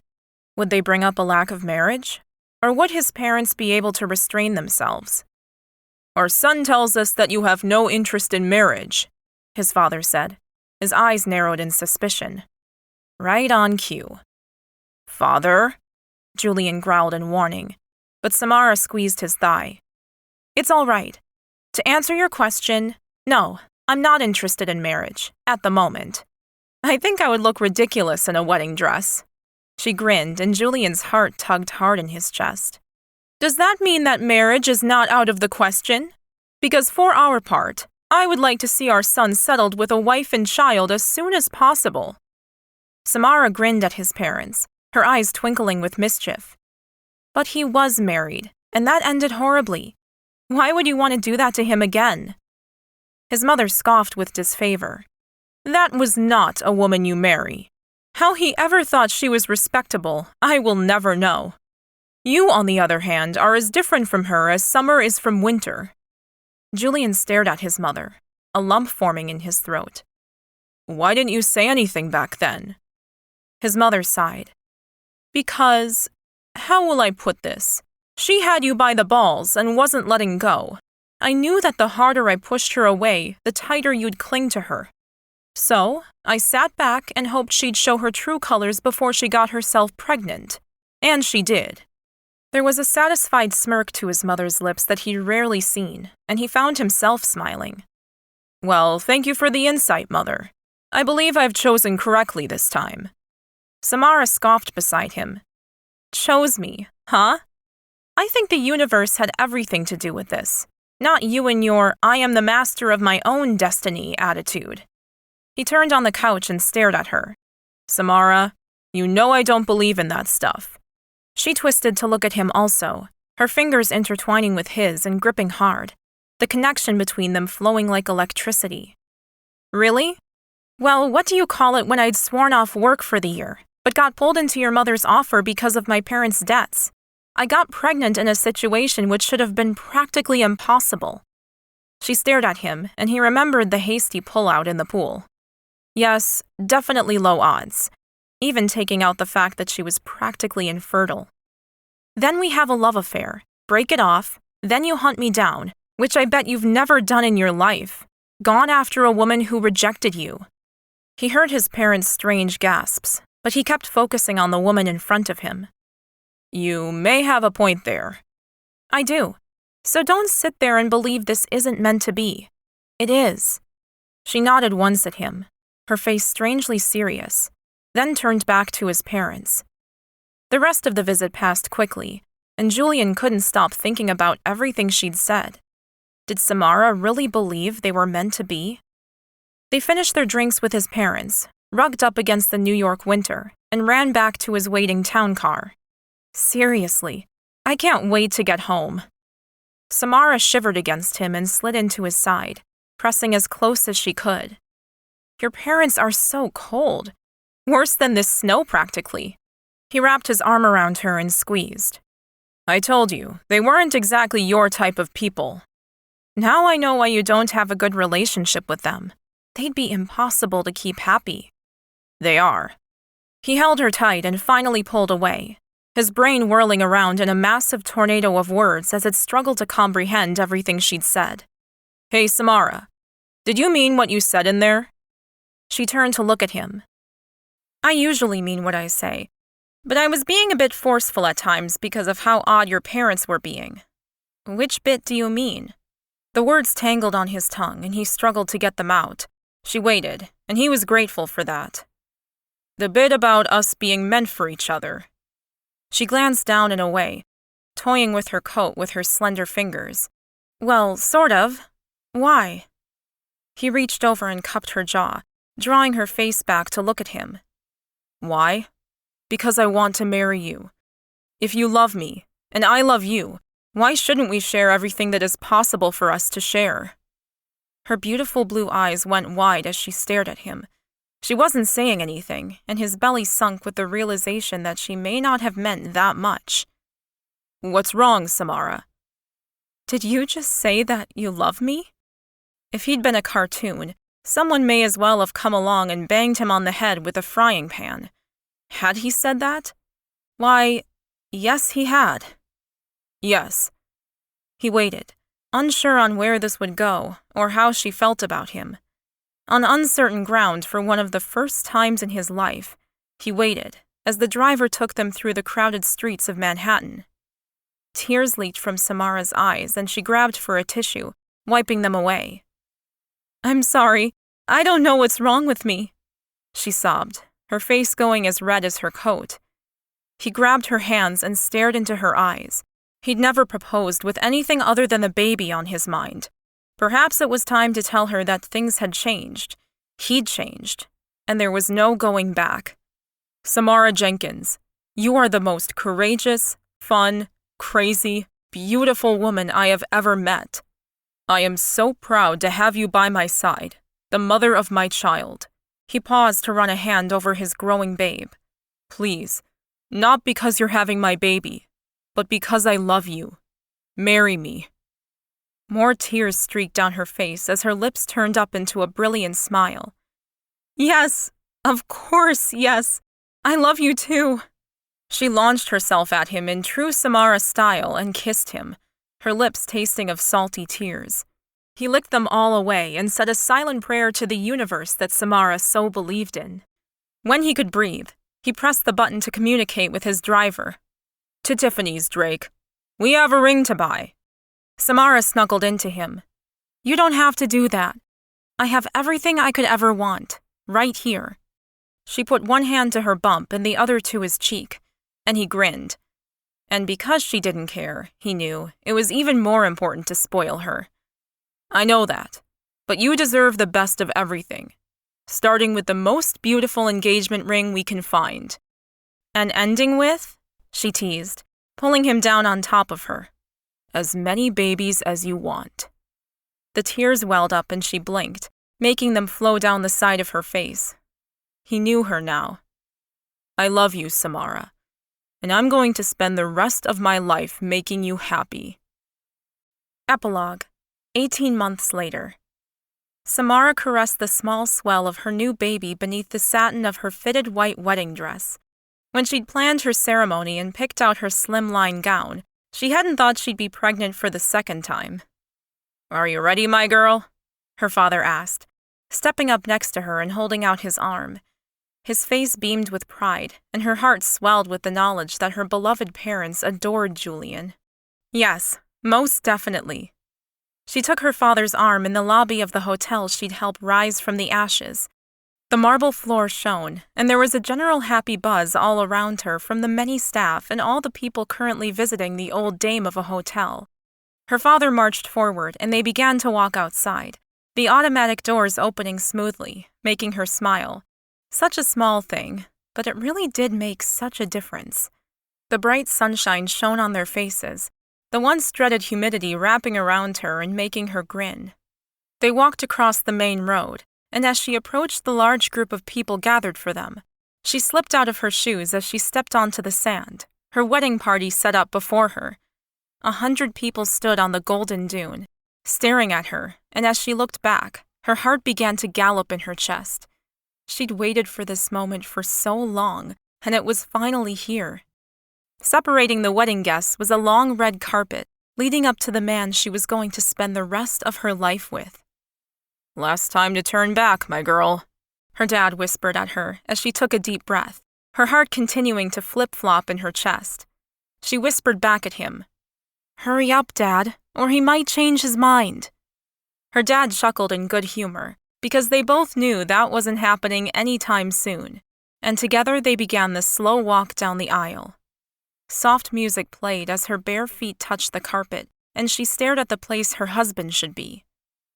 Would they bring up a lack of marriage? Or would his parents be able to restrain themselves? "Our son tells us that you have no interest in marriage," his father said, his eyes narrowed in suspicion. Right on cue. "Father?" Julian growled in warning, but Samara squeezed his thigh. "It's all right. To answer your question, no, I'm not interested in marriage, at the moment. I think I would look ridiculous in a wedding dress." She grinned, and Julian's heart tugged hard in his chest. "Does that mean that marriage is not out of the question? Because for our part, I would like to see our son settled with a wife and child as soon as possible." Samara grinned at his parents, her eyes twinkling with mischief. But he was married, and that ended horribly. Why would you want to do that to him again? His mother scoffed with disfavor. "That was not a woman you marry. How he ever thought she was respectable, I will never know. You, on the other hand, are as different from her as summer is from winter." Julian stared at his mother, a lump forming in his throat. "Why didn't you say anything back then?" His mother sighed. "Because, how will I put this? She had you by the balls and wasn't letting go. I knew that the harder I pushed her away, the tighter you'd cling to her. So, I sat back and hoped she'd show her true colors before she got herself pregnant. And she did." There was a satisfied smirk to his mother's lips that he'd rarely seen, and he found himself smiling. "Well, thank you for the insight, Mother. I believe I've chosen correctly this time." Samara scoffed beside him. "Chose me, huh? I think the universe had everything to do with this, not you and your 'I am the master of my own destiny' attitude." He turned on the couch and stared at her. "Samara, you know I don't believe in that stuff." She twisted to look at him also, her fingers intertwining with his and gripping hard, the connection between them flowing like electricity. "Really? Well, what do you call it when I'd sworn off work for the year, but got pulled into your mother's offer because of my parents' debts? I got pregnant in a situation which should have been practically impossible." She stared at him, and he remembered the hasty pullout in the pool. Yes, definitely low odds, even taking out the fact that she was practically infertile. "Then we have a love affair, break it off, then you hunt me down, which I bet you've never done in your life, gone after a woman who rejected you." He heard his parents' strange gasps, but he kept focusing on the woman in front of him. "You may have a point there." "I do. So don't sit there and believe this isn't meant to be. It is." She nodded once at him, her face strangely serious, then turned back to his parents. The rest of the visit passed quickly, and Julian couldn't stop thinking about everything she'd said. Did Samara really believe they were meant to be? They finished their drinks with his parents, rugged up against the New York winter, and ran back to his waiting town car. Seriously, I can't wait to get home. Samara shivered against him and slid into his side, pressing as close as she could. "Your parents are so cold. Worse than this snow, practically." He wrapped his arm around her and squeezed. "I told you, they weren't exactly your type of people. Now I know why you don't have a good relationship with them. They'd be impossible to keep happy." "They are." He held her tight and finally pulled away, his brain whirling around in a massive tornado of words as it struggled to comprehend everything she'd said. "Hey, Samara, Did you mean what you said in there? She turned to look at him. I usually mean what I say, but I was being a bit forceful at times because of how odd your parents were being. Which bit do you mean? The words tangled on his tongue, and he struggled to get them out. She waited, and he was grateful for that. The bit about us being meant for each other. She glanced down and away, toying with her coat with her slender fingers. Well, sort of. Why? He reached over and cupped her jaw, drawing her face back to look at him. Why? Because I want to marry you. If you love me, and I love you, why shouldn't we share everything that is possible for us to share? Her beautiful blue eyes went wide as she stared at him. She wasn't saying anything, and his belly sunk with the realization that she may not have meant that much. What's wrong, Samara? Did you just say that you love me? If he'd been a cartoon, someone may as well have come along and banged him on the head with a frying pan. Had he said that? Why, yes, he had. Yes. He waited, unsure on where this would go or how she felt about him. On uncertain ground for one of the first times in his life, he waited as the driver took them through the crowded streets of Manhattan. Tears leaked from Samara's eyes, and she grabbed for a tissue, wiping them away. I'm sorry. I don't know what's wrong with me, she sobbed, her face going as red as her coat. He grabbed her hands and stared into her eyes. He'd never proposed with anything other than the baby on his mind. Perhaps it was time to tell her that things had changed. He'd changed, and there was no going back. Samara Jenkins, you are the most courageous, fun, crazy, beautiful woman I have ever met. I am so proud to have you by my side, the mother of my child. He paused to run a hand over his growing babe. Please, not because you're having my baby, but because I love you. Marry me. More tears streaked down her face as her lips turned up into a brilliant smile. Yes, of course, yes. I love you too. She launched herself at him in true Samara style and kissed him, her lips tasting of salty tears. He licked them all away and said a silent prayer to the universe that Samara so believed in. When he could breathe, he pressed the button to communicate with his driver. To Tiffany's, Drake. We have a ring to buy. Samara snuggled into him. You don't have to do that. I have everything I could ever want, right here. She put one hand to her bump and the other to his cheek, and he grinned. And because she didn't care, he knew, it was even more important to spoil her. I know that, but you deserve the best of everything, starting with the most beautiful engagement ring we can find. And ending with, she teased, pulling him down on top of her. As many babies as you want. The tears welled up and she blinked, making them flow down the side of her face. He knew her now. I love you, Samara, and I'm going to spend the rest of my life making you happy. Epilogue, 18 months later. Samara caressed the small swell of her new baby beneath the satin of her fitted white wedding dress. When she'd planned her ceremony and picked out her slimline gown, she hadn't thought she'd be pregnant for the second time. Are you ready, my girl? Her father asked, stepping up next to her and holding out his arm. His face beamed with pride, and her heart swelled with the knowledge that her beloved parents adored Julian. Yes, most definitely. She took her father's arm in the lobby of the hotel she'd helped rise from the ashes. The marble floor shone, and there was a general happy buzz all around her from the many staff and all the people currently visiting the old dame of a hotel. Her father marched forward, and they began to walk outside, the automatic doors opening smoothly, making her smile. Such a small thing, but it really did make such a difference. The bright sunshine shone on their faces, the once dreaded humidity wrapping around her and making her grin. They walked across the main road, and as she approached the large group of people gathered for them, she slipped out of her shoes as she stepped onto the sand, her wedding party set up before her. 100 people stood on the golden dune, staring at her, and as she looked back, her heart began to gallop in her chest. She'd waited for this moment for so long, and it was finally here. Separating the wedding guests was a long red carpet leading up to the man she was going to spend the rest of her life with. Last time to turn back, my girl, her dad whispered at her as she took a deep breath, her heart continuing to flip-flop in her chest. She whispered back at him, Hurry up, Dad, or he might change his mind. Her dad chuckled in good humor, because they both knew that wasn't happening anytime soon, and together they began the slow walk down the aisle. Soft music played as her bare feet touched the carpet, and she stared at the place her husband should be.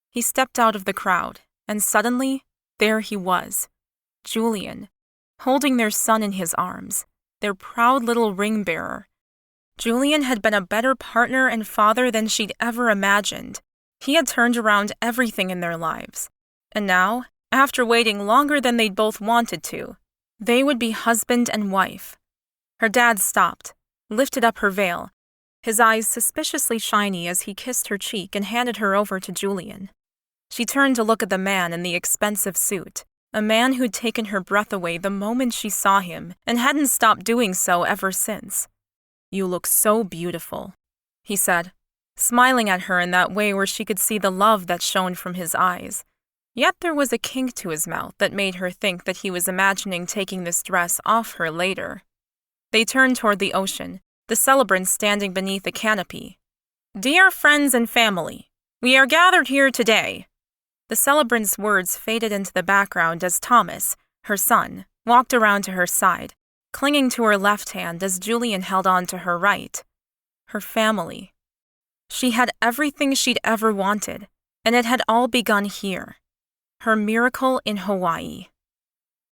He stepped out of the crowd, and suddenly, there he was, Julian, holding their son in his arms, their proud little ring-bearer. Julian had been a better partner and father than she'd ever imagined. He had turned around everything in their lives. And now, after waiting longer than they'd both wanted to, they would be husband and wife. Her dad stopped, lifted up her veil, his eyes suspiciously shiny as he kissed her cheek and handed her over to Julian. She turned to look at the man in the expensive suit, a man who'd taken her breath away the moment she saw him and hadn't stopped doing so ever since. You look so beautiful, he said, smiling at her in that way where she could see the love that shone from his eyes. Yet there was a kink to his mouth that made her think that he was imagining taking this dress off her later. They turned toward the ocean, the celebrants standing beneath a canopy. Dear friends and family, we are gathered here today. The celebrants' words faded into the background as Thomas, her son, walked around to her side, clinging to her left hand as Julian held on to her right. Her family. She had everything she'd ever wanted, and it had all begun here. Her miracle in Hawaii.